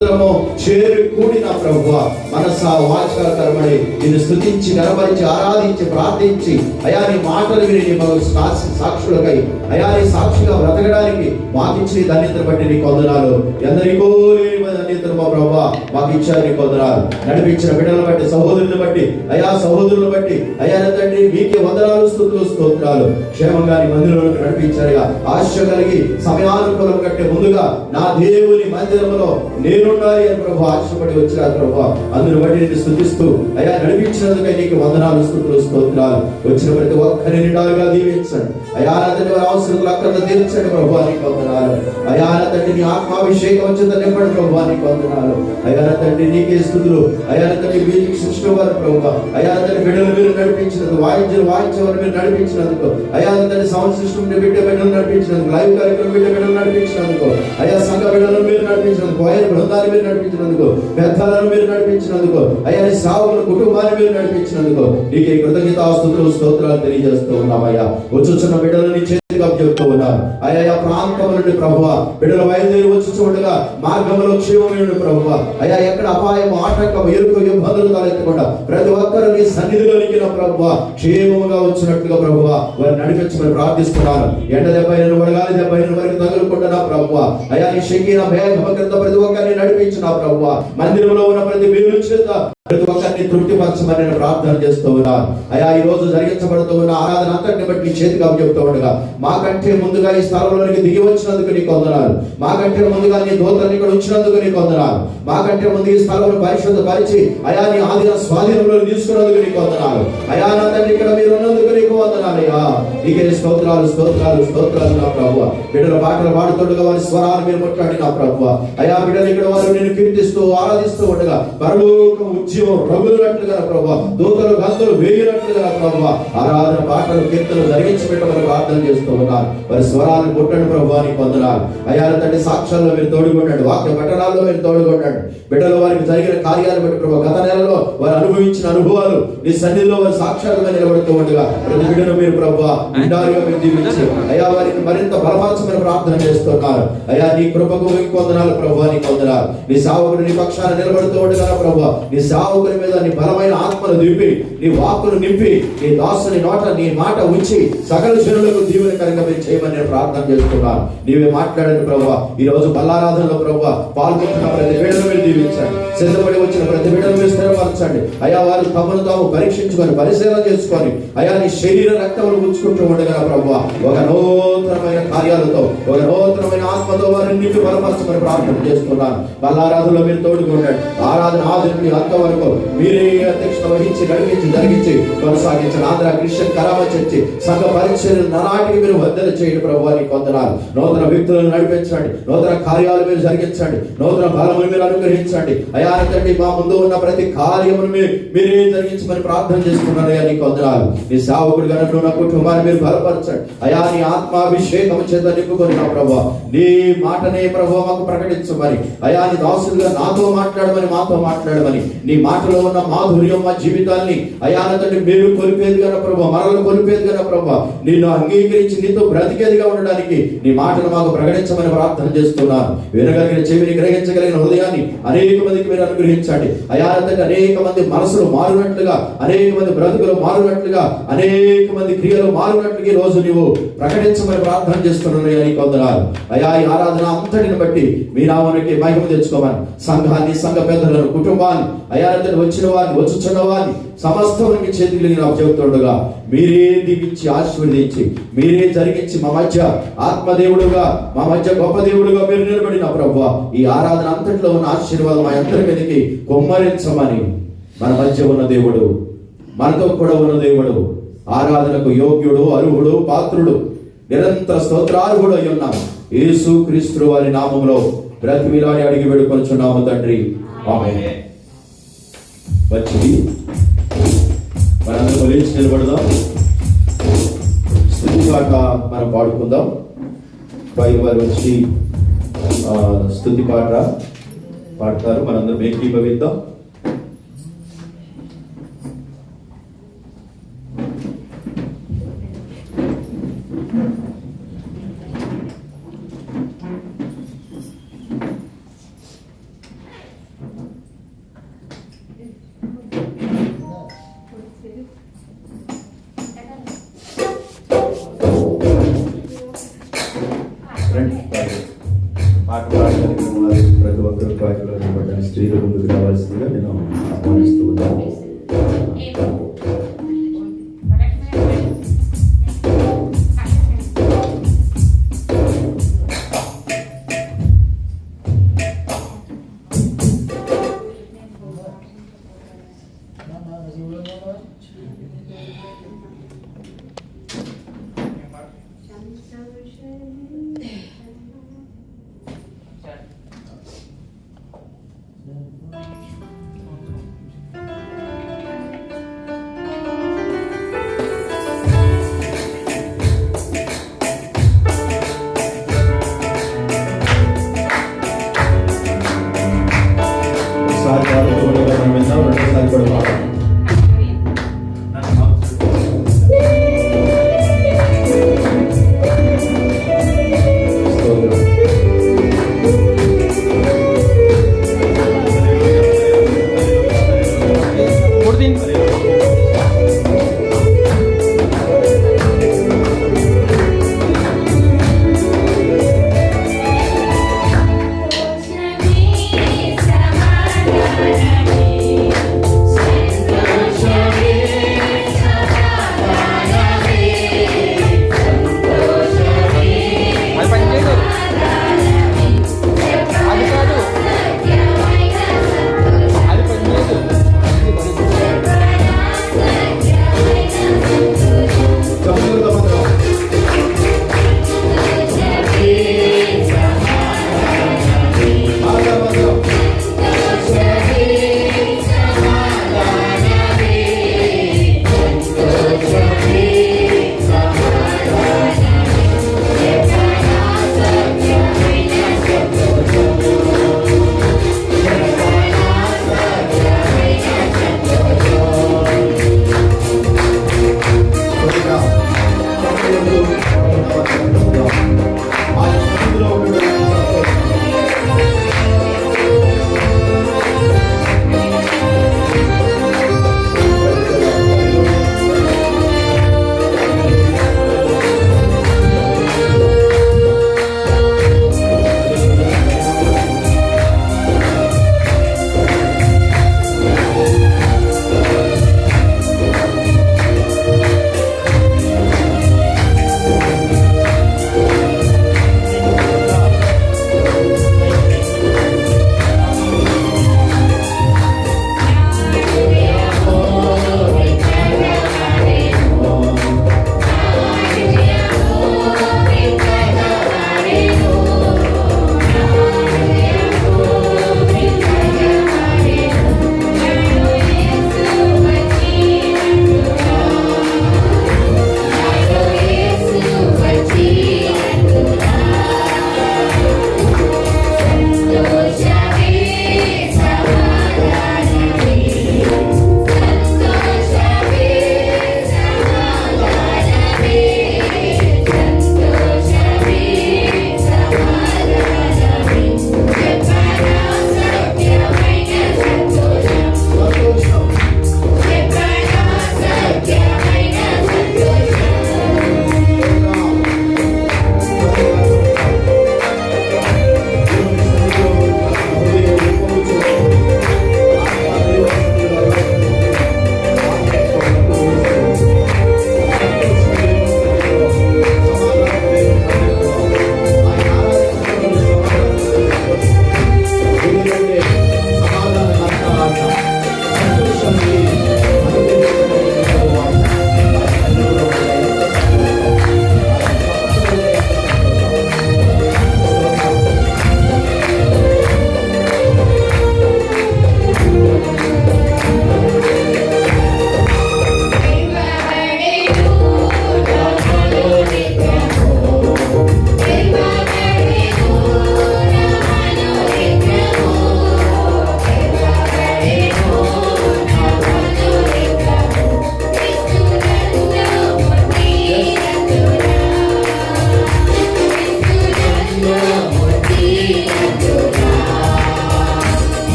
చేరి కూడిన ప్రభువా మనస వాచ కర్మని నిన్ను స్తుతించి గణపరించి ఆరాధించి ప్రార్థించి అయా నీ మాటలు విని సాక్షులకై అయా నీ సాక్షిగా బ్రతకడానికి మాకిచ్చిన ధన్యతను బట్టి నీ కొందనాలు. ఎందరికో ధన్యతను మా ప్రభువా మాకు ఇచ్చారు నీ కొందనాలు. నడిపించిన బిడ్డలను బట్టి సహోదరులను బట్టి అయా సహోదరులను బట్టి అయా తండ్రి మీకే వందనాలు స్తుతులు స్తోత్రాలు. క్షేమంగా నీ మందిరంలోకి నడిపించారుగా ఆశ కలిగి సమయానుకూలం కంటే ముందుగా నా దేవుని మందిరంలో నేనున్నాను అని ప్రభు ఆశపడి వచ్చినారు ప్రభు. అందును బట్టి నేను స్తుతిస్తూ అయా నడిపించినందుకై నీకు వందనాలు స్తుతులు స్తోత్రాలు. వచ్చిన ప్రతి ఒక్కరిని నిండాలుగా దీవించండి అయా తండ్రి. వారి అవసరాలు అక్కడ తీర్చండి ప్రభు నీకు వందనాలు. అయా తండ్రి నీ ఆత్మాభిషేకం వచ్చేది నింపండి ప్రభు నీకు వందనాలు. అయా తండ్రి నీకే స్తుతులు. అయా తండ్రి మ్యూజిక్ సిస్టమ్ వారు ప్రభు అయా తండ్రి బిడ్డలు మీరు నడిపించినందుకు వాయించేవారు మీరు నడిపించినందుకు అయా తండ్రి సౌండ్ సిస్టమ్ బిడ్డలు నడిపించినందుకు లైవ్ కార్యక్రమం బిడ్డలు నడిపించినందుకు అయా సంఘ బిడ్డలను మీరు నడిపించినందుకు వైర్ బృందాన్ని మీరు నడిపించినందుకు పెద్దలను మీరు నడిపించినందుకు అయా నీ సేవకుల కుటుంబాన్ని మీరు నడిపించినందుకు నీకే కృతజ్ఞతాస్తుతులు స్తోత్రాలు తెలియజేస్తూ ఉన్నామయ్యా. వచ్చుచున్న బిడ్డలని చెప్తూ ఉన్నారు అయా ప్రాంతం నుండి ప్రభువా బిడ్డలు బయలుదేరి వచ్చుచుండగా మార్గంలో క్షేమమైన ప్రభువా అయా ఎక్కడ అపాయం ఆటంకం ఎరుకు ఇబ్బందులు తలెత్తకుండా ప్రతి ఒక్కరు నీ సన్నిధిలో నిలిచిన ప్రభువా క్షేమముగా వచ్చినట్లుగా ప్రభువా వారు నడిపించమని ప్రార్థిస్తున్నాను. ఎండ దెబ్బైన వడగాలి దెబ్బైన వారికి తగులుకుంటున్నా ప్రభువా అయా నీ శక్తిన మేఘమ క్రింద ప్రతి ఒక్కరిని నడిపించిన ప్రభువా మందిరంలో ఉన్న ప్రతి వీరు చేత ప్రతి ఒక్కరిని తృప్తిపరచమని నేను ప్రార్థన చేస్తూ ఉన్నాను అయా. ఈ రోజు జరిగించబడుతూ ఉన్న ఆరాధన అంతటిని బట్టి నీ చేతిగా చెప్తూ ఉండగా మాకంటే ముందుగా ఈ స్థలంలోనికి దిగి వచ్చినందుకు నీకు వందనాలు. మాకంటే ముందుగా నీ దూతలను ఇక్కడ ఉంచినందుకు నీకు వందనాలు. మాకంటే ముందు ఈ స్థలంలో పరిశుద్ధపరిచి అయా నీ ఆధీన స్వాధీనంలో తీసుకున్నందుకు నీకు వందనాలు అయా. నా తండ్రి ఇక్కడ మీరు ఉన్నందుకు నీకు వందనాలు అయ్యా. నీకే స్తోత్రాలు స్తోత్రాలు స్తోత్రాలు నా ప్రభువా. బిడ్డల పాటలు పాడుతుండగా వారి స్వరాలు మీరు ముట్లాడి నా ప్రభువా అయా. బిడ్డలు ఇక్కడ వారు నేను కీర్తిస్తూ ఆరాధిస్తూ ఉండగా పరలోకం ఉద్యమం రగులునట్లుగా ప్రభావ దూతలు గంతులు వేయునట్లుగా ప్రభావ ఆరాధన పాటలు కీర్తనలు జరిగించి పెట్టమని ప్రార్థన చేస్తూ ఉన్నారు. వారి స్వరాలను కొట్టండి ప్రభావ నీకు వందనాలు అయా. తండ్రి సాక్ష్యాల్లో మీరు తోడుకొండండి, వాక్య పట్టణాల్లో మీరు తోడుకొండండి. బిడ్డలు వారికి జరిగిన కార్యాలు బట్టి ప్రభావ గత నెలలో వారు అనుభవించిన అనుభవాలు నీ సన్నిధిలో వారి సాక్షాత్తుగా నిలబడుతూ ఉండగా ప్రతి బిడ్డను మీరు ప్రభావ నిండారుగా మీరు దీవించి అయా వారికి మరింత బలపరచమని ప్రార్థన చేస్తున్నారు అయా. నీ కృపకు మీకు వందనాలు ప్రభావ నీకు వందనాలు. నీ సేవకుడు నీ పక్షాన నిలబడుతూ ఉండగా ప్రభావ నీ సేవకుని మీద నీ బలమైన ఆత్మను దింపి నీ వాక్కును నింపి నీ దాసుని నోట నీ మాట ఉంచి సకల జనులకు దీవెనకరంగా మీరు చేయమని నేను ప్రార్థన చేస్తున్నాను. నీవే మాట్లాడండి ప్రభువా. ఈ రోజు బల్లారాధనలో ప్రభువా పాల్గొంటున్న ప్రతి బిడ్డను మీరు దీవించండి. సిద్ధపడి వచ్చిన ప్రతి బిడ్డను మీరు స్థిరపరచండి అయా. వారు తమను తాము పరీక్షించుకొని పరిశీలన చేసుకొని అయా నీ శరీర రక్తములు ఉంచుకుంటూ ఉండగా ప్రభువా ఒక నూతనమైన కార్యాలతో ఒక నూతనమైన ఆత్మతో వారిని నింపి బలపరచమని ప్రార్థన చేస్తున్నాను. బల్లారాధనలో మీరు తోడుకుండండి. ఆరాధన ఆది నుండి అంతవరకు మీరే అధ్యక్షత వహించి నడిపించి జరిగించి కొనసాగించిన ఆంధ్ర క్రిస్టియన్ కరామ చర్చి సంఘ పరిచర్యలు నాటికి మీరు వర్ధన చేయండి ప్రభువా నీకు వందనాలు. నూతన వ్యక్తులను నడిపించండి, నూతన కార్యాలు మీరు జరిగించండి, నూతన బలమును మీరు అనుగ్రహించండి అయా. తండ్రి మా ముందు ఉన్న ప్రతి కార్యమును మీరే జరిగించమని ప్రార్థన చేస్తున్నాను అయ్యా నీకు వందనాలు. నీ సేవకుడు కనుక నా కుటుంబాన్ని మీరు బలపరచండి అయా. నీ ఆత్మాభిషేకం చేత నింపుకొని నా ప్రభువా నీ మాటనే ప్రభువా మాకు ప్రకటించమని అయా. నీ దాసులుగా నాతో మాట్లాడమని మాతో మాట్లాడమని నీ మాటలో ఉన్న మాధుర్యం మా జీవితాన్ని అయా తండ్రి మీరు కొలిపేదిగా ప్రభు మరలు కొలిపేదిగా ప్రభు నిన్ను అంగీకరించి నీతో బ్రతికేదిగా ఉండడానికి నీ మాటను మాకు ప్రకటించమని ప్రార్థన చేస్తున్నాను. వినగలిగిన చెవిని గ్రహించగలిగిన హృదయాన్ని అనేక మందికి మీరు అనుగ్రహించండి అయా తండ్రి. అనేక మంది మనసులు మారునట్లుగా, అనేక మంది బ్రతుకులు మారునట్లుగా, అనేక మంది క్రియలు మారునట్లుగా ఈ రోజు నీవు ప్రకటించమని ప్రార్థన చేస్తున్నాను నీకు వందనాలు అయా. ఈ ఆరాధన అంతటిని బట్టి మీ నామానికి మహిమ తెచ్చుకోమని సంఘాన్ని, సంఘ పెద్దలను, కుటుంబాన్ని అయా వచ్చిన వారిని వచ్చుచున్న వారిని సమస్తానికి చేతికి నాకు చెబుతుండగా మీరే దీవించి ఆశీర్వదించి మీరే జరిగించి మా మధ్య ఆత్మదేవుడుగా మా మధ్య గొప్ప దేవుడుగా మీరు నిలబడిన ప్రభువా ఈ ఆరాధన అంతట్లో ఉన్న ఆశీర్వాదం మా అందరి మీదకి కొమ్మరించమని మన మధ్య ఉన్న దేవుడు, మనతో కూడా ఉన్న దేవుడు, ఆరాధనకు యోగ్యుడు, అర్హుడు, పాత్రుడు, నిరంతర స్తోత్రార్హుడు అయి ఉన్నాం యేసు క్రీస్తు వారి నామములో బ్రతిమిలాడి అడిగి వేడుకొనుచున్నాము తండ్రి, ఆమేన్. వచ్చింది మనందరం లేచి నిలబడదాం. స్తుతి పాట మనం పాడుకుందాం. పై వారు వచ్చి స్తుతి పాట పాడతారు. మనందరం ఏకీభవిద్దాం. రండి, పాట పాడడానికి ప్రతి ఒక్కరు పాటలో నిలబడ్డాను. స్త్రీలు ముందుకు రావాల్సిందిగా నేను ఆహ్వానిస్తూ ఉన్నాను.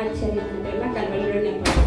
ఆశ్చర్యమైన ప్రేమ కలవలలో నింపండి.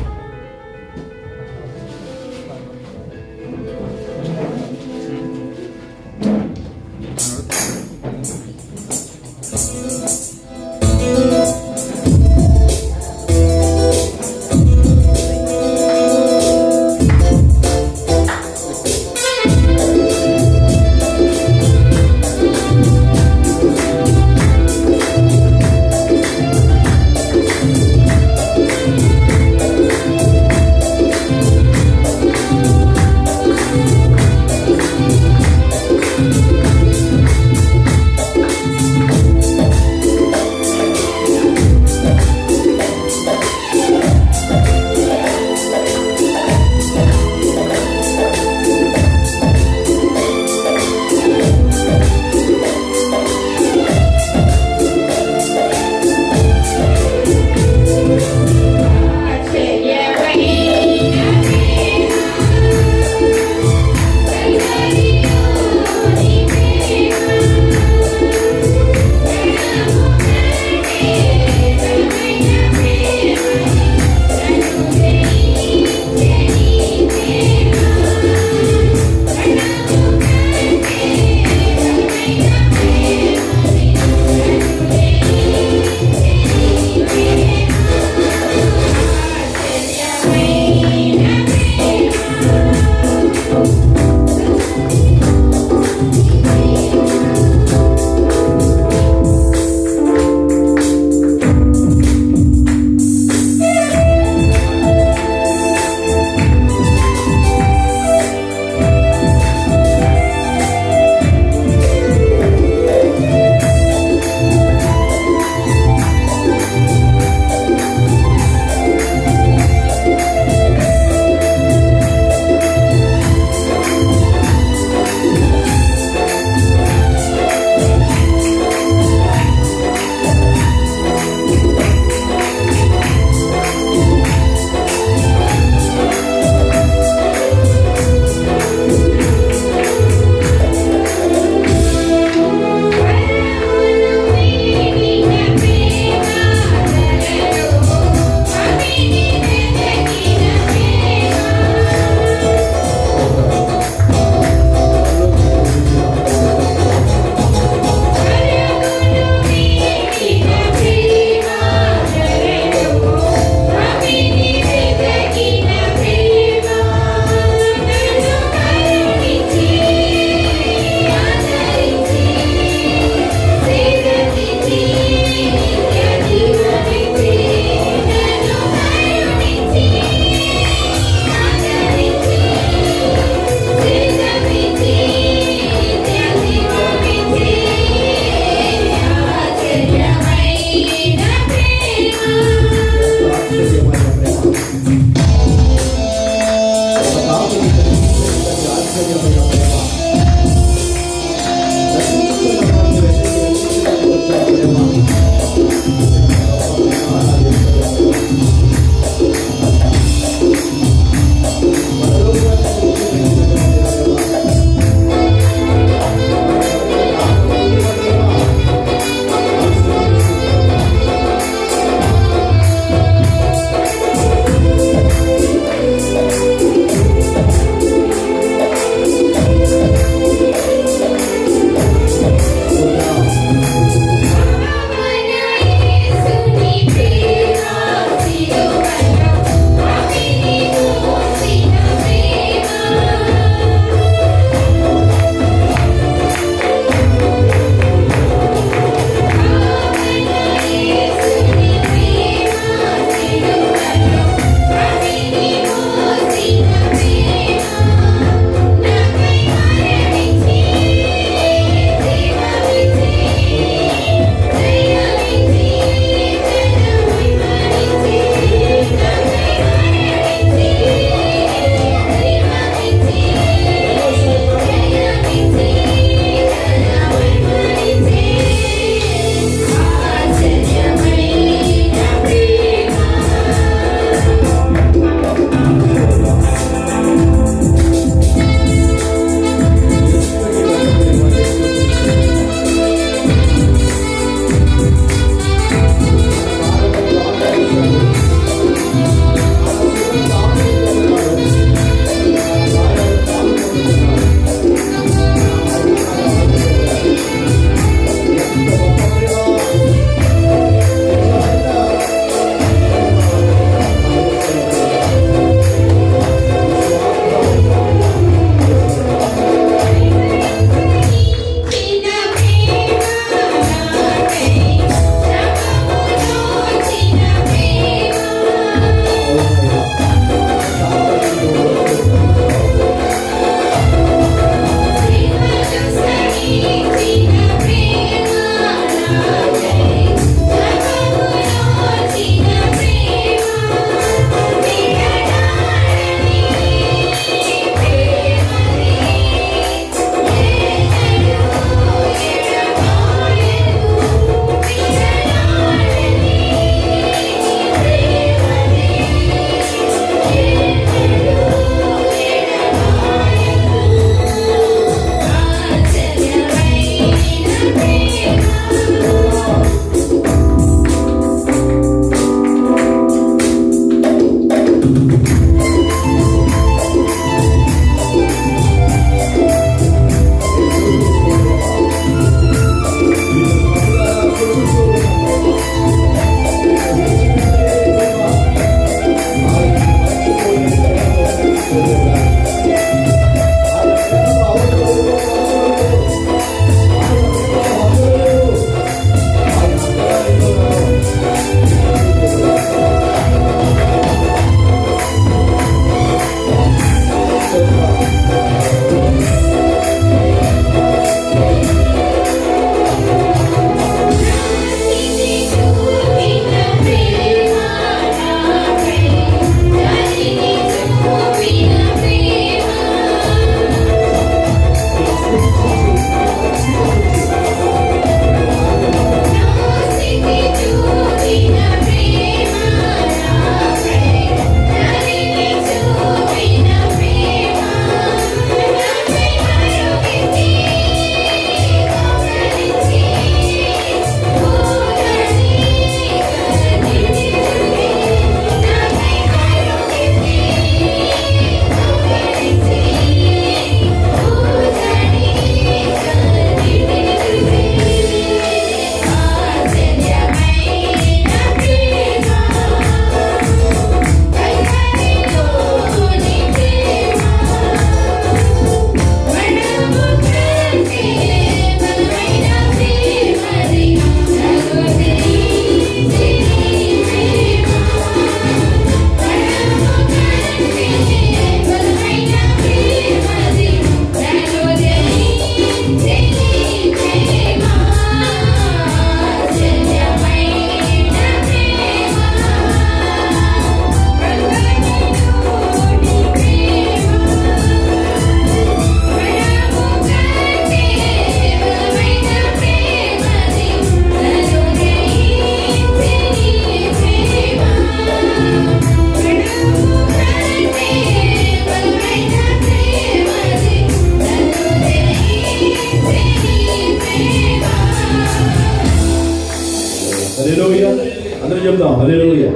అందరూ చెప్దాం హల్లెలూయా.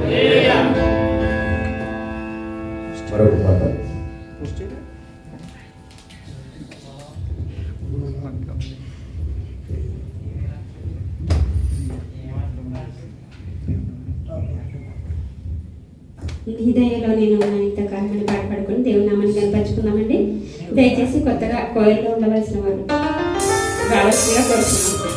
మరొక పాట. ఈ దయలో నేను ఇంత కాలమని పాడుకొని దేవుని నామాన్ని కనపరుచుకుందామండి. దయచేసి కొత్తగా కోయిల్లో ఉండవలసిన వారు రావాల్సిందిగా కోరుతున్నాను.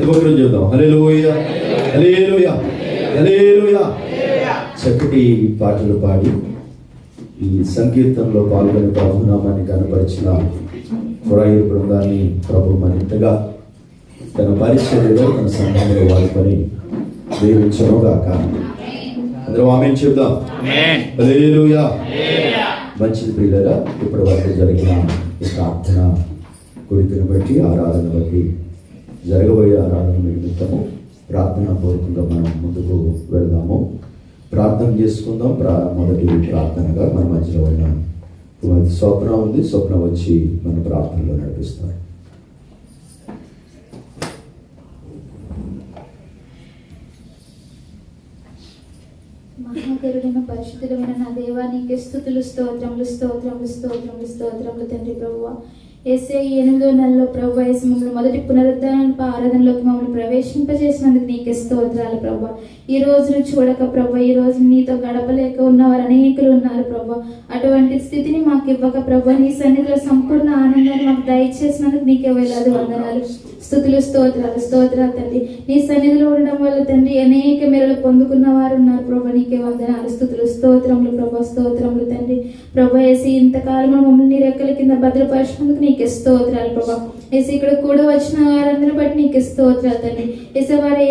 ప్రతి ఒక్కరూ చెబుదాం హల్లెలూయా, హల్లెలూయా, హల్లెలూయా. చక్కటి పాటలు పాడి ఈ సంకీర్తనలో పాల్గొని ప్రభునామాన్ని కనపరిచిన కొరాయి బృందాన్ని ప్రభు మరింతగా తన పరిచర్యలో తన సంఘంలో వాడుకొని దీవించునుగాక. అందరూ ఆమేన్ చెప్దాం. హల్లెలూయా. మంచిది ప్రియులారా, ఇప్పటి వరకు జరిగిన ఈ ప్రార్థన కోరికను బట్టి, ఆరాధన బట్టి, జరగబోయే ఆరాధన నిమిత్తము ప్రార్థనా పూర్వకంగా మనం ముందుకు వెళదాము. ప్రార్థన చేసుకుందాం. మొదటి ప్రార్థనగా మన మధ్యలో ఉన్న స్వప్న ఉంది. స్వప్న వచ్చి మన ప్రార్థనలో నడిపిస్తారు. మహాకరుడైన పరిశుద్ధుడైన నా దేవా, నీకే స్తుతులు, స్తోత్రములు, స్తోత్రములు, స్తోత్రములు, స్తోత్రములు తండ్రి ప్రభువా. యేసయ్య 8వ నెలలో ప్రభువా యేసు మమ్మల్ని మొదటి పునరుద్ధాన ఆరాధనలోకి మమ్మల్ని ప్రవేశింపజేసినందుకు నీకే స్తోత్రాలు ప్రభువా. ఈ రోజును చూడక ప్రభువా, ఈ రోజు నీతో గడపలేక ఉన్నవారు అనేకులు ఉన్నారు ప్రభువా. అటువంటి స్థితిని మాకు ఇవ్వక ప్రభువా, నీ సన్నిధిలో సంపూర్ణ ఆనందాన్ని మాకు దయచేసినందుకు నీకే వేలాది వందనాలు, స్తుతులు, స్తోత్రాలు, స్తోత్రాలు తండ్రి. నీ సన్నిధిలో ఉండడం వల్ల తండ్రి అనేక మేరలు పొందుకున్న వారు ఉన్నారు ప్రభా. నీకే వందనాలు, స్తుతులు, స్తోత్రములు ప్రభా, స్తోత్రములు తండ్రి. ప్రభా యేసు ఇంతకాలం మమ్మల్ని నీ రెక్కల కింద భద్రపరిచినందుకు నీకే స్తోత్రాలు ప్రభా. యేసు ఇక్కడ కూడా వచ్చిన వారందరిని బట్టి నీకే స్తోత్రాలు తండ్రి. యేసు వారు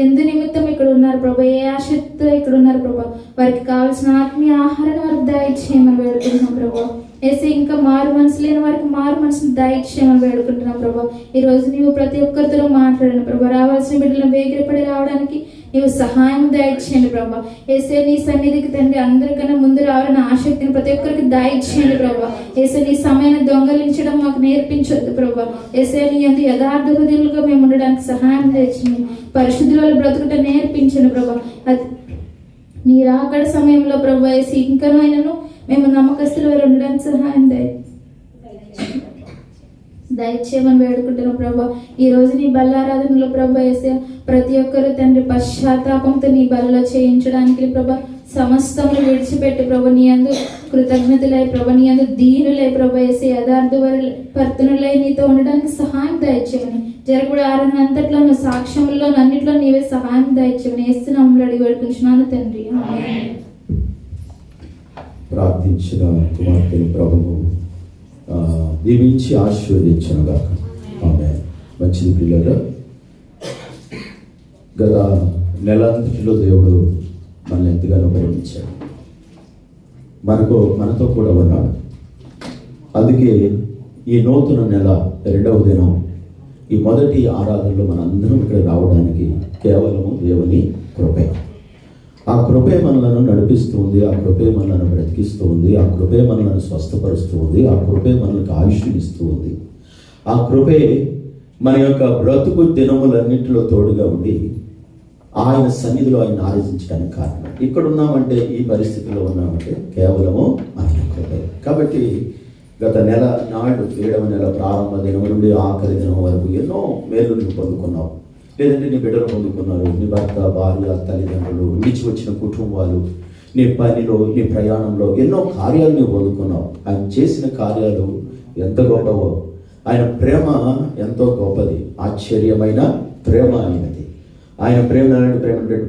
ఎందు నిమిత్తం ఇక్కడ ఉన్నారు ప్రభా, ఏ ఆసక్తితో ఇక్కడ ఉన్నారు ప్రభా, వారికి కావాల్సిన ఆత్మీయ ఆహారాన్ని వారికి దయచేయమని వేడుకుంటున్నాం ప్రభా. యేసు ఇంకా మారు మనసు లేని వారికి మారు మనసును దయచేయమని వేడుకుంటున్నాం ప్రభా. ఈ రోజు నీవు ప్రతి ఒక్కరితో మాట్లాడిన ప్రభా, రావాల్సిన బిడ్డలను వేగిరపడి రావడానికి నీవు సహాయం దయచేయండి ప్రభా. యేసే నీ సన్నిధికి తండ్రి అందరికన్నా ముందు రావాలని ఆసక్తిని ప్రతి ఒక్కరికి దయచేయండి ప్రభా. యేసే నీ సమయాన్ని దొంగలించడం మాకు నేర్పించొద్దు ప్రభా. యేసే నీ యందు యథార్థ హృదయులుగా మేము ఉండడానికి సహాయం దయచేయండి. పరిశుద్ధుల బ్రతుకుట నేర్పించండి ప్రభా. నీ రాకడ సమయంలో ప్రభా యేసు ఇంకనైనాను మేము నమ్మకస్తులు ఉండడానికి సహాయం దయచేయమని వేడుకుంటున్నాం ప్రభా. ఈ రోజు నీ బల్లారాధనలో ప్రభా యేసయ్య ప్రతి ఒక్కరు తండ్రి పశ్చాత్తాపంతో నీ బలలో చేయించడానికి ప్రభా సమస్తములు విడిచిపెట్టి ప్రభా నీ యందు కృతజ్ఞతలై ప్రభా నీ యందు దీనులై ప్రభా యేసయ్య యథార్థ పర్తునులై నీతో ఉండడానికి సహాయం దయచేయమని, జరగబడే ఆరాధన అంతట్లో సాక్ష్యముల్లో అన్నిట్లో నీవే సహాయం దయచేయమని యేసునామములో అడిగి వేడుకుంటున్నాను తండ్రి. ఆమేన్. ప్రార్థించిన కుమార్తెను ప్రభువు దీవించి ఆశీర్వదించునుగా. ఆమేన్. మంచిది పిల్లలు, గత నెలంతటిలో దేవుడు మనల్ని ఎంతగానో ప్రేమించాడు, మనతో కూడా ఉన్నాడు. అందుకే ఈ నూతన నెల 2వ దినం ఈ మొదటి ఆరాధనలో మనందరం ఇక్కడ రావడానికి కేవలము దేవుని కృపే. ఆ కృపే మనలను నడిపిస్తూ ఉంది, ఆ కృపే మనలను బ్రతికిస్తూ ఉంది, ఆ కృపే మనలను స్వస్థపరుస్తూ ఉంది, ఆ కృపే మనకు ఆయుష్ని ఇస్తూ ఉంది. ఆ కృపే మన యొక్క బ్రతుకు దినములన్నింటిలో తోడుగా ఉండి ఆయన సన్నిధిలో ఆయన ఆరాధించడానికి కారణం. ఇక్కడ ఉన్నామంటే, ఈ పరిస్థితిలో ఉన్నామంటే కేవలము ఆయన కృపే. కాబట్టి గత నెల నాడు 7వ నెల ప్రారంభ దినం నుండి ఆఖరి దినం వరకు ఎన్నో మేలు నువ్వు పొందుకున్నావు. లేదంటే నీ బిడ్డలు పొందుకున్నారు, నీ భర్త, భార్య, తల్లిదండ్రులు, విడిచి వచ్చిన కుటుంబాలు, నీ పనిలో, నీ ప్రయాణంలో ఎన్నో కార్యాలు నువ్వు పొందుకున్నావు. ఆయన చేసిన కార్యాలు ఎంత గొప్పవో, ఆయన ప్రేమ ఎంతో గొప్పది, ఆశ్చర్యమైన ప్రేమ అయినది. ఆయన ప్రేమ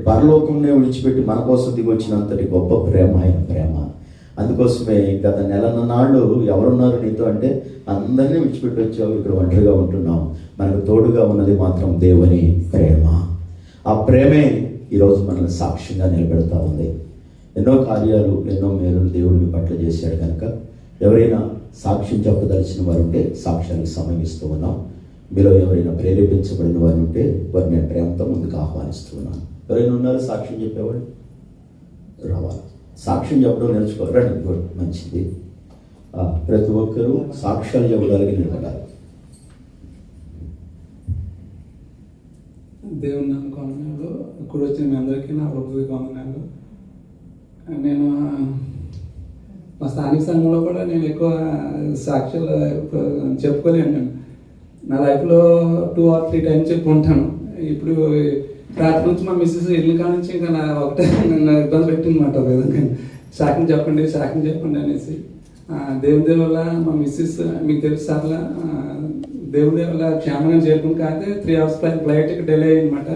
పరలోకంనే విడిచిపెట్టి మన కోసం దిగి వచ్చినంతటి గొప్ప ప్రేమ ఆయన ప్రేమ. అందుకోసమే గత నెల నాళ్ళు ఎవరున్నారు నీతో అంటే అందరినీ విడిచిపెట్టి వచ్చావు, ఇక్కడ ఒంటరిగా ఉంటున్నాం. మనకు తోడుగా ఉన్నది మాత్రం దేవుని ప్రేమ. ఆ ప్రేమే ఈరోజు మనల్ని సాక్ష్యంగా నిలబెడతా ఉంది. ఎన్నో కార్యాలు, ఎన్నో మేలులు దేవుడిని పట్ల చేశాడు కనుక ఎవరైనా సాక్ష్యం చెప్పదలిచిన వారు ఉంటే సాక్ష్యానికి సమయం ఇస్తూ ఉన్నాం. మీలో ఎవరైనా ప్రేరేపించబడిన వారు ఉంటే వారిని నేను ప్రేమతో ముందుకు ఆహ్వానిస్తూ ఉన్నాను. ఎవరైనా ఉన్నారు సాక్ష్యం చెప్పేవాడు? రావాలి, సాక్ష్యం చెప్పడం నేర్చుకోవాలండి. మంచిది. ప్రతి ఒక్కరూ సాక్ష్యాలు చెప్పడానికి నిలబడాలి. దేవుని నామమున వందనాలు. ఇక్కడ వచ్చిన మీ అందరికీ నా హృదయపూర్వక వందనాలు. నేను మా స్థానిక సంఘంలో కూడా నేను ఎక్కువ సాక్ష్యాలు చెప్పుకోలేను. నా లైఫ్లో 2 or 3 టైమ్స్ చెప్పుకుంటాను. ఇప్పుడు రాత్రి నుంచి మా మిస్సెస్ ఇల్లు కాడ నుంచి ఇంకా నా ఒకటే నన్ను ఇబ్బంది పెట్టిందన్నమాట. ఒక విధంగా సాక్ష్యం చెప్పండి అనేసి దేవుని వల్ల మా మిస్సెస్ మీకు తెలుసు అట్లా దేవుడి వల్ల క్షేమంగా చేరుకుని. కాకపోతే 3 hours ఫ్లైట్ డిలే అయ్యిందన్నమాట.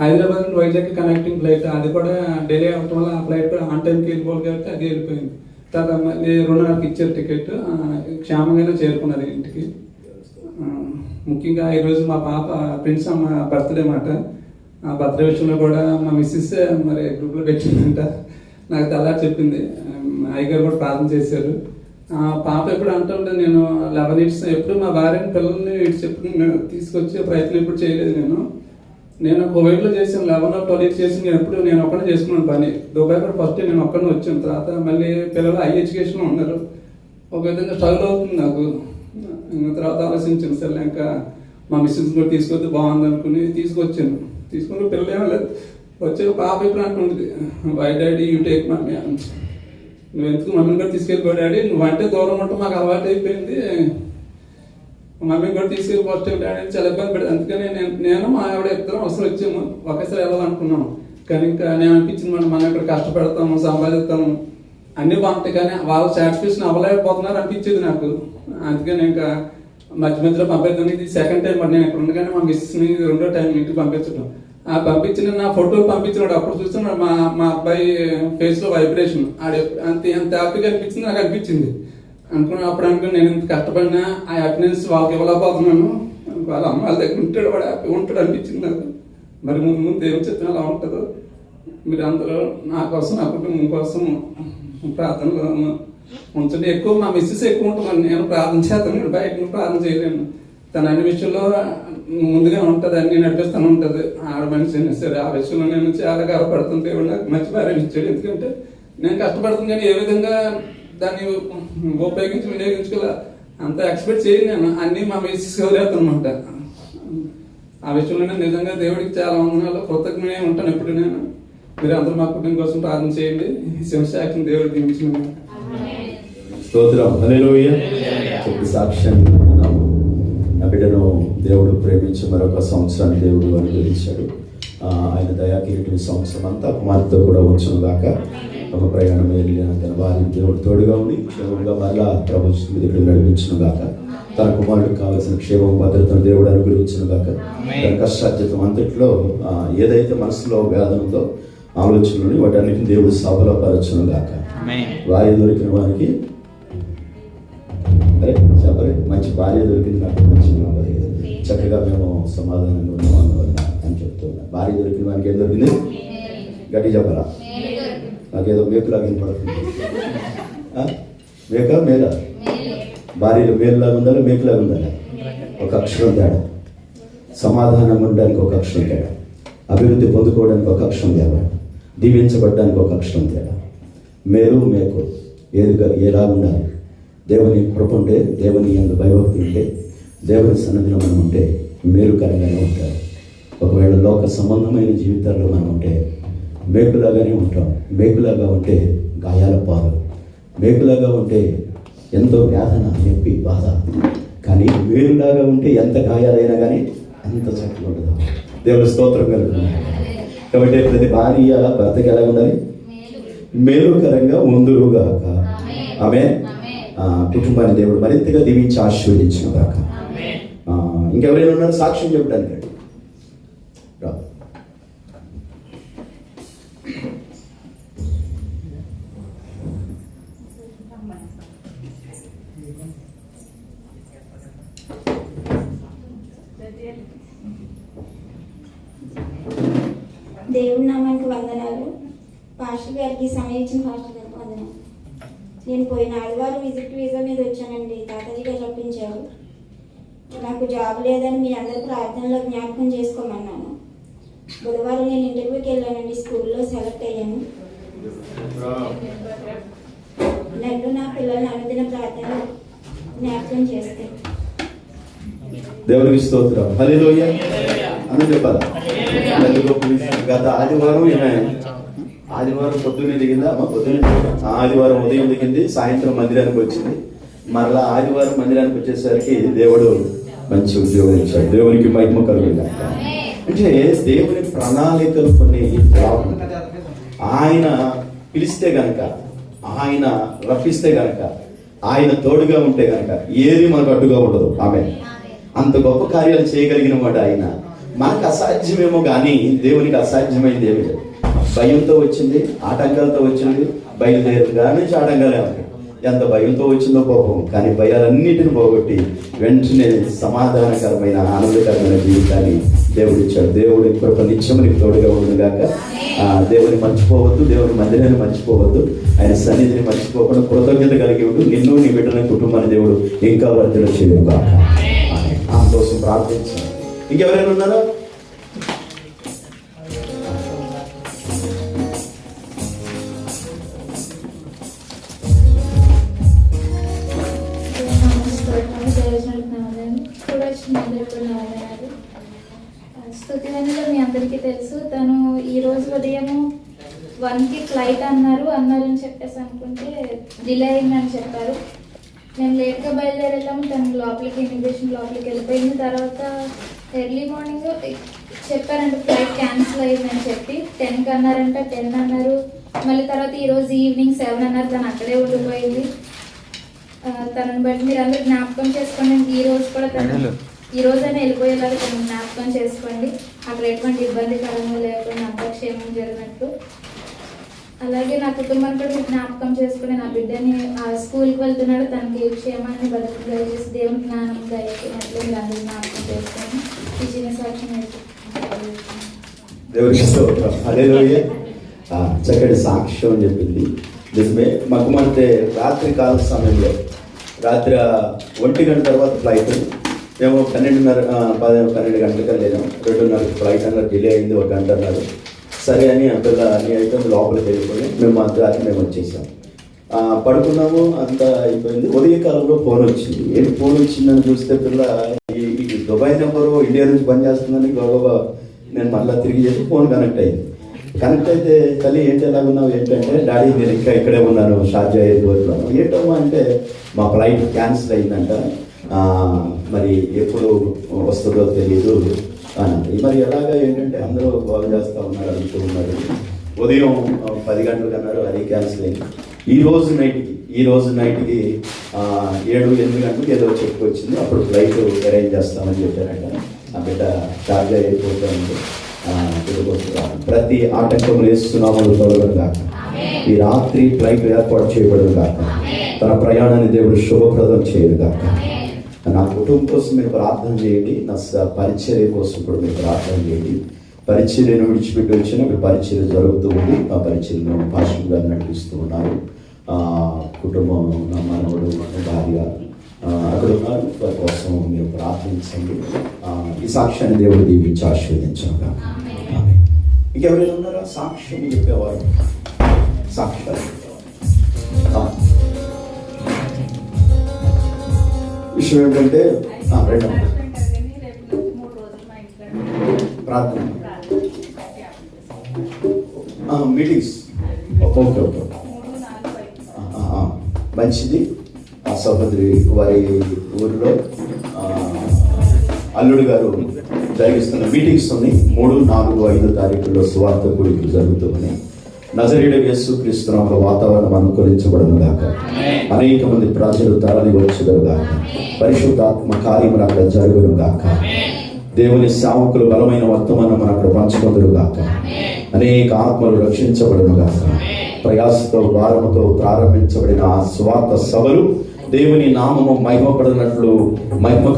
హైదరాబాద్ నుండి వైజాగ్ కనెక్టింగ్ ఫ్లైట్, అది కూడా డిలే అవ్వడం వల్ల ఆ ఫ్లైట్ కూడా ఆన్ టైంకి వెళ్ళిపోవాలి కాబట్టి అది వెళ్ళిపోయింది. తర్వాత మళ్ళీ 2:30కి ఇచ్చారు టికెట్. క్షేమంగానే చేరుకున్నారు ఇంటికి. ముఖ్యంగా ఈరోజు మా పాప ప్రిన్స్ అమ్మ బర్త్డే అన్నమాట. ఆ బర్త్డే విషయంలో కూడా మా మిస్సెస్ మరి గ్రూప్లో పెట్టిందంట, నాకు తెల్లారి చెప్పింది. అయ్యగారు కూడా ప్రార్థన చేశారు. పాప ఎప్పుడు అంటుంటే నేను 11 years ఎప్పుడు మా భార్యని పిల్లల్ని చెప్పుకుని తీసుకొచ్చే ప్రయత్నం ఎప్పుడు చేయలేదు. నేను కువైట్లో చేసాను 11 or 12 years చేసి నేను ఒక్కడే చేసుకున్నాను పని. దుబాయ్ కూడా ఫస్ట్ నేను ఒక్కడే వచ్చాను. తర్వాత మళ్ళీ పిల్లలు హై ఎడ్యుకేషన్లో ఉన్నారు. ఒక విధంగా స్ట్రగుల్ అవుతుంది నాకు. తర్వాత ఆలోచించాను, సరే ఇంకా మా మిస్సెస్ కూడా తీసుకొస్తే బాగుంది అనుకుని తీసుకొచ్చాను. తీసుకుని పిల్లలు ఏమో లేదు. వచ్చే పాప ఎప్పుడు అంటుంది, why daddy you take mummy, నువ్వు ఎందుకు మమ్మీని కూడా తీసుకెళ్ళిపో డాడీ, నువ్వు అంటే దూరం ఉంటే మాకు అలవాటు అయిపోయింది, మమ్మీని కూడా తీసుకెళ్ళి ఫస్ట్ డాడీ చాలా ఇబ్బంది పడింది. అందుకని నేను మా ఆవిడ ఇద్దరం అవసరం వచ్చాము, ఒకేసారి వెళ్ళాలనుకున్నాము. కానీ ఇంకా నేను అనిపించింది మనం ఇక్కడ కష్టపడతాము, సంపాదిస్తాము, అన్నీ బాగుంటాయి, కానీ వాళ్ళు సాటిస్ఫాక్షన్ అవ్వలేకపోతున్నారు అనిపించేది నాకు. అందుకని ఇంకా మధ్యలో పంపిద్దాం. ఇది సెకండ్ టైం నేను ఇక్కడ ఉండగానే మా మిస్సెస్ని 2వ టైం ఇంటికి పంపించడం. ఆ పంపించిన నా ఫోటోలు పంపించినాడు. అప్పుడు చూస్తున్నాడు మా అబ్బాయి ఫేస్ లో వైబ్రేషన్, ఎంత హ్యాపీగా అనిపించింది నాకు అనిపించింది. అప్పుడు నేను ఇంత కష్టపడినా ఆ హ్యాపీనెస్ వాళ్ళకి ఇవ్వలేకపోతున్నాను. వాళ్ళ అమ్మ వాళ్ళ దగ్గర ఉంటాడు, వాడు హ్యాపీగా ఉంటాడు అనిపించింది నాకు. మరి ముందు ఏం చెప్తున్నా అలా ఉంటుందో. మీరు అందరూ నా కోసం, నా కుటుంబం కోసం ప్రార్థనలో ఉంచండి. ఎక్కువ మా మిస్సెస్ ఎక్కువ ఉంటుంది, నేను ప్రార్థన చేస్తాను, బయట ప్రార్థన చేయలేను. తన అన్ని విషయంలో ముందుగా ఉంటుంది, అన్ని నడిపిస్తాను ఉంటుంది. ఆడ మనిషి అయినా సరే ఆ విషయంలో నేను చాలా గర్వపడుతుంది. దేవుడు నాకు మంచి భార్యను ఇచ్చాడు. ఎందుకంటే నేను కష్టపడుతుంది, కానీ ఏ విధంగా దాన్ని ఉపయోగించి వినియోగించుకోలే అంత ఎక్స్పెక్ట్ చేయను. నేను అన్నీ మా మిస్సెస్ వదిలేస్తాను అనమాట. ఆ విషయంలో నేను నిజంగా దేవుడికి చాలా వందనాలు, కృతజ్ఞనే ఉంటాను ఎప్పుడు. మీరు అందరూ మా కుటుంబం కోసం ప్రార్థన చేయండి. శివశాఖని దేవుడు దీవించిన స్తోత్రం. హల్లెలూయా. చెప్పి సాక్ష్యం నా బిడ్డను దేవుడు ప్రేమించి మరొక సంవత్సరాన్ని దేవుడు అనుగ్రహించాడు. ఆయన దయాకిరీటం సంవత్సరం అంతా కుమార్తెతో కూడా ఉంచును గాక. ఒక ప్రయాణం వెళ్ళిన తన వారి దేవుడు తోడుగా ఉండి క్షేమంగా మరలా ప్రభు దగ్గర నడిపించును గాక. తన కుమారుడికి కావాల్సిన క్షేమం భద్రతను దేవుడు అనుగ్రహించును గాక. తన కష్టార్జితం అంతట్లో ఏదైతే మనసులో వేదన ఉందో ఆలోచనలు వాటన్నిటిని దేవుడు సఫలపరచును గాక. భార్య దొరికిన వారికి మంచి భార్య దొరికింది, నాకు మంచి చక్కగా మేము సమాధానంగా ఉన్నాం అని చెప్తున్నా. భార్య దొరికిన వారికి ఏం దొరికింది? గట్టి చెప్పరా? నాకేదో మేకులాగా వినపడుతుంది. మేలా? భార్యలు మేలులాగా ఉండాలి, మేకులాగా ఉండాలి. ఒక అక్షరం తేడా. సమాధానం ఉండడానికి ఒక అక్షరం తేడా. అభివృద్ధి పొందుకోవడానికి ఒక అక్షరం తేడా. దీవించబడడానికి ఒక అక్షరం తేడా. మేలు మేకు ఎలా ఉండాలి? దేవుని కృప ఉంటే, దేవుని యందు భయభక్తి ఉంటే, దేవుని సన్నిధిలో మనం ఉంటే మేలుకరంగానే ఉంటారు. ఒకవేళ లోక సంబంధమైన జీవితాల్లో మనం ఉంటే మేకులాగానే ఉంటాం. మేకులాగా ఉంటే గాయాల పాలు, మేకులాగా ఉంటే ఎంతో వేదన, నొప్పి, బాధ. కానీ మేలులాగా ఉంటే ఎంత గాయాలైనా కానీ అంత చక్కగా ఉండదు. దేవుని స్తోత్రం కలుగుతుంది. కాబట్టి ప్రతి భార్య భర్తకి ఎలా ఉండాలి? మేలుకరంగా ఉందురుగాక. ఆమేన్. కుటుంబాన్ని దేవుడు మరింతగా దీవించి ఆశీర్వదించును గాక. ఇంకెవరైనా ఉన్నారు సాక్ష్యం చెప్పడానికి? దేవుడి నామానికి వందనాలు. పాస్టర్ గారికి సమయం ఇచ్చిన పాస్టర్ గారికి వందనాలు. నేను పోయిన ఆదివారం విజిట్ వీసా మీద వచ్చానండి. తాతాజీ గారు రప్పించారు. నాకు జాబ్ లేదని మీ అందరూ ప్రార్థనలో జ్ఞాపకం చేసుకోమన్నాను. బుధవారం నేను ఇంటర్వ్యూకి వెళ్ళానండి. స్కూల్లో సెలెక్ట్ అయ్యాను. నన్ను నా పిల్లల్ని అనుదిన ప్రార్థనలో జ్ఞాపకం చేస్తే దేవునికి స్తోత్రం. హల్లెలూయా. అందరూ చెప్పాలా? గత ఆదివారం పొద్దున్నే దిగిందా? ఆదివారం ఉదయం దిగింది, సాయంత్రం మందిరానికి వచ్చింది. మరలా ఆదివారం మందిరానికి వచ్చేసరికి దేవుడు మంచి ఉద్యోగం ఇచ్చాడు. దేవునికి మహిమ కలుగుతుంది. అంటే దేవుని ప్రణాళికలు కొన్ని ఆయన పిలిస్తే గనక, ఆయన రప్పిస్తే గనక, ఆయన తోడుగా ఉంటే గనక ఏది మనకు అడ్డుగా ఉండదు. ఆమె అంత గొప్ప కార్యాలు చేయగలిగిన వాడు ఆయన. మనకు అసాధ్యమేమో కానీ దేవునికి అసాధ్యమైంది ఏమి లేదు. భయంతో వచ్చింది, ఆటంకాలతో వచ్చింది, బయలుదేరుగా నుంచి ఆటంకాలే ఉంటాయి. ఎంత భయంతో వచ్చిందో కోపం, కానీ భయాలన్నిటిని పోగొట్టి వెంటనే సమాధానకరమైన ఆనందకరమైన జీవితాన్ని దేవుడు ఇచ్చాడు. దేవుడి కృప నిత్యమునికి తోడుగా ఉండుగాక. దేవుని మర్చిపోవద్దు, దేవుని మందిరాన్ని మర్చిపోవద్దు, ఆయన సన్నిధిని మర్చిపోకుండా కృతజ్ఞత కలిగి ఉంటూ నిన్ను నీ బిడ్డల కుటుంబాన్ని దేవుడు ఇంకా వర్ధన చేయడుగాక. కోసం ప్రార్థించాను. ఇంకెవరైనా ఉన్నారా? స్తుతివెన్నెల మీ అందరికీ తెలుసు. తను ఈరోజు ఉదయం 1కి ఫ్లైట్ అన్నారని చెప్పేసి అనుకుంటే డిలే అయిందని చెప్పారు. మేము లేట్గా బయలుదేరాము. తను లోపలికి ఇమిగ్రేషన్ లోపలికి వెళ్ళిపోయింది. తర్వాత ఎర్లీ మార్నింగ్ చెప్పారంటే ఫ్లైట్ క్యాన్సిల్ అయిందని చెప్పి 10కి అన్నారంట, 10 అన్నారు. మళ్ళీ తర్వాత ఈరోజు ఈవినింగ్ 7 అన్నారు. తను అక్కడే ఉండిపోయింది. తనని బట్టి మీరు అందరూ జ్ఞాపకం చేసుకోండి. ఈ రోజు కూడా తను ఈ రోజైనా వెళ్ళిపోయేలాగా తను జ్ఞాపకం చేసుకోండి. అక్కడ ఎటువంటి ఇబ్బందికరంగా లేకుండా అంత క్షేమం జరిగినట్టు. అలాగే నా కుటుంబాన్ని కూడా మీరు జ్ఞాపకం చేసుకుని నా బిడ్డని స్కూల్కి వెళ్తున్నాడు, తనకి క్షేమాన్ని బతుకు దయచేసి దేవుని జ్ఞానం దయచేసినట్లు మీరు అందరూ జ్ఞాపకం చేసుకొని ఈ చిన్న సాక్ష్యం చక్కటి సాక్ష్యం అని చెప్పింది. నిజమే. మా కుమార్తె రాత్రి కాల సమయంలో రాత్రి 1 గంట తర్వాత ఫ్లైట్. మేము 12 గంటలకు వెళ్ళాము. 2:30 ఫ్లైట్ అన్నారు, డిలే అయింది, 1 గంట అన్నారు. సరే అని పిల్ల అని అయితే లోపలికి వెళ్ళిపోయి మేము అర్ధరాత్రి మేము వచ్చేసాం. పడుకున్నాము, అంతా అయిపోయింది. ఉదయకాలంలో ఫోన్ వచ్చింది. ఏంటి ఫోన్ వచ్చిందని చూస్తే పిల్ల ఈ దుబాయ్ నెంబరు ఇండియా నుంచి పనిచేస్తుందని గొడవ. నేను మళ్ళీ తిరిగి చేసి ఫోన్ కనెక్ట్ అయింది. కనెక్ట్ అయితే తల్లి ఏంటి ఎలాగున్నావు ఏంటంటే, డాడీ నేను ఇంకా ఇక్కడే ఉన్నాను షార్జా ఎయిర్పోర్ట్లో. ఏంటమ్మా అంటే మా ఫ్లైట్ క్యాన్సిల్ అయిందంట, మరి ఎప్పుడు వస్తుందో తెలియదు అని. మరి ఎలాగా ఏంటంటే అందరూ బాగు చేస్తూ ఉన్నారు, అడుగుతూ ఉన్నారు. ఉదయం 10 గంటలకు అన్నారు, అది క్యాన్సిల్ అయింది. ఈ రోజు నైట్కి 7-8 గంటలకు ఏదో చెప్పుకొచ్చింది. అప్పుడు ఫ్లైట్ అరేంజ్ చేస్తామని చెప్పారంట. ఆ బిడ్డ షార్జా ఎయిర్పోర్ట్లో ఉంది. ప్రతి ఆటంకం వేస్తున్నామని తొలగదు కాక. ఈ రాత్రి ఫ్లైట్ ఏర్పాటు చేయబడదు కాక. తన ప్రయాణాన్ని దేవుడు శుభప్రదం చేయదు కాక. నా కుటుంబం కోసం మీరు ప్రార్థన చేయండి. నా పరిచర్య కోసం కూడా మీరు ప్రార్థన చేయండి. పరిచర్యను విడిచిపెట్టి వచ్చిన మీ పరిచర్య జరుగుతూ ఉంది. ఆ పరిచర్యను పాస్టర్ గారు నడిపిస్తూ ఉన్నారు. కుటుంబం, నా మనవడు, భార్య అక్కడ ఉన్నారు. వారి కోసం మీరు ప్రార్థించండి. ఈ సాక్ష్యాన్ని దేవుడు దీవించి ఆశీర్వదించారు. ఇంకెవరైనా ఉన్నారా సాక్ష్యం చెప్పేవారు? సాక్ష్యాలు విషయం ఏంటంటే రెండవ ప్రార్థన మీటింగ్స్. ఓకే ఓకే, మంచిది. ఆ సహోదరి వారి ఊరిలో అల్లుడు గారు జరిగిస్తున్న మీటింగ్స్ ఉన్నాయి. 3, 4, 5 తారీఖుల్లో సువార్త కూడికలు జరుగుతున్నాయి. నజరేయుడైన యేసుక్రీస్తు నామములో వాతావరణం అనుకూలించబడును గాక. అనేక మంది ప్రజలు తరలి వచ్చుదురు గాక. పరిశుద్ధాత్మ కార్యములు అక్కడ జరుగును గాక. దేవుని సేవకులు బలమైన వర్తమానం అక్కడ పంచుకొందురు గాక. అనేక ఆత్మలు రక్షించబడును గాక. ప్రయాసతో భారముతో ప్రారంభించబడిన ఆ స్వార్థ సభలు దేవుని నామము మహిమ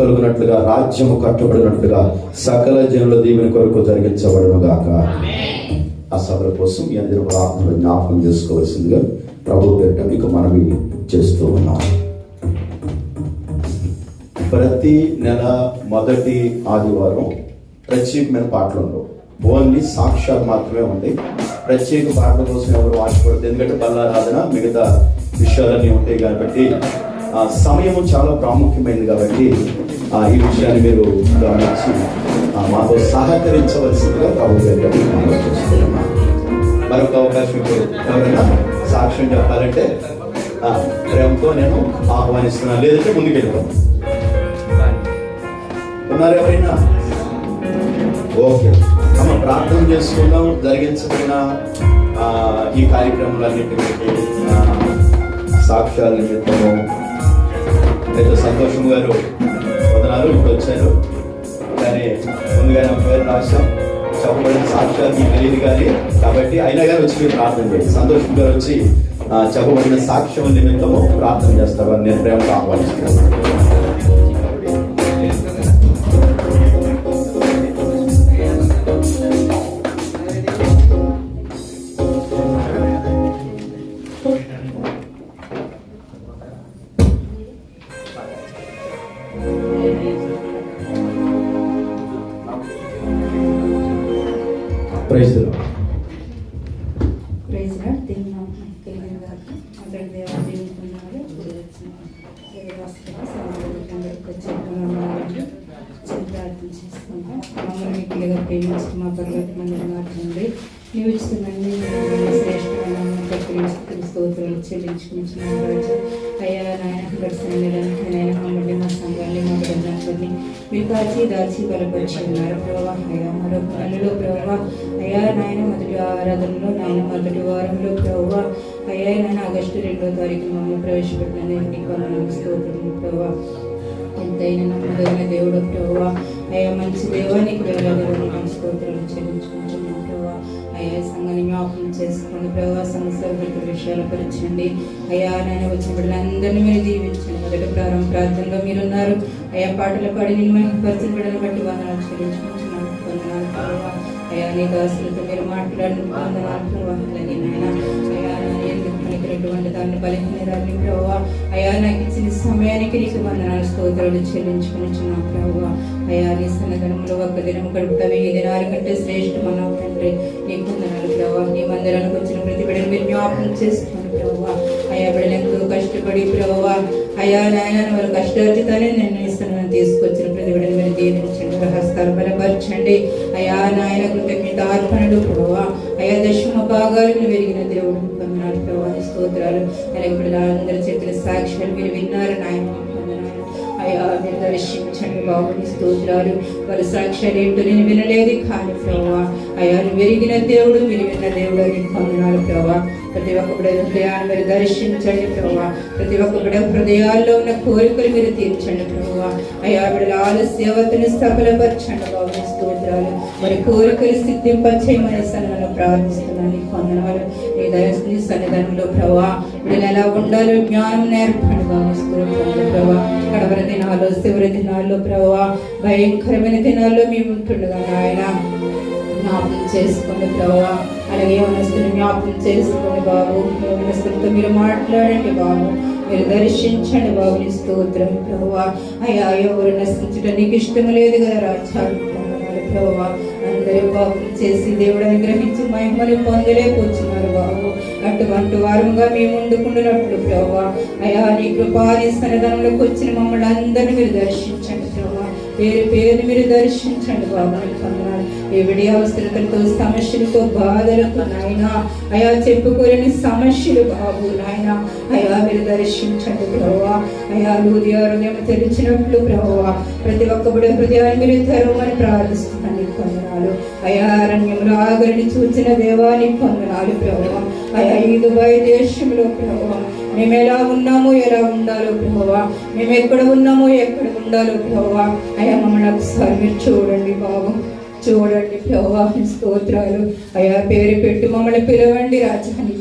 కలుగునట్లుగా, రాజ్యము కట్టబడినట్లుగా సకల జనుల దేవుని కొరకు జరిగించబడును గాక. ఆ సభల కోసం ఈ అందరూ ప్రార్థనలు జ్ఞాపకం చేసుకోవాల్సిందిగా ప్రభు పేరిట మీకు మనవి చేస్తూ ఉన్నాం. ప్రతి నెల మొదటి ఆదివారం ప్రత్యేకమైన పాటలు ఉండవు. ఓన్లీ సాక్ష్యాలు మాత్రమే ఉంటాయి. ప్రత్యేక పాటల కోసం ఎవరు ఆశపడదు. ఎందుకంటే బల్లారాధన మిగతా విషయాలన్నీ ఉంటాయి కాబట్టి సమయం చాలా ప్రాముఖ్యమైనది. కాబట్టి ఈ విషయాన్ని మీరు గమనించి మాతో సహకరించవలసిందిగా ప్రభుత్వం మరొక అవకాశం. ఎవరైనా సాక్ష్యం చెప్పాలంటే ప్రేమతో నేను ఆహ్వానిస్తున్నాను, లేదంటే ముందుకెళ్తాను. ఉన్నారు ఎవరైనా? ఓకే అమ్మ, ప్రార్థన చేసుకుందాం. జరిగించబడిన ఈ కార్యక్రమాలన్నింటికి సాక్ష్యాల నిమిత్తము అయితే సంతోషం గారు వందనాలు. ఇప్పుడు వచ్చారు కానీ ముందుగా నా పేరు రాష్ట్రం చెప్పబడిన సాక్ష్యాలు మీకు తెలియదు కానీ కాబట్టి అయినా కానీ వచ్చి మీరు ప్రార్థన చేయండి. సంతోషం గారు వచ్చి చెప్పబడిన సాక్ష్యం నిమిత్తము ప్రార్థన చేస్తారు అని నేను ప్రేమతో ఆహ్వానిస్తున్నాను. Praise the lord. Praise lord. దేవుని నామమునకు కలిగిన గాక. అందరి దేవుని వందనాలు. ఇప్పుడు వచ్చిన దేవదాసులకు సహోదరులందరికీ వచ్చి ప్రార్థన చేసుకుంటాం. మమ్మల్ని మిక్కిలిగా ప్రేమించి మా పరలోకమందు మా తండ్రి, నీవు ఇస్తున్నాండి శ్రేష్టమైన స్తోత్రాలు చెల్లించుకుంటున్నాం రాజా. అయ్యా నాయన దర్శనం మమ్మల్ని మా సంఘాన్ని మా బిడ్డలందరినీ మీ కాచి దాచి బలపరిచి ఉన్నారు ప్రభావ. అయ్యా మరొక పనులు ప్రభావ. అయ్యా నాయన మొదటి ఆరాధనలో నాయన మొదటి వారంలో ప్రభావ. అయ్యా నాయన ఆగస్టు 2వ తారీఖు మమ్మల్ని ప్రవేశపెట్టిన నీకు స్తోత్రములు ప్రభావ. ఎంతైనా నమ్మదగిన దేవుడు ప్రభావ. అయ్యా మంచి దేవానికి వేలాది స్తోత్రాలు చెల్లించుకుంటున్నాం ప్రభావ. అయ్యా సంఘాన్ని జ్ఞాపకం చేసుకోండి ప్రభావ. సంవత్సరాల విషయాలు పరిచండి అయ్యా. నాయన వచ్చిన బిడ్డలందరినీ మీరు దీవించండి. మొదటి ప్రార్థనలో మీరున్నారు అయ్యా. పాటలు పాడి నేను పరిచిన బిడ్డలు బట్టి వందనాలు చెల్లించుకుంటున్నాను. వందనాలు ప్రభావ. అయ్యా నీ దాసులతో మీరు మాట్లాడిన వందనాలు ప్రభావ. అలాగే నాయన అయ్యా ఎందుకు పనికినటువంటి దాన్ని బలహీనరాన్ని ప్రభావ. అయ్యా నాకు ఇచ్చిన సమయానికి నీకు వందనాలు స్తోత్రాలు చెల్లించుకుంటున్నాను ప్రభావ. అయ్యా నీ సన్నదనంలో ఒక్క దినం గడుపుతా 1000 దినాల కంటే శ్రేష్టమన్న తండ్రి నీకు వందనాలు ప్రభావ. నీ మందిరానికి వచ్చిన ప్రతి బిడ్డను మీరు జ్ఞాపకం చేసుకోండి ప్రభావ. అయ్యా బిడ్డలు ఎంతో కష్టపడి ప్రభావ. అయ్యా నాయన వారు కష్టార్జితాన్ని నిర్ణయిస్తున్నాను తీసుకొచ్చిన ప్రతి బిడ్డను మీరు దీవించండి. హస్తాలు బలపరచండి అయ్యా. నాయన కృతజ్ఞతార్పణలు ప్రభావ. అయ్యా దశమ భాగాలను వెలిగిన దేవుడు వందనాలు ప్రభావ. స్తోత్రాలు. అలాగే బిడ్డలందరూ చెప్పిన సాక్ష్యాలు మీరు విన్నారు నాయన. అయ్యా మీరు దర్శించండి బాబుని స్తోత్రాలు. వారి సాక్ష్యాలు ఏంటో నేను వినలేదు కానీ ప్రభావ. అయ్యా విరిగిన దేవుడు మీరు విన్న దేవుడు అని వందనాలు ప్రభావ. ప్రతి ఒక్క బిడ్డ హృదయాన్ని మీరు దర్శించండి ప్రభావ. ప్రతి ఒక్క బిడ్డ హృదయాల్లో ఉన్న కోరికలు మీరు తీర్చండి ప్రభావ. అయ్యా బిడ్డల ఆలస్యవతని సఫలపరచండి బాబుని స్తోత్రాలు. మరి కోరికలు సిద్ధింపచేయమని సన్నిధిలో ప్రార్థిస్తున్నాను. నీకు వందనాలు. నీ సన్నిధానంలో ప్రభావ బిడ్డలు ఎలా ఉండాలో జ్ఞానం నేర్పండి బాబుని స్తోత్రాలు ప్రభావ. కడవరి దినాల్లో చివరి దినాల్లో ప్రభావ భయంకరమైన దినాల్లో మేము ఉంటుండగా ఆయన జ్ఞాపకం చేసుకోండి ప్రభావ. అలాగే యవనస్తుని జ్ఞాపకం చేసుకోండి బాబు. యవనస్తులతో మీరు మాట్లాడండి బాబు. మీరు దర్శించండి బాబుని స్తోత్రం ప్రభావ. అయ్యా ఎవరు నశించడం నీకు ఇష్టం లేదు కదా రాజా ప్రభావ. అందరూ పాపం చేసి దేవుడు అనుగ్రహించి మహిమని పొందలేకపోతున్నారు బాబు. అటువంటి వారంగా మేము ఉండుకుంటున్నట్లు ప్రభావ. అయ్యా నీ కృపాని సన్నిధానంలోకి వచ్చిన మమ్మల్ని అందరినీ మీరు దర్శించండి ప్రభావ. పేరు పేరు మీరు దర్శించండి బాబు. ఎవడి అవసరతలతో సమస్యలతో బాధలతో నాయన అయా చెప్పుకోలేని సమస్యలు బాబు నాయన అయా మీరు దర్శించండి ప్రభావ. అయా హృదయం తెలిసినట్లు ప్రభావ. ప్రతి ఒక్కబడి హృదయాన్ని మీరు తెరవమని ప్రార్థిస్తున్నాను. వందనాలు అయా. అరణ్యంలో ఆగరిని చూచిన దేవానికి వందనాలు ప్రభావ. అయా ఈ దుబాయ్ దేశంలో ప్రభావ మేము ఎలా ఉన్నామో ఎలా ఉండాలో ప్రభావ. మేము ఎక్కడ ఉన్నామో ఎక్కడ ఉండాలో ప్రభావ. అయా మమ్మల్ని ఒకసారి మీరు చూడండి బాబు. చూడండి ప్రభావ. స్తోత్రాలు అయా. పేరు పెట్టి మమ్మల్ని పిలవండి రాజానికి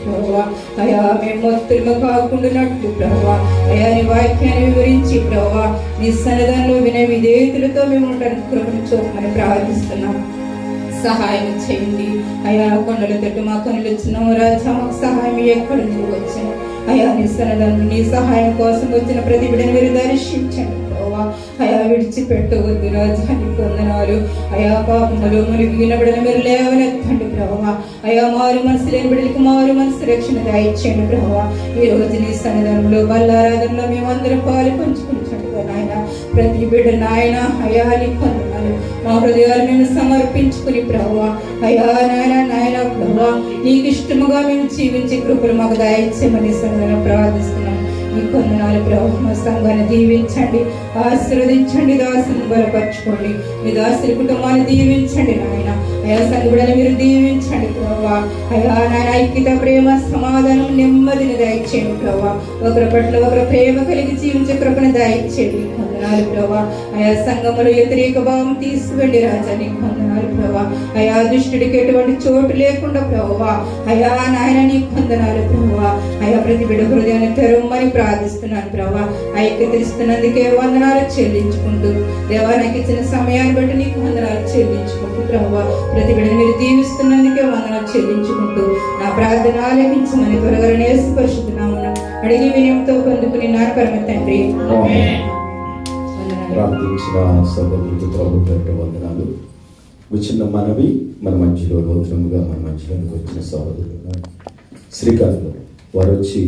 ప్రభావ. అయా మేము మొత్తులుగా కాకుండానట్లు ప్రభావ. అయా నీ వాక్యాన్ని వివరించి ప్రభావ నీ సన్నిధానంలో వినే విధేయతలతో మేము ఉండడానికి కృపను చూపమని ప్రార్థిస్తున్నాం. సహాయం చేయండి అయా. కొండల తట్టు మా కనులు వచ్చినాము రాజా. మాకు సహాయం ఎక్కడ నుంచి వచ్చిన అయా నీ సన్నిధానంలో నీ సహాయం కోసం వచ్చిన ప్రతి బిడ్డను మీరు దర్శించండి ప్రభావ. అయా విడిచిపెట్టవద్దు రాజా. నీకు వందనాలు అయా. పాపములో మునిగిన బిడ్డను మీరు లేవనెత్తండి ప్రభావ. అయా మారు మనసు లేని బిడ్డలకు మారు మనసు రక్షణ దయచేయండి ప్రభావ. ఈ రోజు నీ సన్నిధానంలో బల్లారాధనలో మేమందరం పాలు పంచుకుంటుండగా నాయన ప్రతి బిడ్డ నాయన అయా నీకు వందనాలు. మా హృదయాలు మేము సమర్పించుకుని ప్రభావ. అయా నాయన నాయన ప్రభావ నీకు ఇష్టముగా మేము జీవించి కృపలు మాకు దయచేయమని సన్నిధానం ప్రార్థిస్తున్నాం. నీకు వందనాలు ప్రభావ. మా సంఘాన్ని దీవించండి, ఆశీర్వదించండి, దాసుని బలపరచుకోండి. మీ దాసుని కుటుంబాన్ని దీవించండి నాయన. అయా సంఘుడని మీరు దీవించండి ప్రభా. అయా నాయన ఐక్యత, ప్రేమ, సమాధానం, నెమ్మదిని దయచేయండి ప్రభా. ఒకరి పట్ల ఒకరు ప్రేమ కలిగి జీవించే కృపను దయచేయండి. వందనాలు ప్రభా. అయా సంఘములో వ్యతిరేక భావం తీసుకువెళ్ళి రాజా, నీకు వందనాలు ప్రభా. అయా దుష్టుడికి ఎటువంటి చోటు లేకుండా ప్రభా. అయా నాయన నీకు వందనాలు ప్రభా. అయా ప్రతి బిడ్డ హృదయాన్ని తెరవమని ప్రార్థిస్తున్నాను ప్రభా. ఐక్యత ఇస్తున్నందుకే వందనాలు చెల్లించుకుంటూ దేవా, నాకు ఇచ్చిన సమయాన్ని బట్టి నీకు వందనాలు చెల్లించుకుంటూ ప్రభా. ప్రతి బిడ్డను మీరు దీవిస్తున్నందుకే వందనాలు చెల్లించుకుంటూ నా ప్రార్థన ఆలకించమని త్వరగా యేసు పరిశుద్ధ నామమున అడిగి వినయంతో పొందుకుని నా పరమ తండ్రి. ప్రార్థించిన సభ్యులకు ప్రభు పేరిట వందనాలు. చిన్న మనవి, మన మధ్యలో నూతనంగా మన మధ్యలోకి వచ్చిన సహోదరులు శ్రీకాంత్ వారు వచ్చి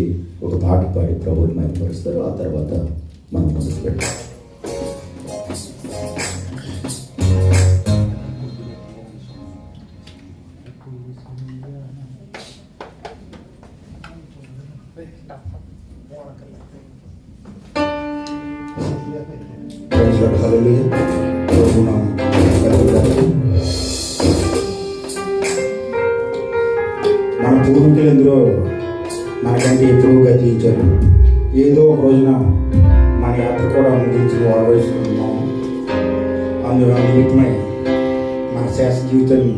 ఒక పాట పాడి ప్రభువుని మహిమపరుస్తారు. ఆ తర్వాత మనం మొదలు పెడతాం. మన పూర్వీకులు ఎందులో మనకంటే ఎప్పుడూ గతించారు. ఏదో ఒక రోజున మన యాత్ర కూడా ముగించి వరవేసుకుంటున్నాము. అందులో నిమిత్తమై మన శాస్త్ర జీవితాన్ని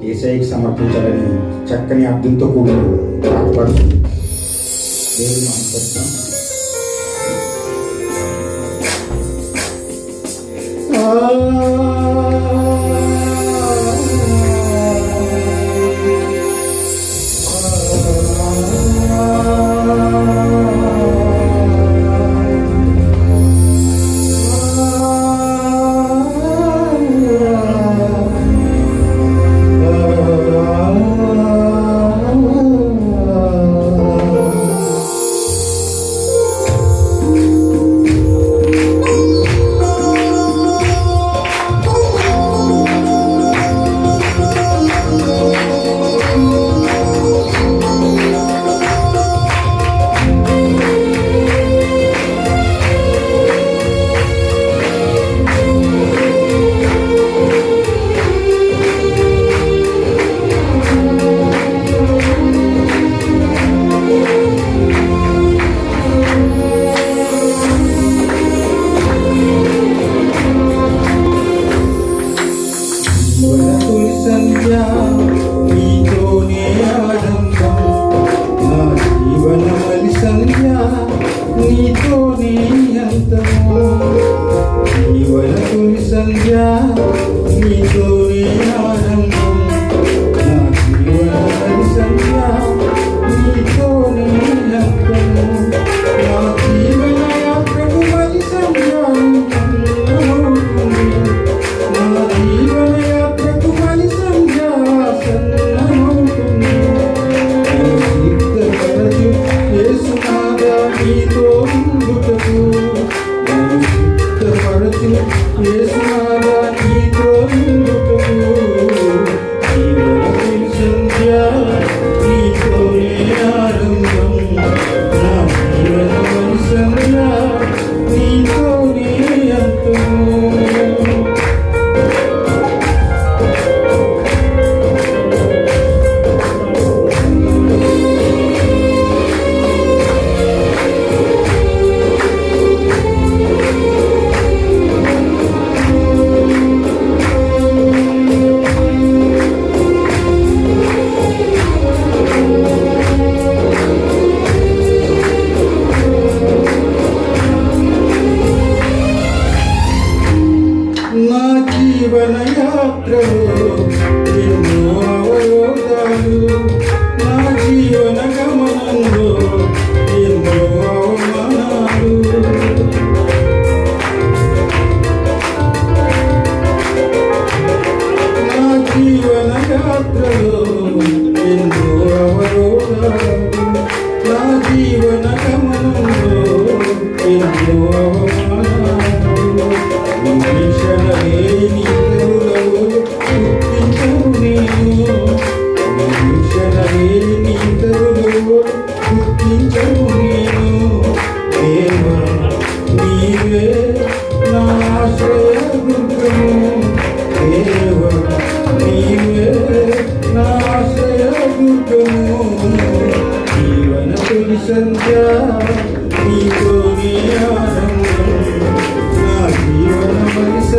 యేసయ్యకి సమర్పించాలని చక్కని అర్థంతో కూడిన పాటపడుతుంది. దేవుని మహిమపరుస్తాం.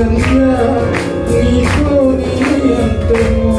సంధ్య నీతోనే అంతము.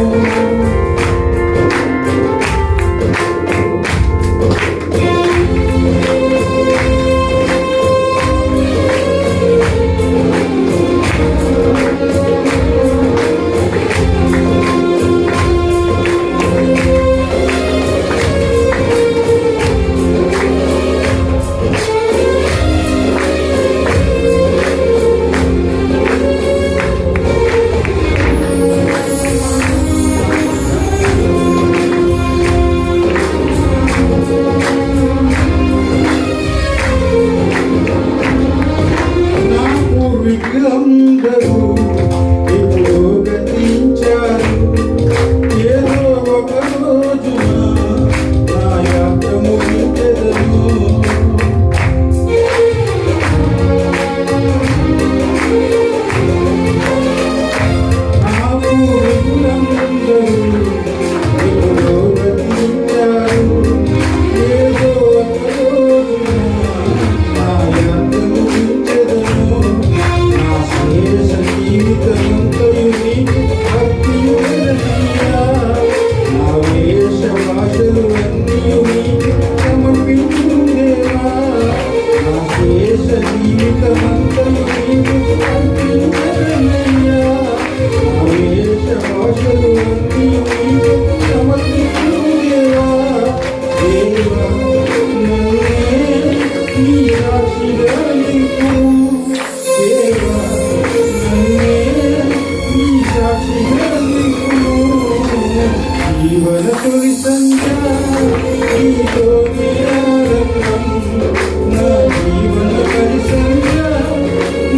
నా పూర్వీకులందరూ ఎప్పుడో గతించారు. ఏదో ఒక రోజున నా యాత్ర ముగించెదను. నా పూర్వీకులందరూ ఎప్పుడో గతించారు. ఏదో ఒక రోజున నా యాత్ర ముగించెదను. నా శేష జీవితమంతయు నీకు అర్పించెదనయ్యా. నా వేష భాషలు అన్నీయు నీకు సమర్పించును దేవా. నా శేష జీవితమంతయు నీకు అర్పించెదనయ్యా. నా వేష భాషలు అన్నీయు నీకు సమర్పించును దేవా. దేవా నన్నే నీ సాక్షిగా నిలుపుము. దేవా నన్నే నీ సాక్షిగా నిలుపుము. జీవన తొలి సంధ్య నీతోనే ఆరంభం. నా జీవన తొలి సంధ్య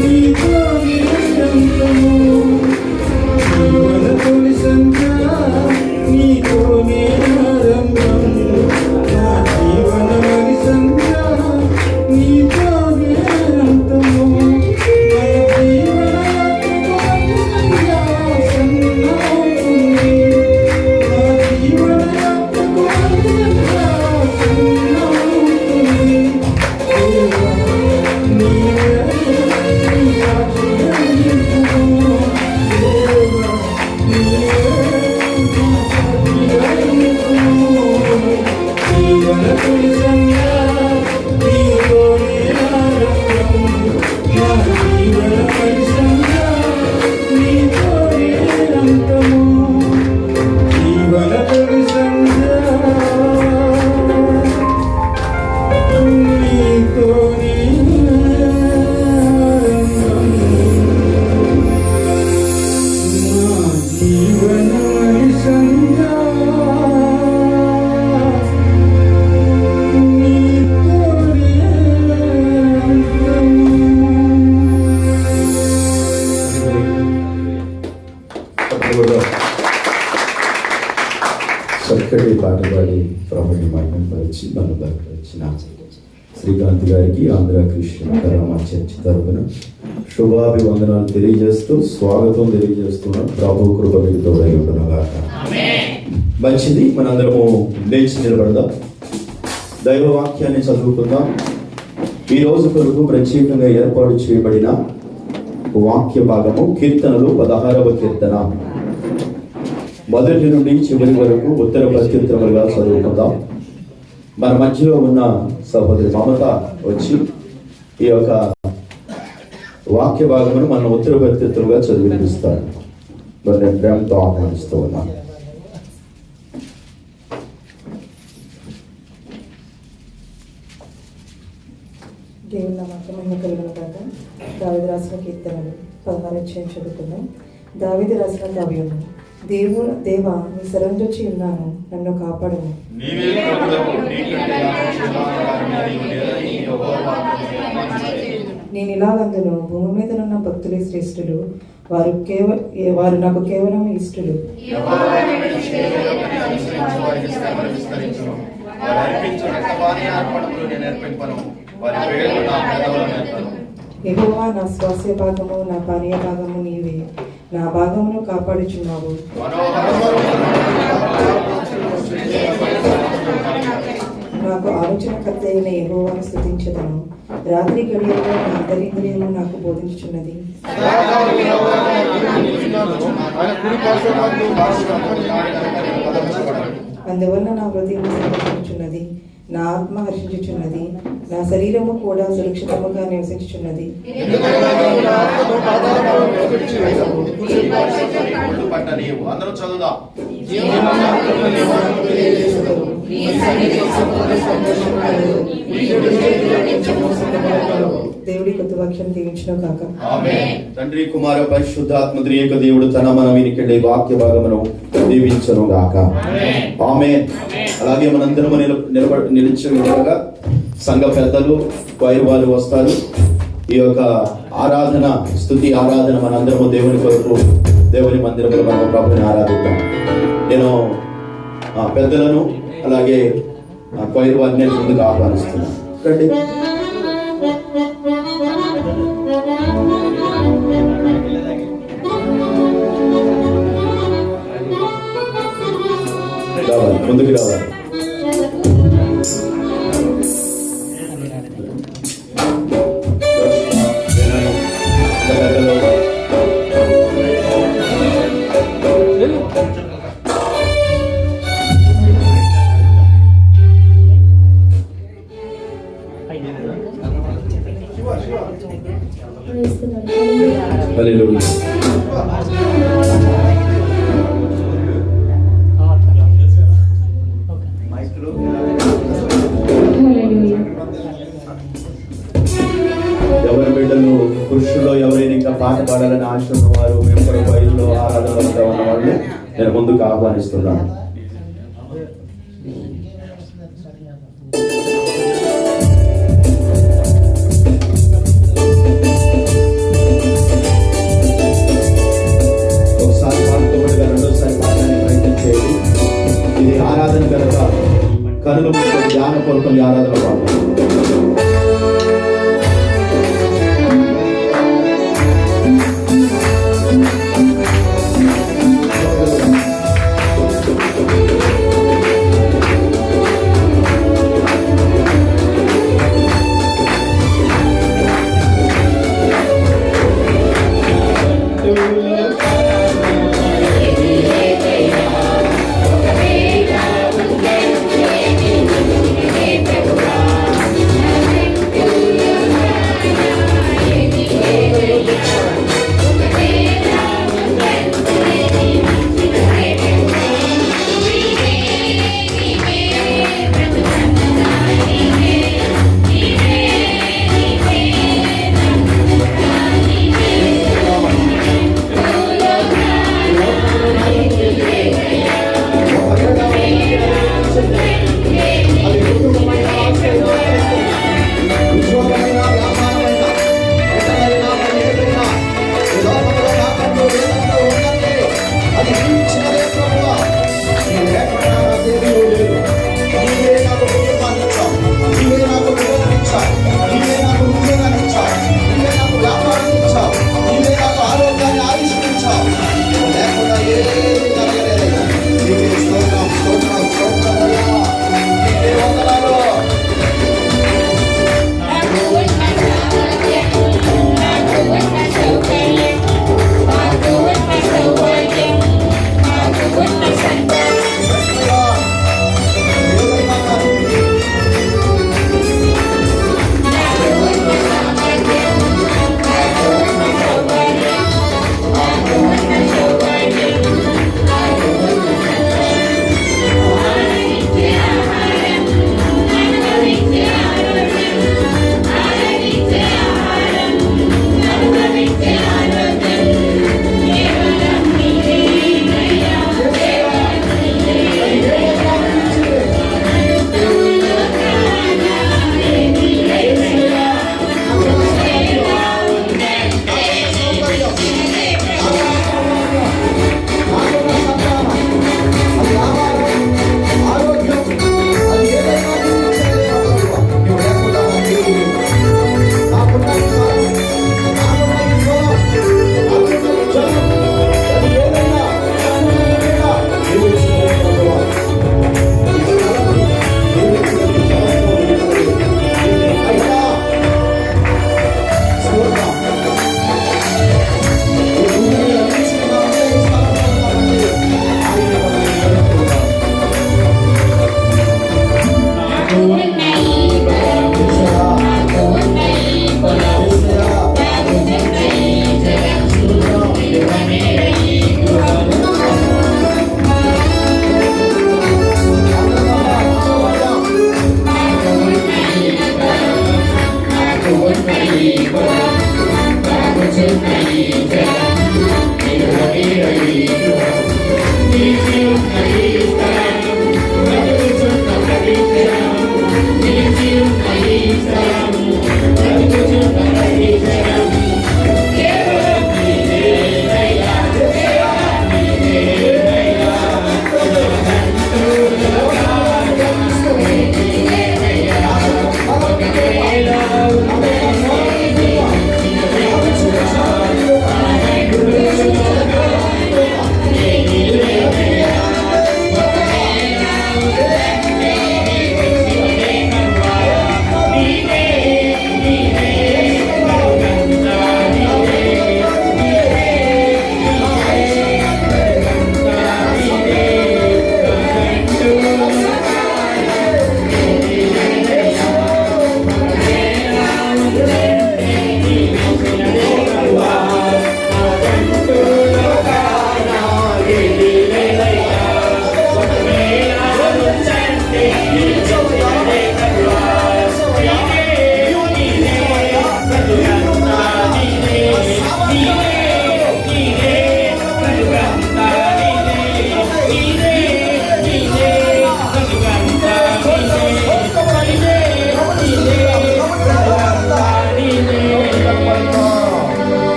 నీతోనే అంతము. జీవన తొలి సంధ్య నీతోనే ఆరంభం. నా జీవన తొలి సంధ్య నీతోనే అంతము. నా జీవన సంధ్య సన్నవుతుంది. నా జీవన సంధ్య సన్నవుతుంది. దేవా నీవే నీ సాక్షిగా నిలుపుము. దేవా నీవే నీ సాక్షిగా నిలుపుము. జీవన తొలి సంధ్య నీతోనే ఆరంభం. నా జీవన తొలి సంధ్య నీతోనే అంతము. జీవన తొలి సంధ్య నీతోనే ఆరంభం. నా జీవన తొలి సంధ్య నీతోనే అంతము. చక్కటి పాట పాడి ప్రభుని మహిమపరిచి మన దగ్గర వచ్చిన శ్రీకాంత్ గారికి ఆంధ్ర క్రిస్టియన్ కరామా చర్చ్ తరపున శుభాభివందనాలు తెలియజేస్తూ స్వాగతం తెలియజేస్తున్నాం. ప్రభు కృప మీకు తోడై ఉండునుగాక. మంచిది, మనందరము లేచి నిలబడదాం. దైవ వాక్యాన్ని చదువుకుందాం. ఈ రోజు కొరకు ప్రత్యేకంగా ఏర్పాటు చేయబడిన వాక్య భాగము కీర్తనలు 16వ కీర్తన మొదటి నుండి చివరి వరకు ఉత్తర ప్రత్యుత్తరములుగా చదువుకుందాం. మన మధ్యలో ఉన్న సహోదరి మమత వచ్చి ఈ యొక్క వాక్య భాగమును మన ఉత్తర ప్రత్యుత్తరుగా చదివినిపిస్తారు. మరి నేను ప్రేమతో ఆహ్వానిస్తూ ఉన్నాను. దేవుని నామమునకు మహిమ కలుగును గాక. దావీదు రాసిన కీర్తనలు 16 అధ్యాయం చదువుకుందాం. దావీదు రాసిన కావ్యము. దేవా నీ శరణొచ్చి ఉన్నాను, నన్ను కాపాడము. నేను ఇలాగందును, భూమి మీద ఉన్న భక్తులే శ్రేష్ఠులు, వారు నాకు కేవలం ఇష్టలు. యెహోవా నా స్వాస్థ్య భాగము, నా పానీయ భాగము నీవే, నా భాగమును కాపాడుచున్నావు. నాకు ఆలోచనకర్త అయిన యెహోవాను స్తుతించెదను. రాత్రి గడియల్లో నా అంతరింద్రియము నాకు బోధించుచున్నది. అందువల్ల నా హృదయం సంతోషించుచున్నది, నా ఆత్మ హర్షించుచున్నది, నా శరీరము కూడా సురక్షితముగా నివసించుచున్నది. అందరూ చదువుదాం. దేవుడి కొత్త వాక్యం దీవించును కాక. తండ్రి కుమార పరిశుద్ధాత్మ త్రియేక దేవుడు తన మన వినికిడే వాక్య భాగమును దీవించును గాక. ఆమేన్. అలాగే మనందరము నిలిచి ఉండగా సంఘ పెద్దలు క్వైర్ వాళ్ళు వస్తారు. ఈ యొక్క ఆరాధన, స్తుతి ఆరాధన మనందరము దేవుని కొరకు దేవుని మందిరంలో మనము ప్రభుని ఆరాధిద్దాం. నేను పెద్దలను అలాగే క్వైర్ వారిని ముందుకు ఆహ్వానిస్తున్నాను. రండి. రావాలి, ముందుకు రావాలి. హల్లెలూయా. ఎవరి బిడ్డలు పురుషుల్లో ఎవరైనా ఇంకా పాట పాడాలని ఆశ ఉన్నవారు, మేము కూడా బయలులో ఆరాధన వస్తా ఉన్న వాళ్ళు నేను ముందుకు ఆహ్వానిస్తున్నాను. ఒకసారి పాడుకోబడిగా రెండోసారి పాడడానికి ప్రయత్నం చేయండి. ఇది ఆరాధన కనుక కనులు ధ్యాన కొరకు ఆరాధన పాడతాం.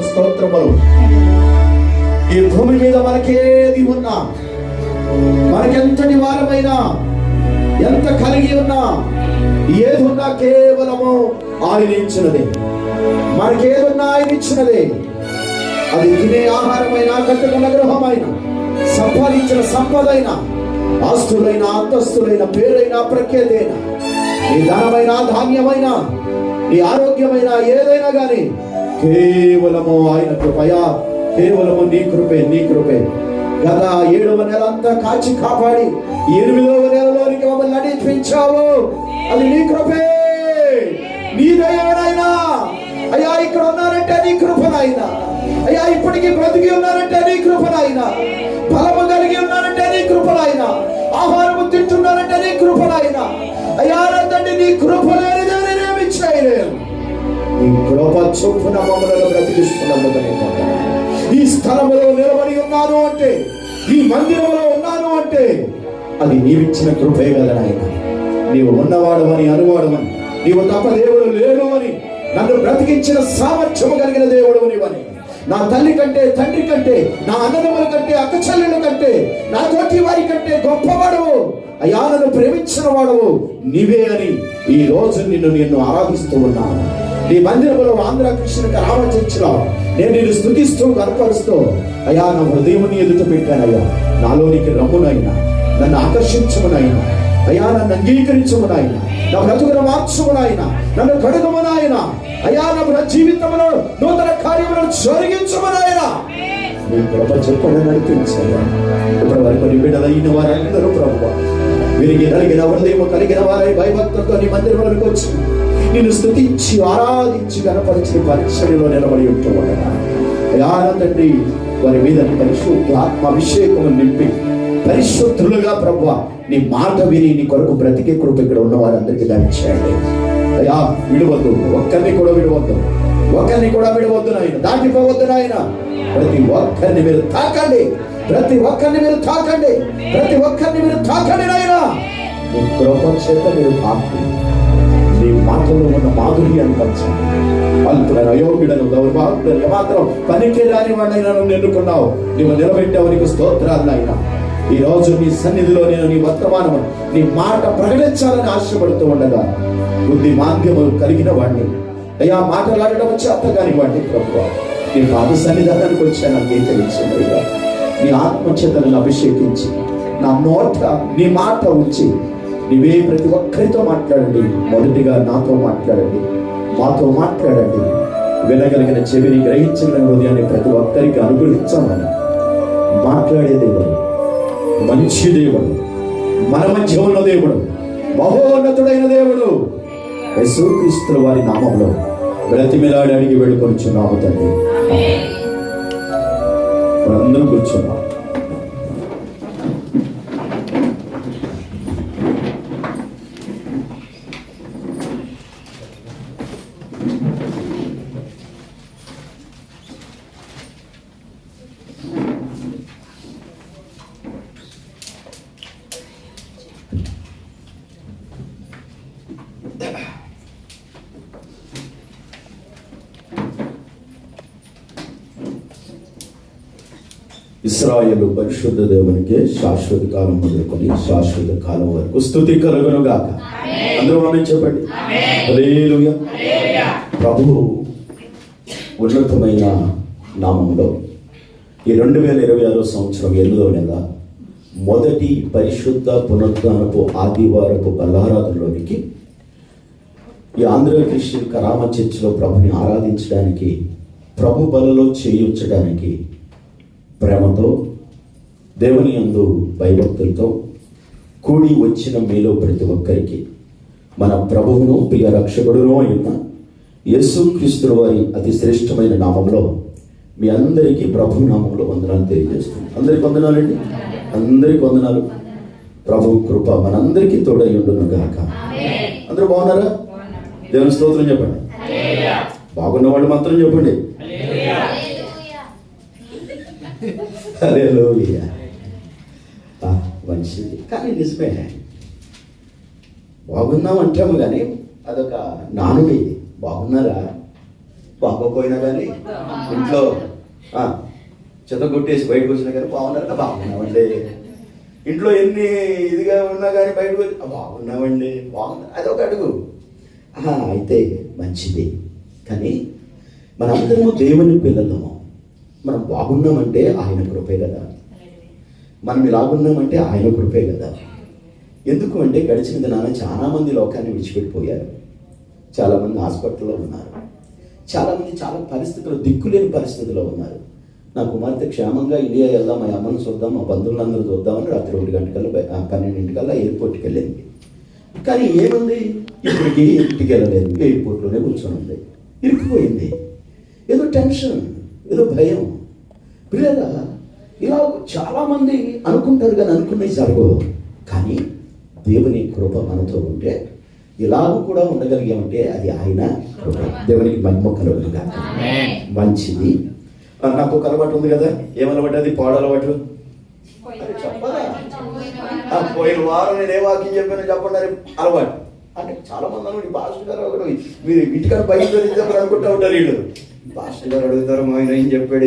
స్తోత్రములు. ఈ భూమి మీద మనకేది ఉన్నా, మనకెంతటి వారమైనా, ఎంత కలిగి ఉన్నా, ఏది ఉన్నా కేవలము ఆయన ఇచ్చినదే. మనకేదున్నా ఆయన ఇచ్చినదే. అది తినే ఆహారమైన, కట్టుకున్న గృహమైన, సంపాదించిన సంపదైన, ఆస్తులైన, అంతస్తులైన, పేరైన, ప్రఖ్యాతైన, నీ ధనమైన, ధాన్యమైన, నీ ఆరోగ్యమైన, ఏదైనా గాని కేవలము ఆయన కృపయా, కేవలము నీ కృపే, నీ కృపే. గత 7వ నెల అంతా కాచి కాపాడి 8వ నెలలోనికి మమ్మల్ని నడిపించావు. అది నీ కృపే, నీ దయవనైనా. అయ్యా, ఇక్కడ ఉన్నారంటే నీ కృపనైనా. అయ్యా, ఇప్పటికీ బ్రతికి ఉన్నారంటే నీ కృపనైనా. బలము కలిగి ఉన్నారంటే నీ కృపనైనా. ఆహారము తింటున్నారంటే నీ కృపనైనా. అయ్యా తండ్రి, నీ కృప లేనిదే నేనేమి చేయలేను. నీ కృప చొప్పున మమ్మల్ని బ్రతికిస్తున్నందుకు ఈ స్థలములో నిలబడి ఉన్నాను అంటే, ఈ మందిరంలో ఉన్నాను అంటే అది నీవిచ్చిన కృపే కదా నాయన. నీవు ఉన్నవాడవని, అనువాడవని, నీవు తప్ప దేవుడు లేడు అని, నన్ను బ్రతికించిన సామర్థ్యము కలిగిన దేవుడు నీవని, నా తల్లి కంటే, తండ్రి కంటే, నా అన్నదమ్ముల కంటే, అక్క చెల్లెల కంటే, నా తోటి వారి కంటే గొప్పవాడవు. అయ్యా, నన్ను ప్రేమించిన వాడవు నీవే అని ఈ రోజు నిన్ను ఆరాధిస్తూ ఉన్నాను. నీ మందిరంలో ఆంధ్ర కృష్ణ రామ చర్చిలో నేను నిన్ను స్తుతిస్తూ కనపరుస్తూ, అయ్యా, నా హృదయం నీ ఎదుట పెట్టానయ్యా. నాలోనికి రమ్మునైనా, నన్ను ఆకర్షించమునైనా, అయ్యా, నన్ను అంగీకరించమునైనా, నా బ్రతుకును మార్చమునైనా, నన్ను కడుగమునైనా, అయ్యా, నా జీవితంలో నూతన కార్యములను జరిగించమునైనా నీ కృప చెప్పని నడిపించాయా. ఇప్పటి వరకు నీ బిడ్డలైన వారందరూ ప్రభువా, విరిగి నలిగిన హృదయం కలిగిన వారై భయభక్తులతో నీ మందిరంలోకి వచ్చి నిన్ను స్తుతించి ఆరాధించి కనపరిచి పరిచర్యలో నిలబడి ఉంటూ ఉండగా, అయ్యా తండ్రి, వారి మీద పరిశుద్ధ ఆత్మ అభిషేకం నింపి పరిశుద్ధులుగా ప్రభువా నీ మాట విని నీ కొరకు బ్రతికే కృప ఇక్కడ ఉన్న వారందరికీ దయచేయండి. అయ్యా, విడవద్దు, ఒక్కరిని కూడా విడవద్దు, ఒక్కరిని కూడా విడవద్దు నాయన, దాటిపోవద్దు నాయన. ప్రతి ఒక్కరిని మీరు తాకండి, ప్రతి ఒక్కరిని మీరు తాకండి, ప్రతి ఒక్కరిని మీరు తాకండి నాయన. నీ కృప చేత మీరు తాకండి. నీ మాటల్లో ఉన్న మాధుర్యాన్ని పంచండి. అల్పుడను, అయోగ్యుడను, దౌర్భాగ్యుడను, ఏమాత్రం పనికి రాని వాడినైనా నువ్వు ఎన్నుకున్నావు. నువ్వు నిలబెట్టావు, నీకు స్తోత్రాలు నాయన. ఈ రోజు నీ సన్నిధిలో నేను నీ వర్తమానము, నీ మాట ప్రకటించాలని ఆశపడుతూ ఉండగా బుద్ధి మాంద్యము కలిగిన వాడిని, అయ్యా, మాట్లాడడం చేత కాని వాడిని ప్రభువా, నీ పాద సన్నిధానానికి వచ్చాను. అంగీకరించండి అయ్యా. నీ ఆత్మచేతలను అభిషేకించి నా నోట నీ మాట ఉంచి నీవే ప్రతి ఒక్కరితో మాట్లాడండి. మొదటిగా నాతో మాట్లాడండి, మాతో మాట్లాడండి. వినగలిగిన చెవిని, గ్రహించగలిగిన హృదయాన్ని ప్రతి ఒక్కరికి అనుగ్రహించమని మాట్లాడే దేవుడు, మంచి దేవుడు, మన మధ్య ఉన్న దేవుడు, మహోన్నతుడైన దేవుడు యేసుక్రీస్తు వారి నామంలో బ్రతిమిలాడి అడిగి వేడుకొనుచున్నాము తండ్రి. అందరం కూర్చున్నాం. ఇశ్రాయేలు పరిశుద్ధ దేవునికి శాశ్వత కాలం మొదలుకొని శాశ్వత కాలం వరకు స్తుతి కలుగును గాక. అందరూ ఆమేన్ చెప్పండి. హల్లెలూయా. ప్రభువు ఉన్నతమైన నామంలో ఈ 2026 సంవత్సరం 8వ నెల మొదటి పరిశుద్ధ పునరుద్ధానపు ఆదివారపు బల్లారాధనలోనికి ఈ ఆంధ్ర క్రిస్టియన్ కరామ చర్చిలో ప్రభుని ఆరాధించడానికి, ప్రభు బలలో చేయించడానికి ప్రేమతో దేవుని యందు భయభక్తులతో కూడి వచ్చిన మీలో ప్రతి ఒక్కరికి మన ప్రభువును ప్రియ రక్షకుడును అయిన యేసుక్రీస్తు వారి అతి శ్రేష్టమైన నామంలో మీ అందరికీ ప్రభు నామంలో వందనాలు తెలియజేస్తున్నాను. అందరికి వందనాలండి. అందరికి వందనాలు. ప్రభు కృప మనందరికీ తోడై ఉండును గాక. అందరూ బాగున్నారా? దేవుని స్తోత్రం చెప్పండి. బాగున్న వాళ్ళు మాత్రం చెప్పండి. హల్లెలూయా. మంచిది. కానీ నిజమే, బాగున్నాం అంటాము కానీ అదొక నానుడి. బాగున్నారా? బాగోపోయినా కానీ ఇంట్లో చెత్త కొట్టేసి బయటకు వచ్చినా కానీ బాగున్నారా? బాగున్నామండి. ఇంట్లో ఎన్ని ఇదిగా ఉన్నా కానీ బయటకు వచ్చి బాగున్నామండి, బాగున్నా, అదొక అడుగు. అయితే మంచిది. కానీ మనందరము దేవుని పిల్లలము. మనం బాగున్నామంటే ఆయన కృపే కదా. మనం ఇలాగున్నామంటే ఆయన కృపే కదా. ఎందుకు అంటే గడిచిన దినాన చాలామంది లోకాన్ని విడిచిపెట్టిపోయారు. చాలామంది హాస్పిటల్లో ఉన్నారు. చాలామంది చాలా పరిస్థితుల్లో, దిక్కులేని పరిస్థితుల్లో ఉన్నారు. నా కుమార్తె క్షేమంగా ఇండియా వెళ్దాం, మా అమ్మను చూద్దాం, మా బంధువులందరూ చూద్దామని రాత్రి 1 గంటకల్లా 12 ఎయిర్పోర్ట్కి వెళ్ళింది. కానీ ఏముంది, ఇప్పటికీ ఇంటికి వెళ్ళలేదు, ఎయిర్పోర్ట్లోనే కూర్చొని ఉంది. ఇరుక్కుపోయింది. ఏదో టెన్షన్, ఏదో భయం. పిల్లల ఇలా చాలామంది అనుకుంటారు కానీ అనుకున్నవి జరగవు. కానీ దేవుని కృప మనతో ఉంటే ఇలాగ కూడా ఉండగలిగామంటే అది ఆయన కృప. దేవునికి మహిమ కలుగును గాక. మంచిది. నాకు ఒక అలవాటు ఉంది కదా. ఏమలవాటు అది? పాడలవాటు. చెప్పరా? పోయిన వారం నేను ఏ వాక్యం చెప్పానో చెప్పండి. అలవాటు అంటే చాలా మంది అను, పాస్టర్ గారు ఒకటి మీరు ఇంటికాడ బయట తెలియదు అనుకుంటా ఉంటారు వీళ్ళు. పాస్టర్ గారు అడుగుతారు, మా ఆయన ఏం చెప్పాడు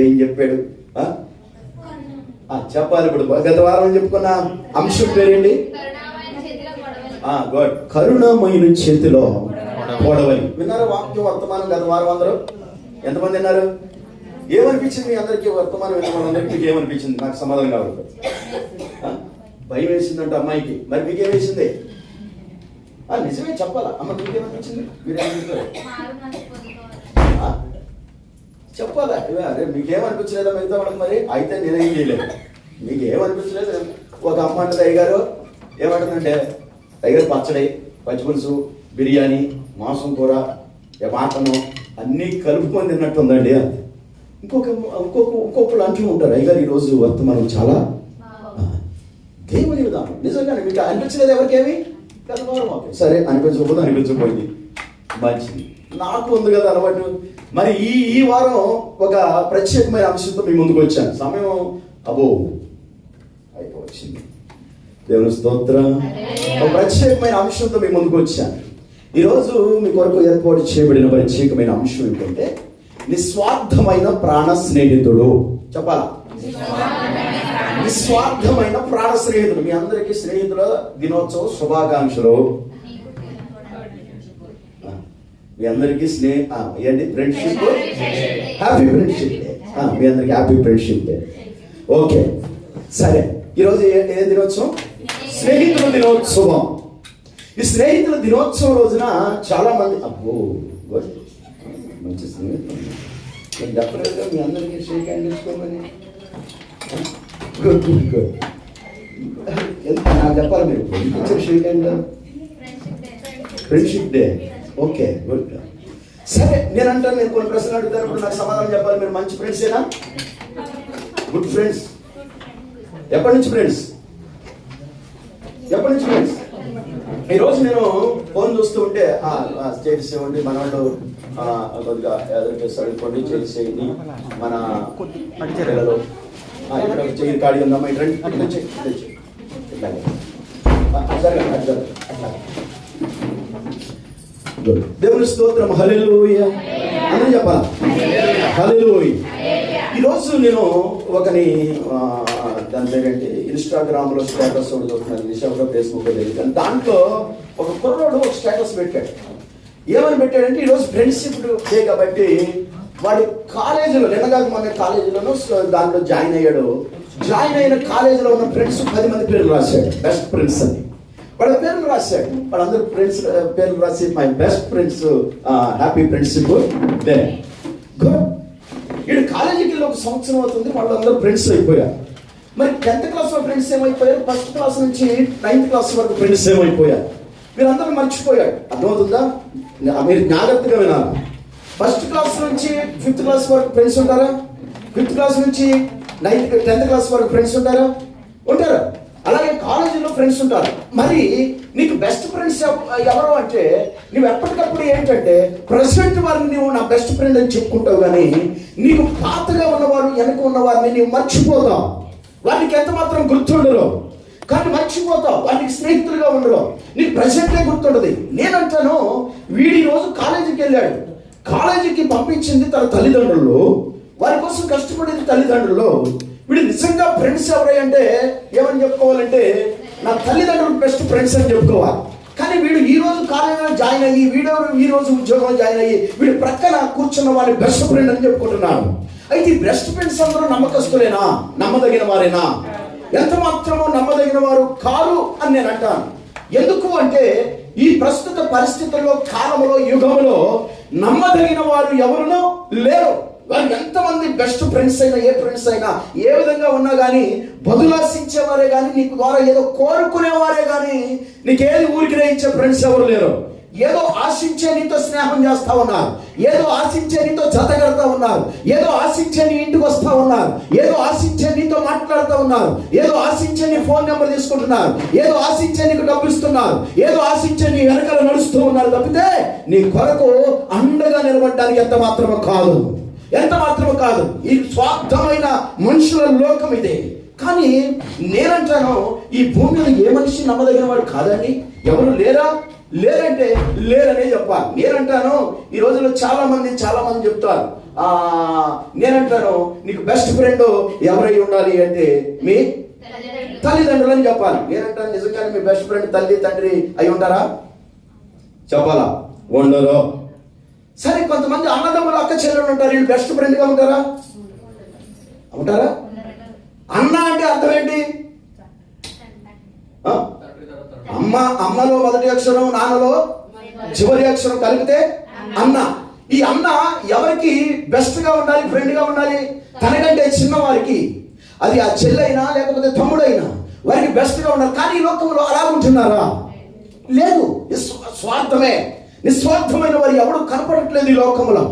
చెప్పాలి. ఇప్పుడు గత వారం చెప్పుకున్న అంశం పేరేంటి? గుడ్. కరుణామయుని చేతిలో పొడవలి. విన్నారా వాక్యం, వర్తమానం? గత వారం అందరూ ఎంతమంది విన్నారు? ఏమనిపించింది మీ అందరికీ? వర్తమానం విన్న అందరికీ మీకు ఏమనిపించింది? నాకు సమాధానం కావాలి. భయం వేసిందంట అమ్మాయికి. మరి మీకేం వేసింది? నిజమే చెప్పాలా? అమ్మ మీకేమనిపించింది? మీరేమనిపించారు? చెప్పాలా? అరే మీకేమనిపించలేదా మిగతా వాళ్ళకి? మరి అయితే నేనేం చేయలేదు. మీకు ఏమనిపించలేదు? ఒక అమ్మ అంటే అయ్యగారు ఏమంటుందంటే, అయ్యగారు పచ్చడి, పచ్చిపులుసు, బిర్యానీ, మాంసం కూర, మాటను అన్నీ కలుపుకొని తిన్నట్టుందండి అంతే. ఇంకొకరు అంటూ ఉంటారు, అయ్యగారు ఈరోజు వర్తమానం చాలా దేవుని విధానం. నిజంగానే మీకు అనిపించలేదు ఎవరికేమి? సరే, అనిపించకపోతే అనిపించకపోయింది, మంచిది. నాకు ఉంది కదా అలవాటు. మరి ఈ వారం ఒక ప్రత్యేకమైన అంశంతో మీ ముందుకు వచ్చాను. సమయం అయిపోవచ్చింది. దేవుని స్తోత్రం. ఒక ప్రత్యేకమైన అంశంతో మీ ముందుకు వచ్చాను. ఈరోజు మీ కొరకు ఏర్పాటు చేయబడిన ప్రత్యేకమైన అంశం ఏంటంటే నిస్వార్థమైన ప్రాణ స్నేహితుడు. చెప్పాలా? నిస్వార్థమైన ప్రాణ స్నేహితుడు. మీ అందరికీ స్నేహితుల దినోత్సవ శుభాకాంక్షలు. మీ అందరికీ ఏంటి? Friendship, happy friendship day. మీ అందరికీ హ్యాపీ ఫ్రెండ్షిప్ డే. ఓకే, సరే. ఈరోజు ఏ దినోత్సవం? స్నేహితుల దినోత్సవం. ఈ స్నేహితుల దినోత్సవం రోజున చాలా మంది మంచి స్నేహితులు. నేను చెప్పలేదు మీ అందరికీ షేక్ హ్యాండ్ తీసుకోమని. నాకు చెప్పాలి మీరు ఎందుకు shake hand? Friendship day. Okay, good. సరే, నేను అంటాను, నేను కొన్ని ప్రశ్నలు అడుగుతాను, ఇప్పుడు నాకు సమాధానం చెప్పాలి. మీరు మంచి ఫ్రెండ్సేనా? Good friends. ఎప్పటి నుంచి ఫ్రెండ్స్? ఈరోజు నేను ఫోన్ చూస్తూ ఉంటే స్టేటస్ ఇవ్వండి, మన వాళ్ళు కొద్దిగా అడుగుకోండి, చేసేయండి, మన పిల్లలు ఇక్కడ చెయ్యి ఖాళీ ఉందమ్మా, ఇటు దేవుని స్తోత్రం. హల్లెలూయా. అందరూ చెప్పాలా? హల్లెలూయా. ఈరోజు నేను ఒకని దాని పేరేంటి ఇన్స్టాగ్రామ్లో స్టేటస్ ఒకటి చూస్తున్నాను, నిషాలో ఫేస్బుక్లో తెలియదు. దాంట్లో ఒక కుర్రోడు ఒక స్టేటస్ పెట్టాడు. ఏమని పెట్టాడంటే ఈరోజు ఫ్రెండ్షిప్ డే కాబట్టి వాడి కాలేజీలో నిన్నగా మన కాలేజీలోనూ దాంట్లో జాయిన్ అయ్యాడు. జాయిన్ అయిన కాలేజీలో ఉన్న ఫ్రెండ్స్ 10 మంది పేర్లు రాశాడు, బెస్ట్ ఫ్రెండ్స్ అని. వాళ్ళ పేర్లు రాశాడు. వాళ్ళందరూ ఫ్రెండ్స్ పేర్లు రాసి my best friends happy friendship day. Good. వీడు కాలేజీకి వెళ్ళి 1 సంవత్సరం అవుతుంది, వాళ్ళందరూ ఫ్రెండ్స్ అయిపోయారు. మరి 10th క్లాస్లో ఫ్రెండ్స్ ఏమైపోయారు, 1st క్లాస్ నుంచి 9th క్లాస్ వరకు ఫ్రెండ్స్ ఏమైపోయారు, మీరందరూ మర్చిపోయాడు. అర్థమవుతుందా? మీరు జాగ్రత్తగా వినాలి. 1st క్లాస్ నుంచి 5th క్లాస్ వరకు ఫ్రెండ్స్ ఉంటారా? 5th క్లాస్ నుంచి 10th క్లాస్ వరకు ఫ్రెండ్స్ ఉంటారా? ఉంటారా? అలాగే కాలేజీలో ఫ్రెండ్స్ ఉంటారు. మరి నీకు బెస్ట్ ఫ్రెండ్స్ ఎవరు అంటే నువ్వు ఎప్పటికప్పుడు ఏంటంటే ప్రెసెంట్ వారిని నువ్వు నా బెస్ట్ ఫ్రెండ్ అని చెప్పుకుంటావు, కానీ నీకు పాతగా ఉన్నవారు వెనక ఉన్న వారిని నువ్వు మర్చిపోతావు. వారికి ఎంత మాత్రం గుర్తుండరు, కానీ మర్చిపోతావు. వారికి స్నేహితులుగా ఉండరు, నీకు ప్రెసెంటే గుర్తుండదు. నేనంటాను, వీడి రోజు కాలేజీకి వెళ్ళాడు. కాలేజీకి పంపించింది తన తల్లిదండ్రులు, వారి కోసం కష్టపడేది తల్లిదండ్రులు. వీడు నిజంగా ఫ్రెండ్స్ ఎవరంటే ఏమని చెప్పుకోవాలంటే నా తల్లిదండ్రులు బెస్ట్ ఫ్రెండ్స్ అని చెప్పుకోవాలి. కానీ వీడు ఈ రోజు కాలేజీలో జాయిన్ అయ్యి, వీడు ఈ రోజు ఉద్యోగంలో జాయిన్ అయ్యి, వీడు ప్రక్కన కూర్చున్న వారి బెస్ట్ ఫ్రెండ్ అని చెప్పుకుంటున్నాడు. అయితే ఈ బెస్ట్ ఫ్రెండ్స్ అందరూ నమ్మకస్తులేనా? నమ్మదగిన వారేనా? ఎంత మాత్రమో నమ్మదగిన వారు కారు అని నేను అంటాను. ఎందుకు అంటే ఈ ప్రస్తుత పరిస్థితుల్లో, కాలంలో, యుగంలో నమ్మదగిన వారు ఎవరునో లేరు. వారు ఎంతమంది బెస్ట్ ఫ్రెండ్స్ అయినా, ఏ ఫ్రెండ్స్ అయినా ఏ విధంగా ఉన్నా కానీ బదులాశించేవారే కానీ, నీకు ద్వారా ఏదో కోరుకునేవారే కానీ నీకేది ఊరికినే ఇచ్చే ఫ్రెండ్స్ ఎవరు లేరు. ఏదో ఆశించే నీతో స్నేహం చేస్తా ఉన్నారు, ఏదో ఆశించే నీతో జత కడతా ఉన్నారు, ఏదో ఆశించే నీ ఇంటికి వస్తా ఉన్నారు, ఏదో ఆశించే నీతో మాట్లాడుతూ ఉన్నారు, ఏదో ఆశించే నీ ఫోన్ నెంబర్ తీసుకుంటున్నారు, ఏదో ఆశించే నీకు డబ్బు ఇస్తున్నారు, ఏదో ఆశించే నీ వెనకాల నడుస్తూ ఉన్నారు తప్పితే నీ కొరకు అండగా నిలబడడానికి ఎంత మాత్రమో కాదు, ఎంత మాత్రమో కాదు. ఈ స్వార్థమైన మనుషుల లోకం ఇదే. కానీ నేనంటాను, ఈ భూమి మీద ఏ మనిషి నమ్మదగిన వాడు కాదండి. ఎవరు లేరా? లేరంటే లేరనే చెప్పాలి. నేనంటాను, ఈ రోజుల్లో చాలా మంది చెప్తారు, నేనంటాను నీకు బెస్ట్ ఫ్రెండ్ ఎవరై ఉండాలి అంటే మీ తల్లిదండ్రులు అని చెప్పాలి. నేనంటాను నిజంగానే మీ బెస్ట్ ఫ్రెండ్ తల్లి తండ్రి అయి ఉంటారా? చెప్పాలా? ఉండరు. సరే, కొంతమంది అన్నదమ్ములు అక్క చెల్లెలు ఉంటారు, వీళ్ళు బెస్ట్ ఫ్రెండ్గా ఉంటారా? ఉంటారా? అన్న అంటే అర్థం ఏంటి? అమ్మలో మొదటి అక్షరం, నాన్నలో చివరి అక్షరం కలిపితే అన్న. ఈ అన్న ఎవరికి బెస్ట్ గా ఉండాలి, ఫ్రెండ్ గా ఉండాలి? తనకంటే చిన్నవారికి, అది ఆ చెల్లైనా లేకపోతే తమ్ముడైనా వారికి బెస్ట్ గా ఉండాలి. కానీ ఈ లోకంలో అలా ఉంటున్నారా? లేదు. స్వార్థమే. నిస్వార్థమైన వారు ఎవరు కనపడట్లేదు ఈ లోకంలో.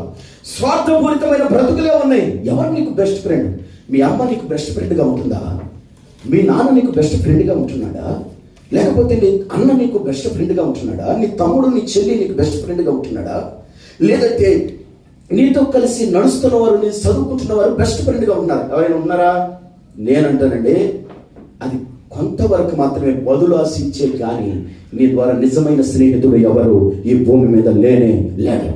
స్వార్థపూరితమైన బ్రతుకులే ఉన్నాయి. ఎవరు నీకు బెస్ట్ ఫ్రెండ్? మీ అమ్మ నీకు బెస్ట్ ఫ్రెండ్గా ఉంటుందా? మీ నాన్న నీకు బెస్ట్ ఫ్రెండ్గా ఉంటున్నాడా? లేకపోతే నీ అన్న నీకు బెస్ట్ ఫ్రెండ్గా ఉంటున్నాడా? నీ తమ్ముడు, నీ చెల్లి నీకు బెస్ట్ ఫ్రెండ్గా ఉంటున్నాడా? లేదంటే నీతో కలిసి నడుస్తున్నవారు, నీ చదువుకుంటున్నవారు బెస్ట్ ఫ్రెండ్గా ఉన్నారు? ఎవరైనా ఉన్నారా? నేనంటానండి, అది కొంతవరకు మాత్రమే బదులు ఆశించే, కానీ నీ ద్వారా నిజమైన స్నేహితుడు ఎవరు ఈ భూమి మీద లేనే లేడు.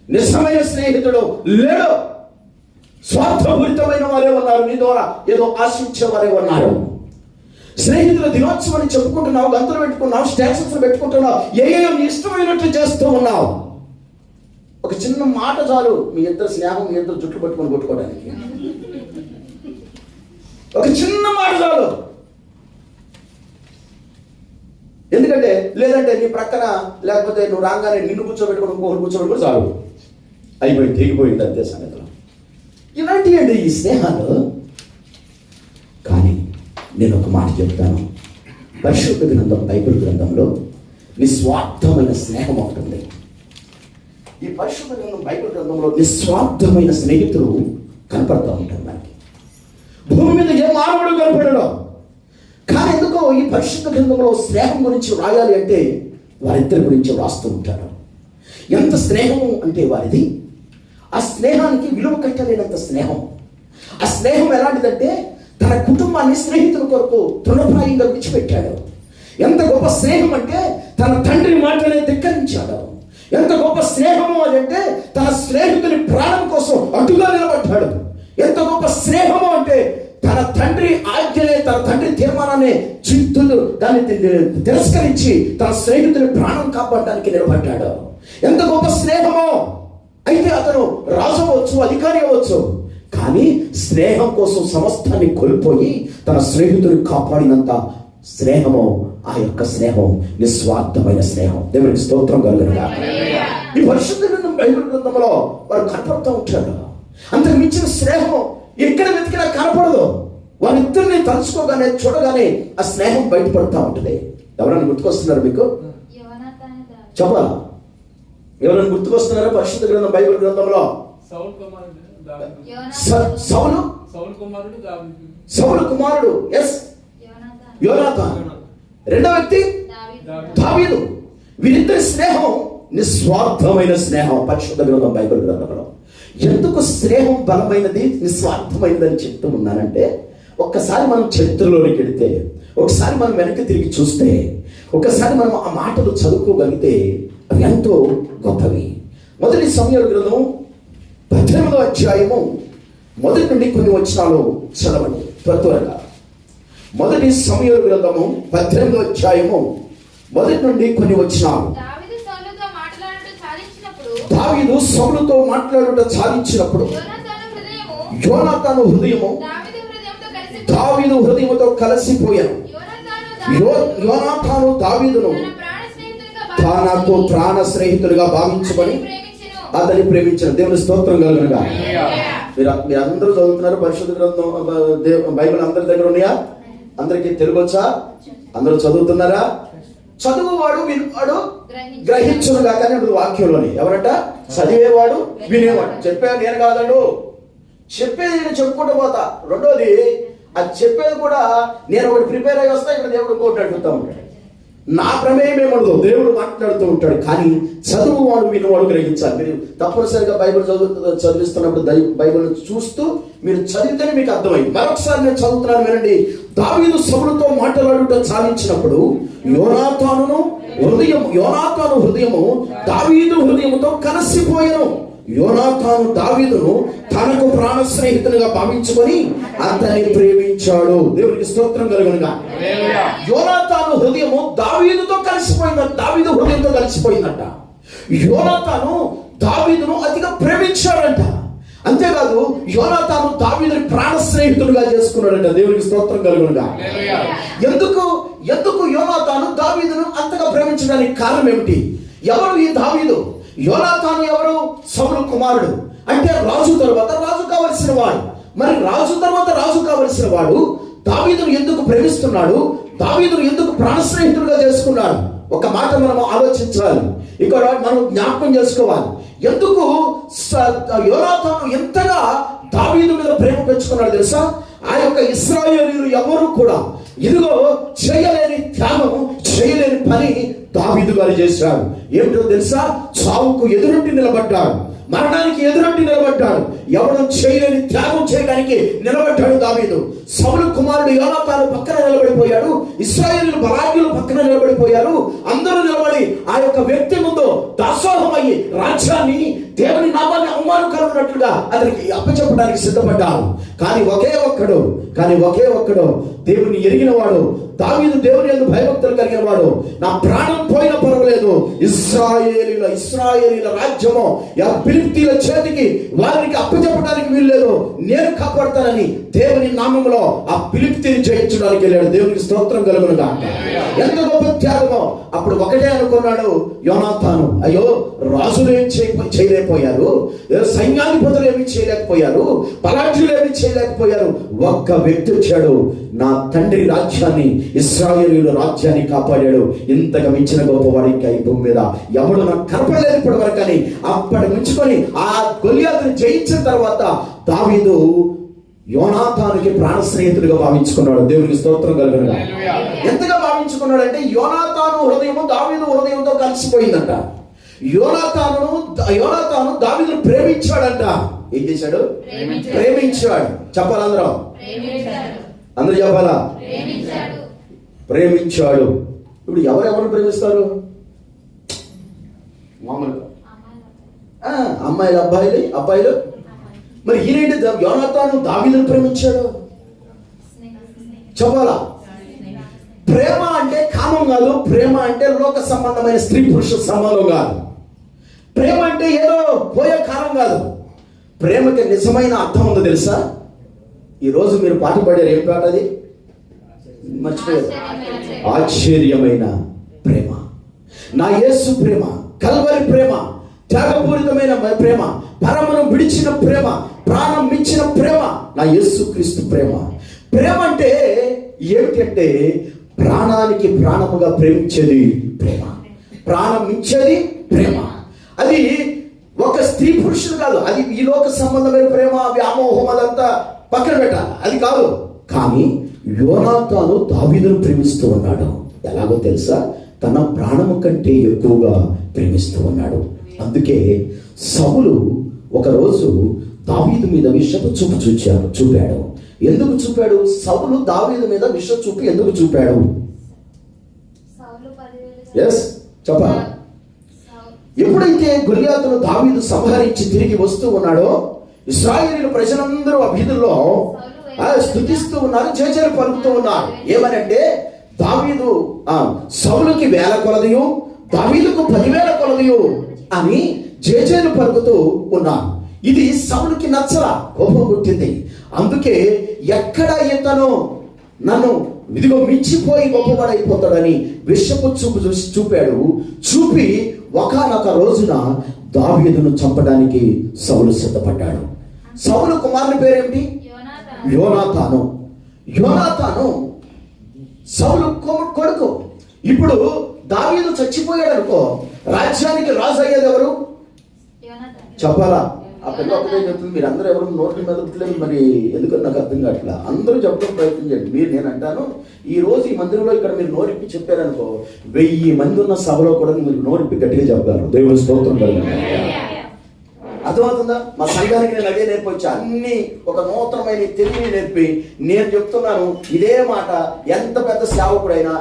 నిజమైన స్నేహితుడు లేడు. స్వార్థపూరితమైన వారే ఉన్నారు, నీ ద్వారా ఏదో ఆశించే వారే ఉన్నారు. స్నేహితుల దినోత్సవం అని చెప్పుకుంటున్నావు, గంతులు పెట్టుకున్నావు, స్టేటస్ పెట్టుకుంటున్నావు, ఏయో నీ ఇష్టమైనట్లు చేస్తూ ఉన్నావు. ఒక చిన్న మాట చాలు మీ ఇద్దరు స్నేహం, మీ ఇద్దరు జుట్లు పట్టుకొని కొట్టుకోవడానికి. ఒక చిన్న మాట చాలు. ఎందుకంటే లేదంటే నీ ప్రక్కన, లేకపోతే నువ్వు రాగానే నిన్ను కూర్చోబెట్టుకుని ఇంకొకరు కూర్చోబెట్టుకుని చాలు, అయిపోయింది, తెగిపోయింది, అంతే సంగతిలో. ఇలాంటివి అండి ఈ స్నేహాలు. కానీ నేను ఒక మాట చెప్తాను, పరిశుద్ధ గ్రంథం, బైబిల్ గ్రంథంలో నిస్వార్థమైన స్నేహం ఉంటుంది. ఈ పరిశుద్ధ గ్రంథం, బైబిల్ గ్రంథంలో నిస్వార్థమైన స్నేహితులు కనపడతా ఉంటారు మనకి. భూమి మీద ఏ మానవుడు కనపడడం. కానీ ఎందుకో ఈ పరిశుద్ధ గ్రంథంలో స్నేహం గురించి రాయాలి అంటే వారిద్దరి గురించి రాస్తూ ఉంటారు. ఎంత స్నేహము అంటే వారిది, ఆ స్నేహానికి విలువ కట్టలేనంత స్నేహం. ఆ స్నేహం ఎలాంటిదంటే తన కుటుంబాన్ని స్నేహితుల కొరకు తృణప్రాయంగా విడిచిపెట్టాడు. ఎంత గొప్ప స్నేహం అంటే తన తండ్రి మాటనే ధిక్కరించాడు. ఎంత గొప్ప స్నేహము అని అంటే తన స్నేహితుని ప్రాణం కోసం అడ్డుగా నిలబడ్డాడు. ఎంత గొప్ప స్నేహము అంటే తిరస్కరించి తన స్నేహితుని ప్రాణం కాపాడడానికి నిలబడ్డాడు. ఎంత గొప్ప స్నేహమో! అయితే అతను రాజు అవ్వచ్చు, అధికారి అవ్వచ్చు, కానీ స్నేహం కోసం సమస్తాన్ని కోల్పోయి తన స్నేహితుని కాపాడినంత స్నేహము, ఆ యొక్క స్నేహం నిస్వార్థమైన స్నేహం. దేవునికి స్తోత్రం కలుగునుగా. ఈ పరిశుద్ధ గ్రంథం, బైబిల్ గ్రంథంలో వారు కనపడుతూ ఉంటాడు. అంతకు మించిన స్నేహం ఎక్కడ వెతికినా కనపడదు. వారిద్దరిని తలుచుకోగానే, చూడగానే ఆ స్నేహం బయటపడుతూ ఉంటుంది. ఎవరైనా గుర్తుకొస్తున్నారు మీకు? చెప్పాలా? ఎవరైనా గుర్తుకొస్తున్నారా పరిశుద్ధ గ్రంథం, బైబిల్ గ్రంథంలో? సౌలు కుమారుడు ఎస్ యోనాతాను. రెండో వ్యక్తి దావీదు. వీరిద్దరి స్నేహం నిస్వార్థమైన స్నేహం. పరిశుద్ధ గ్రంథం, బైబిల్ గ్రంథంలో ఎందుకు స్నేహం బలమైనది, నిస్వార్థమైనది అని చెప్తూ ఉన్నానంటే, ఒక్కసారి మనం చరిత్రలోనికి వెళితే, ఒకసారి మనం వెనక్కి తిరిగి చూస్తే, ఒకసారి మనం ఆ మాటలు చదువుకోగలిగితే అవి ఎంతో గొప్పవి. మొదటి సమూయేలు గ్రంథం 18వ అధ్యాయము మొదటి నుండి కొన్ని వచనాలు చదవండి త్వరగా. మొదటి సమూయేలు గ్రంథము 18వ అధ్యాయము మొదటి నుండి కొన్ని వచనాలు. దావీదు సౌలుతో మాట్లాడుట సాధించినప్పుడు యోనాతాను హృదయము దావీదు హృదయముతో కలిసిపోయాను. యోనాతాను దావీదును తనకు ప్రాణ స్నేహితుడిగా భావించుకొని అతన్ని ప్రేమించిన. దేవుని స్తోత్రం కలుగునుగా. మీరు అందరూ చదువుతున్నారు పరిశుద్ధ గ్రంథం, బైబిల్ అందరి దగ్గర ఉన్నాయా? అందరికీ తెలుగు వచ్చా? అందరూ చదువుతున్నారా? చదువువాడు వినువాడు గ్రహించునుగా. కానీ ఇప్పుడు వాక్యంలోని ఎవరంట? చదివేవాడు వినేవాడు. చెప్పేది నేను కాదండు, చెప్పేది నేను చెప్పుకుంటూ పోతా. రెండోది, అది చెప్పేది కూడా నేను ఒకటి ప్రిపేర్ అయ్యి వస్తా, ఇక్కడ దేవుడు ఇంకోటి అడుగుతూ ఉంటాడు. నా ప్రమేయం ఏమడదు, దేవుడు మాట్లాడుతూ ఉంటాడు. కానీ చదువువాడు వినువాడు గ్రహించాలి. మీరు తప్పనిసరిగా బైబిల్ చదివిస్తున్నప్పుడు బైబిల్ చూస్తూ మీరు చదివితేనే మీకు అర్థమైంది. మరొకసారి నేను చదువుతున్నాను, వినండి. దావీదు సౌలుతో మాట్లాడుట సాధించినప్పుడు యోనాతాను హృదయము దావీదు హృదయముతో కలిసిపోయెను. యోనాతాను దావీదును తనకు ప్రాణ స్నేహితునిగా భావించుకొని అతన్ని ప్రేమించాడు. దేవునికి స్తోత్రం కలుగునుగా. యోనాతాను హృదయము దావీదుతో కలిసిపోయిందంట. దావీదు హృదయంతో కలిసిపోయిందంట. యోనాతాను దావీదును అతిగా ప్రేమించాడంట. అంతేకాదు, యోనాతాను దావీదుని ప్రాణ స్నేహితుడుగా చేసుకున్నాడంట. దేవునికి స్తోత్రం కలుగునుగా. ఎందుకు యోనాతాను దావీదును అంతగా ప్రేమించడానికి కారణం ఏమిటి? ఎవరు ఈ దావీదు? యోనాతాను ఎవరు? సౌలు కుమారుడు. అంటే రాజు తర్వాత రాజు కావలసిన వాడు. మరి రాజు తర్వాత రాజు కావలసిన వాడు దావీదును ఎందుకు ప్రేమిస్తున్నాడు? దావీదును ఎందుకు ప్రాణ స్నేహితుడుగా చేసుకున్నాడు? ఒక మాట మనం ఆలోచించాలి, ఇక్కడ మనం జ్ఞాపకం చేసుకోవాలి. ఎందుకు యోనాతాను ఎంతగా దావీదు మీద ప్రేమ పెంచుకున్నాడు తెలుసా? ఆ యొక్క ఇశ్రాయేలీయులు ఎవరు కూడా ఇదిగో చేయలేని త్యాగం, చేయలేని పని దావీదు గారు చేశాడు. ఏమిటో తెలుసా? చావుకు ఎదురొట్టి నిలబడ్డాడు, మరణానికి ఎదురొట్టి నిలబడ్డాడు. ఎవరు చేయలేని త్యాగం చేయడానికి నిలబడ్డాడు దావీదు. సౌలు కుమారుడు యోనాతాను పక్కన నిలబడిపోయాడు, ఇశ్రాయేలీయులు బలాఢ్యులు పక్కన నిలబడిపోయారు. అందరూ నిలబడి ఆ యొక్క వ్యక్తి ముందు దాసోహమయ్యి రాజ్యాన్ని, దేవుని నామాన్ని అవమానకరమైనట్లుగా అతనికి అప్పచెప్పడానికి సిద్ధపడ్డారు. కానీ ఒకే ఒక్కడు దేవుని ఎరిగిన వాడు దావీదు. దేవుని యందు భయభక్తులు కలిగిన వాడు. నా ప్రాణం పోయినా పర్వాలేదు, ఇశ్రాయేలీయుల రాజ్యము ఫిలిష్తీయుల చేతికి వారికి అప్పచెప్పడానికి వీల్లేదు, నేను కాపాడతానని దేవుని నామములో ఆ ఫిలిష్తీయుని జయించడానికి వెళ్ళాడు. దేవునికి స్తోత్రం కలుగునుగా. ఎంత గొప్ప త్యాగమో! అప్పుడు ఒకటే అనుకున్నాడు యోనాతాను, అయ్యో రాజులు ఏమి చేయలేకపోయారు, సైన్యాధిపతులు ఏమి చేయలేకపోయారు, బలాఢ్యులు ఏమి చేయలేకపోయారు, ఒక్క వ్యక్తి వచ్చాడు, నా తండ్రి రాజ్యాన్ని, ఇశ్రాయేలీయుల రాజ్యాన్ని కాపాడాడు. ఇంతగా మించిన గొప్పవాడు ఇంకా ఈ భూమి మీద ఎవడు నాకు కనపడలేదు ఇప్పటి వరకు. అని అప్పటి నుంచుకొని ఆ గొలియాతుని జయించిన తర్వాత దావీదు యోనాతానుకి ప్రాణ స్నేహితుడిగా భావించుకున్నాడు. దేవునికి స్తోత్రం కలుగునుగా. ఎంతగా భావించుకున్నాడంటే యోనాతాను హృదయము దావీదు హృదయంతో కలిసిపోయిందంట. యోనాతాను దావీదును ప్రేమించాడంట. ఏం చేశాడు? ప్రేమించాడు. చెప్పాలి అందరూ చెప్పాలా? ప్రేమించాడు. ఇప్పుడు ఎవరెవరు ప్రేమిస్తారు? మామూలుగా అమ్మాయిలు అబ్బాయిలు. మరి ఈయనేంటి? యోనాతాను దావీదును ప్రేమించాడు. చెప్పాలా? ప్రేమ అంటే కామం కాదు. ప్రేమ అంటే లోక సంబంధమైన స్త్రీ పురుష సంబంధం కాదు. ప్రేమ అంటే ఏదో పోయే కాలం కాదు. ప్రేమకి నిజమైన అర్థం ఉందో తెలుసా? ఈరోజు మీరు పాట పాడారు, ఏం పాట అది మర్చిపోయారు? ఆశ్చర్యమైన ప్రేమ, నా యేసు ప్రేమ, కల్వరి ప్రేమ, త్యాగపూరితమైన ప్రేమ, పరమను విడిచిన ప్రేమ, ప్రాణం ఇచ్చిన ప్రేమ, నా యేసు క్రీస్తు ప్రేమ. ప్రేమ అంటే ఏమిటంటే ప్రాణానికి ప్రాణముగా ప్రేమించేది ప్రేమ, ప్రాణం ఇచ్చేది ప్రేమ. అది ఒక స్త్రీ పురుషుడు కాదు, అది ఈ లోక సంబంధమైన ప్రేమ, వ్యామోహం అదంతా పక్కన పెట్టాలి, అది కాదు. కానీ యోనాతాను దావీదును ప్రేమిస్తూ ఉన్నాడు. ఎలాగో తెలుసా? తన ప్రాణము కంటే ఎక్కువగా ప్రేమిస్తూ ఉన్నాడు. అందుకే సౌలు ఒకరోజు దావీదు మీద విషపు చూపు చూపాడు. ఎందుకు చూపాడు? సౌలు దావీదు మీద విష చూపు ఎందుకు చూపాడు? ఎస్ చెప్పాలి. ఎప్పుడైతే గొల్యాతును దావీదు సంహరించి తిరిగి వస్తూ ఉన్నాడో, ఇశ్రాయేలు ప్రజలందరూ ఆ వీధుల్లో స్తుతిస్తూ ఉన్నారు, జయజయలు పలుకుతూ ఉన్నారు. ఏమనంటే దావీదు సౌలుకి 1000 కొలదియు, దావీదుకు 10,000 కొలదియు అని జయజయలు పలుకుతూ ఉన్నారు. ఇది సౌలుకి నచ్చల, కోపం పుట్టింది. అందుకే ఎక్కడ ఇతను నన్ను ఇదిగో మించిపోయి గొప్పవాడైపోతాడని విషపు చూపు చూపాడు. చూపి ఒకానొక రోజున దావీదును చంపడానికి సౌలు సిద్ధపడ్డాడు. సౌలు కుమారుని పేరేమిటి? యోనాతాను. యోనాతాను సౌలు కొడుకు. ఇప్పుడు దావీదు చచ్చిపోయాడు అనుకో, రాజ్యానికి రాజు అయ్యేది ఎవరు చెప్పాలా? ఆ పిల్ల ఒకటే చెప్తుంది, మీరు అందరూ ఎవరు నోట్ల మీద పుట్టలేదు, మరి ఎందుకని నాకు అర్థం కావట్లా. అందరూ చెప్పడం ప్రయత్నం చేయండి. మీరు, నేను అంటాను, ఈ రోజు ఈ మందిరంలో ఇక్కడ మీరు నోరిప్పి చెప్పారనుకో, 1000 మంది ఉన్న సభలో కూడా మీరు నోరిప్పి గట్టిగా చెప్పగలరు. దేవుని స్తోత్రం కలుగుతుంది. అర్థమవుతుందా? మా సంఘానికి నేను అదే నేర్పొచ్చా, అన్ని ఒక నూతనమైన తెలివిని నేర్పి నేను చెప్తున్నాను. ఇదే మాట ఎంత పెద్ద సేవకుడైనా,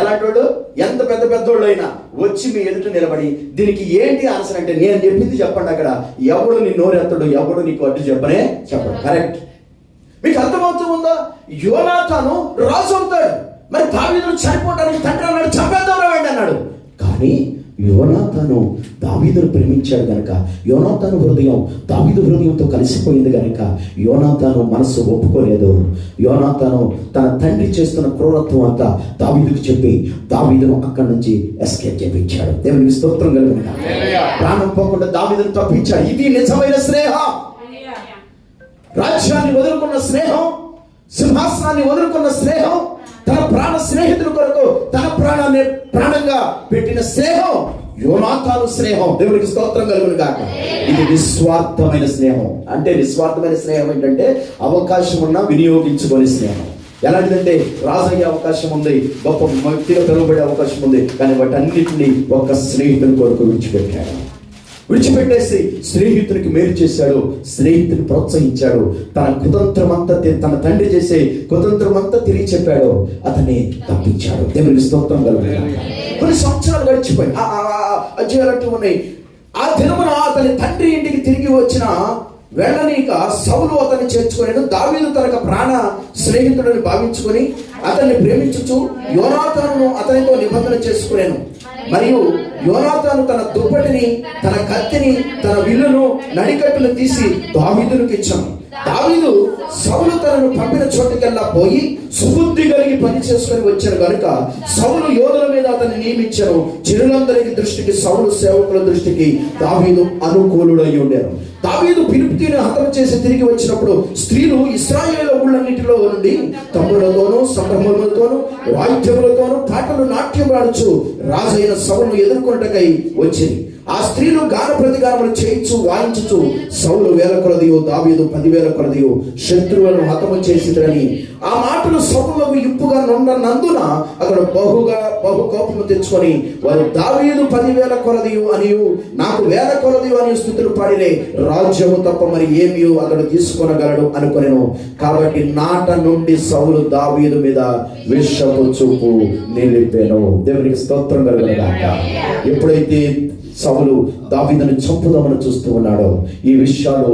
ఎలాంటి వాడు, ఎంత పెద్దోళ్ళు అయినా వచ్చి మీ ఎదుట నిలబడి దీనికి ఏంటి ఆన్సర్ అంటే నేను చెప్పింది చెప్పండి. అక్కడ ఎవడు నీ నోరెత్తడు, ఎవడు నీకు అడ్డు చెప్పనే చెప్పడు. కరెక్ట్. మీకు అర్థమవుతూ ఉందా? యోనాతాను రాజు అవుతాడు. మరి దావీదును చనిపోవడానికి తండ్రి అన్నాడు, చంపేద్దాం రావండి అన్నాడు. కానీ యోనాతాను దావీదును ప్రేమించాడు గనక, యోనాతాను హృదయం దావీదు హృదయంతో కలిసిపోయింది గనక యోనాతాను మనసు ఒప్పుకోలేదు. యోనాతాను తన తండ్రి చేస్తున్న క్రూరత్వం అంతా దావీదుకు చెప్పి దావీదును అక్కడి నుంచి ఎస్కేప్ చేయించాడు. దేవునికి స్తోత్రం కలుగును గాక. ప్రాణం పోకుండా దావీదును తప్పించాడు. ఇది నిజమైన స్నేహం. రాజ్యాన్ని వదులుకున్న స్నేహం, సింహాసనాన్ని వదులుకున్న స్నేహం, తన ప్రాణ స్నేహితుల కొరకు తన ప్రాణాన్ని ప్రాణంగా పెట్టిన స్నేహం యోనాతాను స్నేహం. దేవునికి స్తోత్రం కలుగును గాక. ఇది నిస్వార్థమైన స్నేహం. అంటే నిస్వార్థమైన స్నేహం ఏంటంటే అవకాశం ఉన్నా వినియోగించుకునే స్నేహం. ఎలాంటిదంటే రాజు అయ్యే అవకాశం ఉంది, గొప్ప వ్యక్తిగా పిలువబడే అవకాశం ఉంది, కానీ వాటన్నిటిని ఒక స్నేహితుని కొరకు విడిచిపెట్టేసి స్నేహితునికి మేలు చేశాడు, స్నేహితుని ప్రోత్సహించాడు. తన కుతంత్రమంతా, తన తండ్రి చేసే కుతంత్రమంతా తిరిగి చెప్పాడు, అతన్ని తప్పించాడు. దేవునికి స్తోత్రం కలుగును గాక. కొన్ని సంవత్సరాలు గడిచిపోయి అజయాలంటూ ఉన్నాయి. ఆ దినమున అతని తండ్రి ఇంటికి తిరిగి వచ్చిన వెళ్ళనీక సౌలు అతన్ని చేర్చుకున్నాడు. దావీదు తనకు ప్రాణ స్నేహితుడిని భావించుకొని అతన్ని ప్రేమించుచు యోనాతానును అతనితో నిబంధన చేసుకున్నాను. మరియు యోనాతాను తన దుప్పటిని, తన కత్తిని, తన విల్లును, నడికట్టును తీసి దావీదునికి ఇచ్చాను. దావీదు సౌలు తనను పంపిన చోటుకెల్లా పోయి సుబుద్ధి కలిగి పని చేసుకుని వచ్చాడు కనుక సౌలు యోధుల మీద అతన్ని నియమించారు. జనులందరికి దృష్టికి, సౌలు సేవకుల దృష్టికి దావీదు అనుకూలుడై ఉండారు. దావీదు ఫిలిష్తీయులను హతం చేసి తిరిగి వచ్చినప్పుడు స్త్రీలు ఇశ్రాయేలు ఊళ్ళన్నిటిలో నుండి తమ్ములతోనూ సంభ్రమములతోనూ వాయిద్యములతోనూ పాటలు నాట్యం ఆడుచు రాజైన సౌలును ఎదుర్కొనటకై వచ్చింది. ఆ స్త్రీలు గాన ప్రతిగానములు చేయించు వాయించుచు సౌలు 1000 కొలదియో, దావీదు 10,000 కొలదియో శత్రువులను హతము చేసిరని ఆ మాటలు సౌలులకు ఇంపుగా నుండనందున అక్కడ బహు కోపము తెచ్చుకొని వారు దావీదు 10,000 కొలదియు అనియు నాకు 1000 కొలదియు అని స్తుతులు పాడిరే, రాజ్యము తప్ప మరి ఏమీ అతడు తీసుకొనగలడు అనుకొనెను. కాబట్టి నాట నుండి సౌలు దావీదు మీద విషపు చూపు నిలిపెను. దేవునికి స్తోత్రం కలుగును గాక. ఎప్పుడైతే సౌలు దావీదును చంపుదామని చూస్తూ ఉన్నాడో ఈ విషయాలు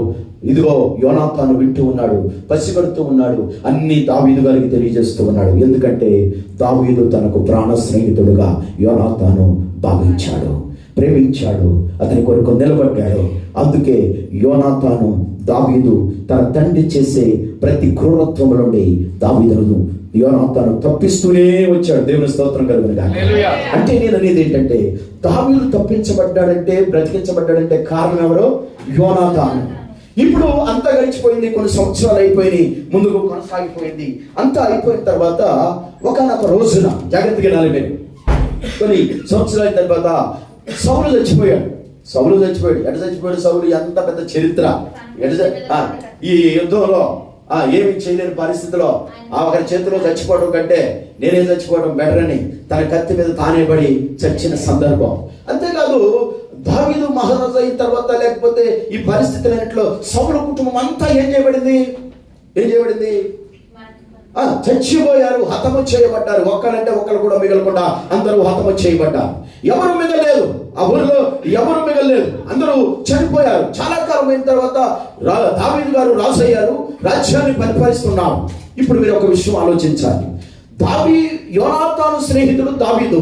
ఇదిగో యోనాతాను వింటూ ఉన్నాడు, పసిగడుతూ ఉన్నాడు, అన్ని దావీదు గారికి తెలియజేస్తూ ఉన్నాడు. ఎందుకంటే దావీదు తనకు ప్రాణ స్నేహితుడుగా యోనాతాను భావించాడు, ప్రేమించాడు, అతని కొరకు నిలబడ్డాడు. అందుకే యోనాతాను దావీదు తన తండ్రి చేసే ప్రతి క్రూరత్వం నుండి దావీదును యోనాతాను తప్పిస్తూనే వచ్చాడు. దేవుని స్తోత్రం కలుగునుగాక. అంటే నేను అనేది ఏంటంటే, దావీదు తప్పించబడ్డాడంటే, బ్రతికించబడ్డాడంటే కారణం ఎవరో? యోనాతాను. ఇప్పుడు అంతా గడిచిపోయింది, కొన్ని సంవత్సరాలు అయిపోయినాయి, ముందుకు కొనసాగిపోయింది. అంతా అయిపోయిన తర్వాత ఒకనొక రోజున, జాగ్రత్తగా వినాలి మీరు, కొన్ని సంవత్సరాల తర్వాత సౌలు చచ్చిపోయాడు. ఎట చచ్చిపోయాడు సౌలు? ఎంత పెద్ద చరిత్ర! ఈ యుద్ధంలో ఏమి చేయలేని పరిస్థితిలో ఒకరి చేతిలో చచ్చిపోవడం కంటే నేనే చచ్చిపోవడం బెటర్ అని తన కత్తి మీద తానే పడి చచ్చిన సందర్భం. అంతేకాదు, దావీదు మహారాజు అయిన తర్వాత, లేకపోతే ఈ పరిస్థితులన్నింటిలో సౌలు కుటుంబం అంతా ఏం చేయబడింది? చచ్చిపోయారు, హతము చేయబడ్డారు. ఒక్కరంటే ఒక్కరు కూడా మిగలకుండా అందరూ హతము చేయబడ్డారు. ఎవరు మిగలేదు, ఆ ఊరిలో ఎవరు మిగలలేదు, అందరూ చనిపోయారు. చాలా కాలం అయిన తర్వాత దావీదు గారు రాజు అయ్యారు, రాజ్యాన్ని పరిపాలిస్తున్నారు. ఇప్పుడు మీరు ఒక విషయం ఆలోచించాలి. యోనాతాను స్నేహితుడు దావీదు.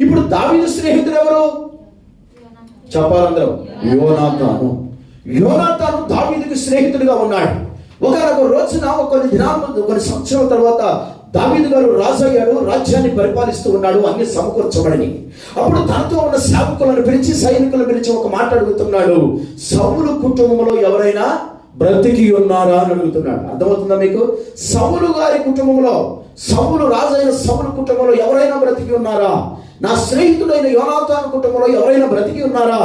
ఇప్పుడు దావీదు స్నేహితుడు ఎవరు చెప్పాలందరూ? యోనాతాను దావీదుకి స్నేహితుడిగా ఉన్నాడు. ఒకనొక రోజున, కొన్ని దినాల, కొన్ని సంవత్సరాల తర్వాత దావీదు గారు రాజు అయ్యాడు, రాజ్యాన్ని పరిపాలిస్తూ ఉన్నాడు, అన్ని సమకూర్చబడని. అప్పుడు తనతో ఉన్న సేవకులను పిలిచి, సైనికులను పిలిచి ఒక మాట అడుగుతున్నాడు. సౌలు కుటుంబంలో ఎవరైనా బ్రతికి ఉన్నారా అని అడుగుతున్నాడు. అర్థమవుతుందా మీకు? సౌలు గారి కుటుంబంలో, సౌలు రాజైన సౌలు కుటుంబంలో ఎవరైనా బ్రతికి ఉన్నారా? నా స్నేహితుడైన యోనాతాను కుటుంబంలో ఎవరైనా బ్రతికి ఉన్నారా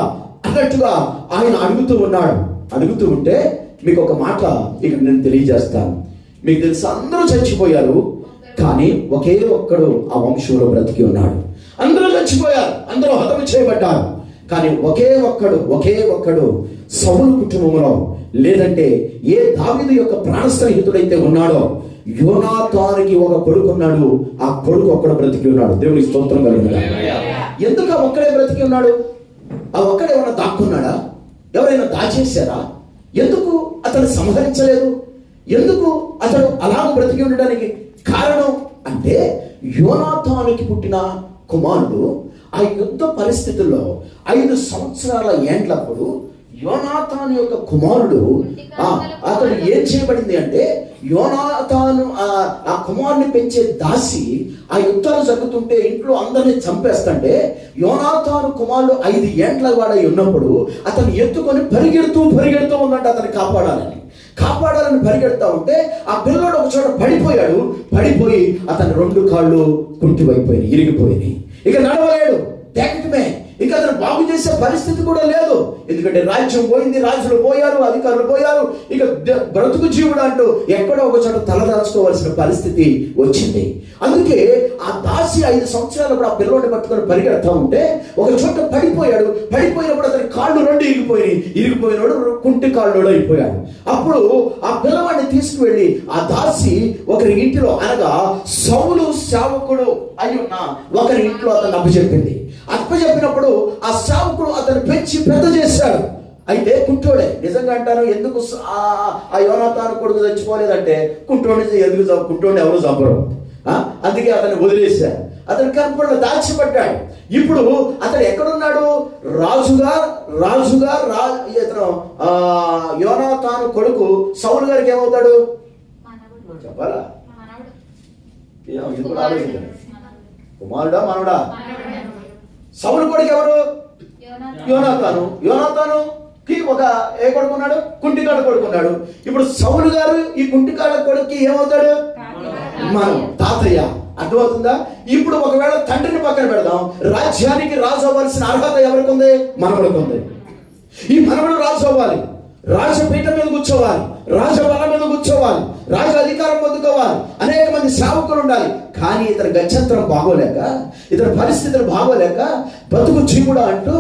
అన్నట్టుగా ఆయన అడుగుతూ ఉన్నాడు. అడుగుతూ ఉంటే మీకు ఒక మాట ఇక్కడ నేను తెలియజేస్తాను. మీకు తెలుసు, అందరూ చచ్చిపోయారు, కానీ ఒకే ఒక్కడు ఆ వంశంలో బ్రతికి ఉన్నాడు. అందరూ చచ్చిపోయారు, అందరూ హతము చేయబడ్డారు, కానీ ఒకే ఒక్కడు సౌలు కుటుంబంలో, లేదంటే ఏ దావీదు యొక్క ప్రాణ స్నేహితుడైతే ఉన్నాడో, యోనాతానుకి ఒక కొడుకు ఉన్నాడు, ఆ కొడుకు ఒక్కడు బ్రతికి ఉన్నాడు. దేవునికి స్తోత్రం కలుగునుగాక. ఎందుకు ఆ ఒక్కడే బ్రతికి ఉన్నాడు? ఆ ఒక్కడే ఏమైనా దాక్కున్నాడా? ఎవరైనా దాచేశారా? ఎందుకు అతను సంహరించలేదు? ఎందుకు అతడు అలా బ్రతికి ఉండడానికి కారణం అంటే, యోనాతానుకి పుట్టిన కుమారుడు ఆ యుద్ధ పరిస్థితుల్లో 5 సంవత్సరాల ఏండ్లప్పుడు యోనాతాను యొక్క కుమారుడు, అతడు ఏం చేయబడింది అంటే, యోనాతాను ఆ కుమారుని పెంచే దాసి ఆ యుద్ధాలు జరుగుతుంటే ఇంట్లో అందరినీ చంపేస్తుంటే, యోనాతాను కుమారుడు 5 ఏండ్ల వాడై ఉన్నప్పుడు అతను ఎత్తుకొని పరిగెడుతూ ఉన్నట్టు అతన్ని కాపాడాలని పరిగెడతా ఉంటే, ఆ పిల్లోడు ఒక చోట పడిపోయి అతని 2 కాళ్ళు కుంటివైపోయినాయి, ఇరిగిపోయినాయి. ఇక నడవలేడు, దేకటమే. ఇక అతను బాగు చేసే పరిస్థితి కూడా లేదు. ఎందుకంటే రాజ్యం పోయింది, రాజులు పోయారు, అధికారులు పోయారు. ఇక బ్రతుకు జీవుడు అంటూ ఎక్కడో ఒక చోట తలదాచుకోవాల్సిన పరిస్థితి వచ్చింది. అందుకే ఆ దాసి 5 సంవత్సరాలప్పుడు ఆ పిల్లోడిని పట్టుకొని పరిగెడతా ఉంటే ఒక చోట పడిపోయినప్పుడు అతని కాళ్ళు 2 ఇరిగిపోయినోడు కుంటి కాళ్ళు అయిపోయాడు. అప్పుడు ఆ పిల్లవాడిని తీసుకువెళ్ళి ఆ దాసి ఒకరి ఇంటిలో, అనగా సౌలు సేవకుడు అయి ఉన్న ఒకరి ఇంట్లో అతను అప్పచెప్పినప్పుడు ఆ సేవకుడు అతను పెంచి పెద్ద చేశాడు. అయితే కుంటోడే. నిజంగా అంటారు, ఎందుకు ఆ యోనాతాను కొడుకు చచ్చిపోలేదంటే, కుంటోడిని ఎవరు చంపరు, అందుకే అతన్ని వదిలేశారు. అతను కనుపడలో దాచిపడ్డాడు. ఇప్పుడు అతడు ఎక్కడున్నాడు? రాజుగా ఇతను యోనాతాను కొడుకు సౌలు గారికి ఏమవుతాడు చెప్పాలా? కుమారుడా మనవడా? సౌలు కొడుకు ఎవరు? యోనాతానుకి ఏ కొడుకున్నాడు? కుంటికాడ కొడుకున్నాడు. ఇప్పుడు సౌలు గారు ఈ కుంటికాడ కొడుక్కి ఏమవుతాడు? మనం తాతయ్య. అర్థమవుతుందా? ఇప్పుడు ఒకవేళ తండ్రిని పక్కన పెడదాం, రాజ్యానికి రాజు అవ్వాల్సిన అర్హత ఎవరికి ఉంది? మనవడికి ఉంది. ఈ మనవడు రాజు అవ్వాలి, రాజపీఠం మీద కూర్చోవాలి, రాజబల మీద కూర్చోవాలి, రాజ అధికారం పొందుకోవాలి, అనేక మంది సేవకులు ఉండాలి. కానీ ఇతని గత్యంతరం బాగోలేక, ఇతని పరిస్థితులు బాగోలేక బ్రతుకు జీవుడా అంటూ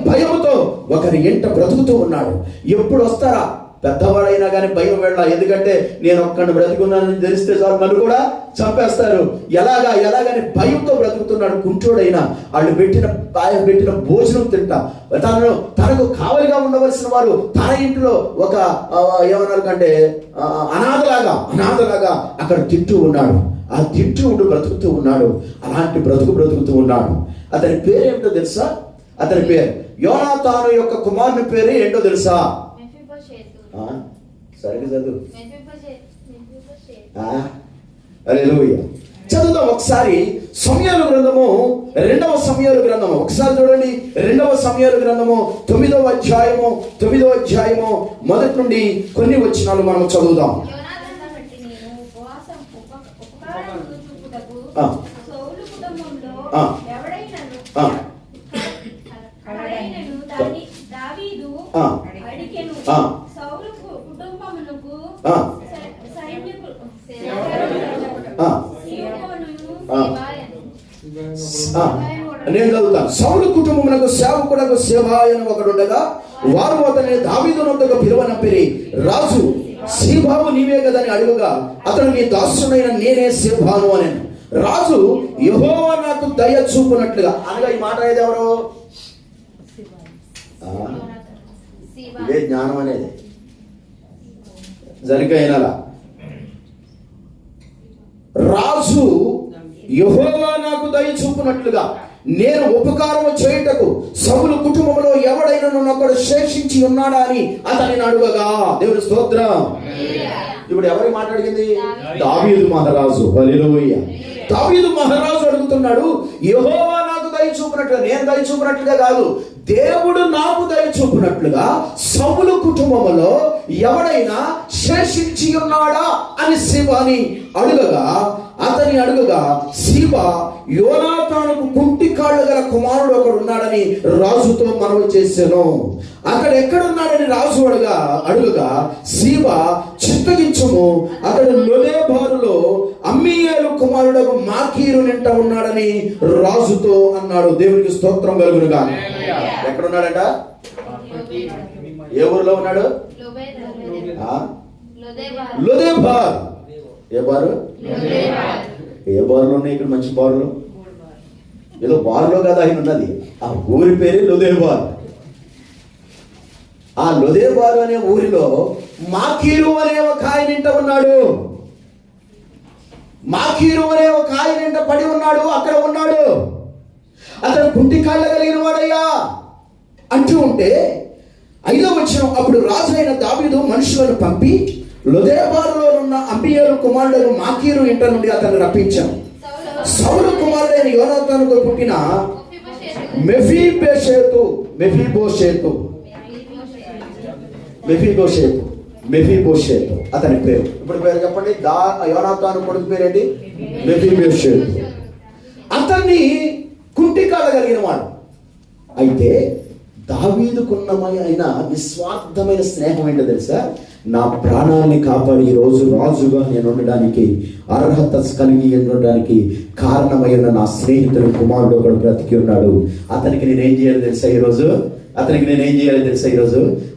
భయంతో ఒకరి ఇంట బ్రతుకుతూ ఉన్నాడు. ఎప్పుడు వస్తారా పెద్దవాడైనా కానీ భయం వెళ్ళ. ఎందుకంటే నేను ఒక్కడిని బ్రతుకున్నానని తెలిస్తే చాలు నన్ను కూడా చంపేస్తారు. ఎలాగని భయంతో బ్రతుకుతున్నాడు. కుంటోడైనా వాళ్ళు పెట్టిన భోజనం తింటా, తనకు కావలిగా ఉండవలసిన వారు తన ఇంట్లో ఒక ఏమన్నారు కంటే అనాథలాగా అక్కడ తింటూ ఉన్నాడు. ఆ తింటూ ఉండి బ్రతుకుతూ ఉన్నాడు. అలాంటి బ్రతుకుతూ ఉన్నాడు. అతని పేరు ఏంటో తెలుసా? అతని పేరు యోనాతాను యొక్క కుమారుని పేరు ఏంటో తెలుసా? సరిగ్గా చదువు. హల్లెలూయా. చదువుదాం ఒకసారి. సమూయేలు గ్రంథము 2వ సమూయేలు గ్రంథము ఒకసారి చూడండి. 2వ సమూయేలు గ్రంథము 9వ అధ్యాయము మొదటి నుండి కొన్ని వచనాలు మనం చదువుదాం. నేను చదువుతాను. సౌలు కుటుంబమునకు సేవకుడకు సేవాయను ఒకడుండగా వారు అతని దావీదునొద్దకు పిలువనంపిరి. రాజు సీబావు నీవే కదని అడుగుగా అతను నీ దాసుడైన నేనే సీబాను అని. రాజు యెహోవా నాకు దయ చూపునట్లుగా అనగా ఈ మాట అనేది ఎవరు? ఇదే జ్ఞానం అనేది. జరిగైనలా రాజు యెహోవా నాకు దయ చూపునట్లుగా నేను ఉపకారం చేయుటకు సౌలు కుటుంబంలో ఎవడైనా ఒకడు శేషించి ఉన్నాడా అని అతనిని అడుగగా. దేవుని స్తోత్రం. ఇప్పుడు ఎవరి మాట అడిగింది? దావీదు మహారాజు. హల్లెలూయా. దావీదు మహారాజు అడుగుతున్నాడు, యెహోవా నాకు దయ చూపునట్లుగా, నేను దయ చూపునట్లుగా కాదు, దేవుడు నాకు దయ చూపునట్లుగా సౌలు కుటుంబంలో ఎవడైనా శేషించి ఉన్నాడా అని సీబాని అడుగగా సీబా యోనాతానుకు కుంటి కాళ్ళు గల కుమారుడు ఒకడు ఉన్నాడని రాజుతో మనవి చేశాను. అక్కడ ఎక్కడున్నాడని రాజు అడుగగా సీబా చిత్తగించుము, అతడు లొదెబారులో అమ్మీయేలు కుమారుడు మాకీరు నింట ఉన్నాడని రాజుతో అన్నాడు. దేవునికి స్తోత్రం కలుగును గాక. ఎక్కడున్నాడట? ఏ ఊరిలో ఉన్నాడు? లొదెబార్. ఏ బారు? ఏ బారులో ఉన్నాయి? ఇక్కడ మంచి బారులు ఏదో బారులో కదా ఆయన ఉన్నది. ఆ ఊరి పేరు లొదెబార్. ఆ లొదెబారు అనే ఊరిలో మాకీరు అనే ఒక ఆయన ఉన్నాడు. మాకీరు అనే ఒక ఆయన పడి ఉన్నాడు. అక్కడ ఉన్నాడు. అతను కుంటి కాళ్ళ కలిగిన వాడయ్యా అంటూ ఉంటే 5వ వచనం, అప్పుడు రాజు అయిన దావీదు మనుషులను పంపి లొదెబారులో ఉన్న అమ్మీయేలు కుమారుడు మాకీరు ఇంట నుండి అతను రప్పించాను. సౌలు కుమారుడైన యోనాతానుకు పుట్టిన మెఫీబోషేతు అతని పేరు. ఇప్పుడు పేరు చెప్పండి. యోనాతాను కొడుకు పేరేంటి? మెఫీబోషేతు. అతన్ని కుంటి కాళ్ళ కలిగిన వాడు. అయితే దావీదుకున్నమైన నిస్వార్థమైన స్నేహం ఏంటో తెలుసా? నా ప్రాణాన్ని కాపాడి ఈ రోజు రాజుగా నేను ఉండడానికి, అర్హత కలిగి ఉండడానికి కారణమైన నా స్నేహితుడు కుమారుడు ఒకడు బ్రతికి ఉన్నాడు. అతనికి నేనేం చేయాలి తెలుసా? ఈరోజు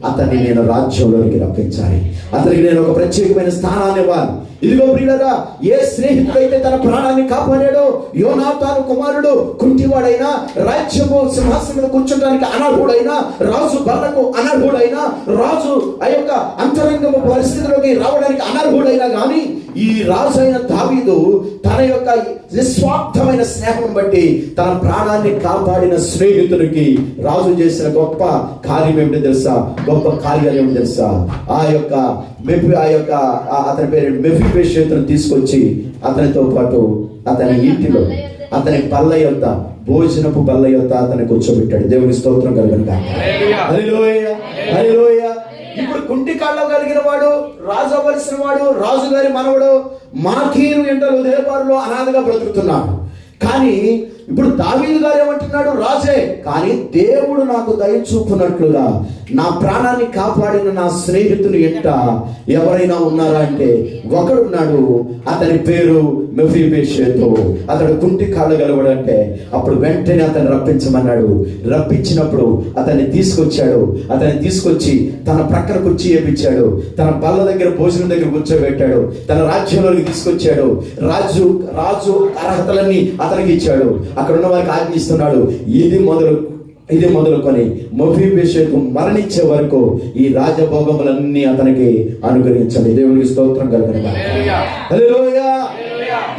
అతన్ని నేను రాజ్యంలోనికి రప్పించాలి. అతనికి నేను ఒక ప్రత్యేకమైన స్థానాన్ని ఇవ్వాలి. ఇదిగో ప్రియులారా, ఏ స్నేహితుడైతే తన ప్రాణాన్ని కాపాడాడో, యోనాతాను కుమారుడు కుంటివాడైనా, రాజ్యము సింహాసనం కూర్చోడానికి అనర్హుడైనా, రాజు బల్లకు అనర్హుడైనా, రాజు ఆ యొక్క అంతరంగము పరిస్థితిలోకి రావడానికి అనర్హుడైనా కానీ ఈ రాజు అయిన దావీదు తన యొక్క నిస్వార్థమైన స్నేహం బట్టి తన ప్రాణాన్ని కాపాడిన స్నేహితుడికి రాజు చేసిన గొప్ప కార్యం ఏమిటో తెలుసా? అతని పేరు మెఫీబోషేతును తీసుకొచ్చి అతనితో పాటు అతని ఇంటిలో అతని బల్ల యొక్క భోజనపు బల్ల యొక్క అతన్ని కూర్చోబెట్టాడు. దేవుని స్తోత్రం కలుగును గాక. హల్లెలూయా. ఇప్పుడు కుంటి కాళ్ళ కలిగిన వాడు, రాజు అవ్వలసిన వాడు, రాజుగారి మనవడు మాకీరు ఇంట లొదెబారులో అనాథగా బ్రతుకుతున్నాడు. కానీ ఇప్పుడు దావీదు గారు ఏమంటున్నాడు? రాజే, కానీ దేవుడు నాకు దయ చూపునట్లుగా నా ప్రాణాన్ని కాపాడిన నా స్నేహితుని ఎంట ఎవరైనా ఉన్నారా అంటే ఒకడున్నాడు. అతని పేరు మెఫీబోషెతు అతడు కుంటి కాళ్ళు గలవాడంటే అప్పుడు వెంటనే అతన్ని రప్పించమన్నాడు. రప్పించినప్పుడు అతన్ని తీసుకొచ్చి తన ప్రక్కన కుర్చీ వేయించాడు, తన బల్ల దగ్గర భోజనం దగ్గర కూర్చోబెట్టాడు, తన రాజ్యంలోకి తీసుకొచ్చాడు. రాజు అర్హతలన్నీ అతనికి ఇచ్చాడు. అక్కడ ఉన్న వారికి ఆజ్ఞిస్తున్నాడు, ఇది మొదలుకొని మెఫీబోషెతు మరణించే వరకు ఈ రాజభోగములన్నీ అతనికి అనుగ్రహించండి. దేవునికి స్తోత్రం కలుగునుగాక. హల్లెలూయా.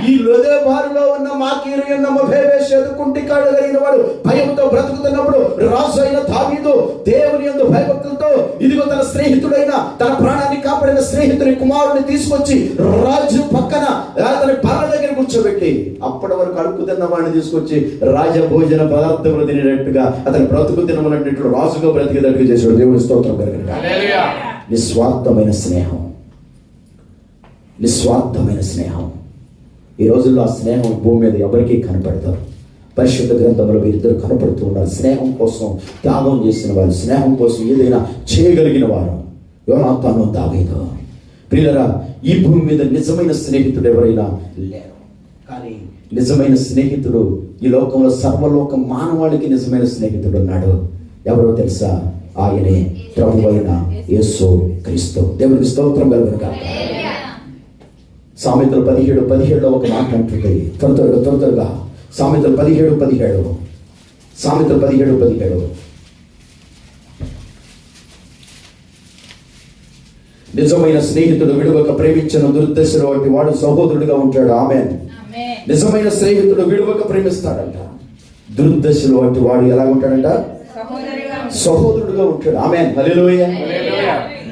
ఈ లోదెబారులో ఉన్న మాకీరు అన్న మెఫీబోషెతు కుంటికాడు కలిగిన వాడు భయంతో బ్రతుకుతున్నప్పుడు రాజు అయిన దావీదు దేవుని యందు భయభక్తులతో ఇదిగో తన స్నేహితుడైన, తన ప్రాణాన్ని కాపాడిన స్నేహితుని కుమారుడిని తీసుకొచ్చి రాజు పక్కన అతని బల్ల దగ్గర కూర్చోబెట్టి అప్పటి వరకు అడుగు తిన్న వాడిని తీసుకొచ్చి రాజభోజన పదార్థములు తినేటట్టుగా అతని బ్రతుకు తినమన్నట్లు రాజుగా బ్రతికేటట్టుగా చేశాడు. దేవుని స్తోత్రం కలుగునుగాక. నిస్వార్థమైన స్నేహం. ఈ రోజుల్లో ఆ స్నేహం భూమి మీద ఎవరికీ కనపడతారు. పరిశుద్ధ గ్రంథంలో వీరిద్దరు కనపడుతూ ఉన్నారు. స్నేహం కోసం త్యాగం చేసిన వారు, స్నేహం కోసం ఏదైనా చేయగలిగిన వారు. యోనాతాను, దావీదు. ప్రియులారా, ఈ భూమి మీద నిజమైన స్నేహితుడు ఎవరైనా లేరు. కానీ నిజమైన స్నేహితుడు ఈ లోకంలో సర్వలోక మానవాళికి నిజమైన స్నేహితుడు ఉన్నాడు. ఎవరో తెలుసా? ఆయనే ప్రభువైన యేసు క్రీస్తు. దేవునికి స్తోత్రం కలుగునుగాక. సామెతలు 17:17 ఒక మాట అంటుంది. త్వరగా సామెతలు 17:17. సామెతలు 17:17. నిజమైన స్నేహితుడు విడువక ప్రేమించిన దురుద్దేశుడు వంటి వాడు సహోదరుడిగా ఉంటాడు. ఆమేన్. నిజమైన స్నేహితుడు విడువక ప్రేమిస్తాడంట. దురుద్దేశుడు వంటి వాడు ఎలా ఉంటాడంట? సహోదరుడుగా ఉంటాడు. ఆమేన్. హల్లెలూయా.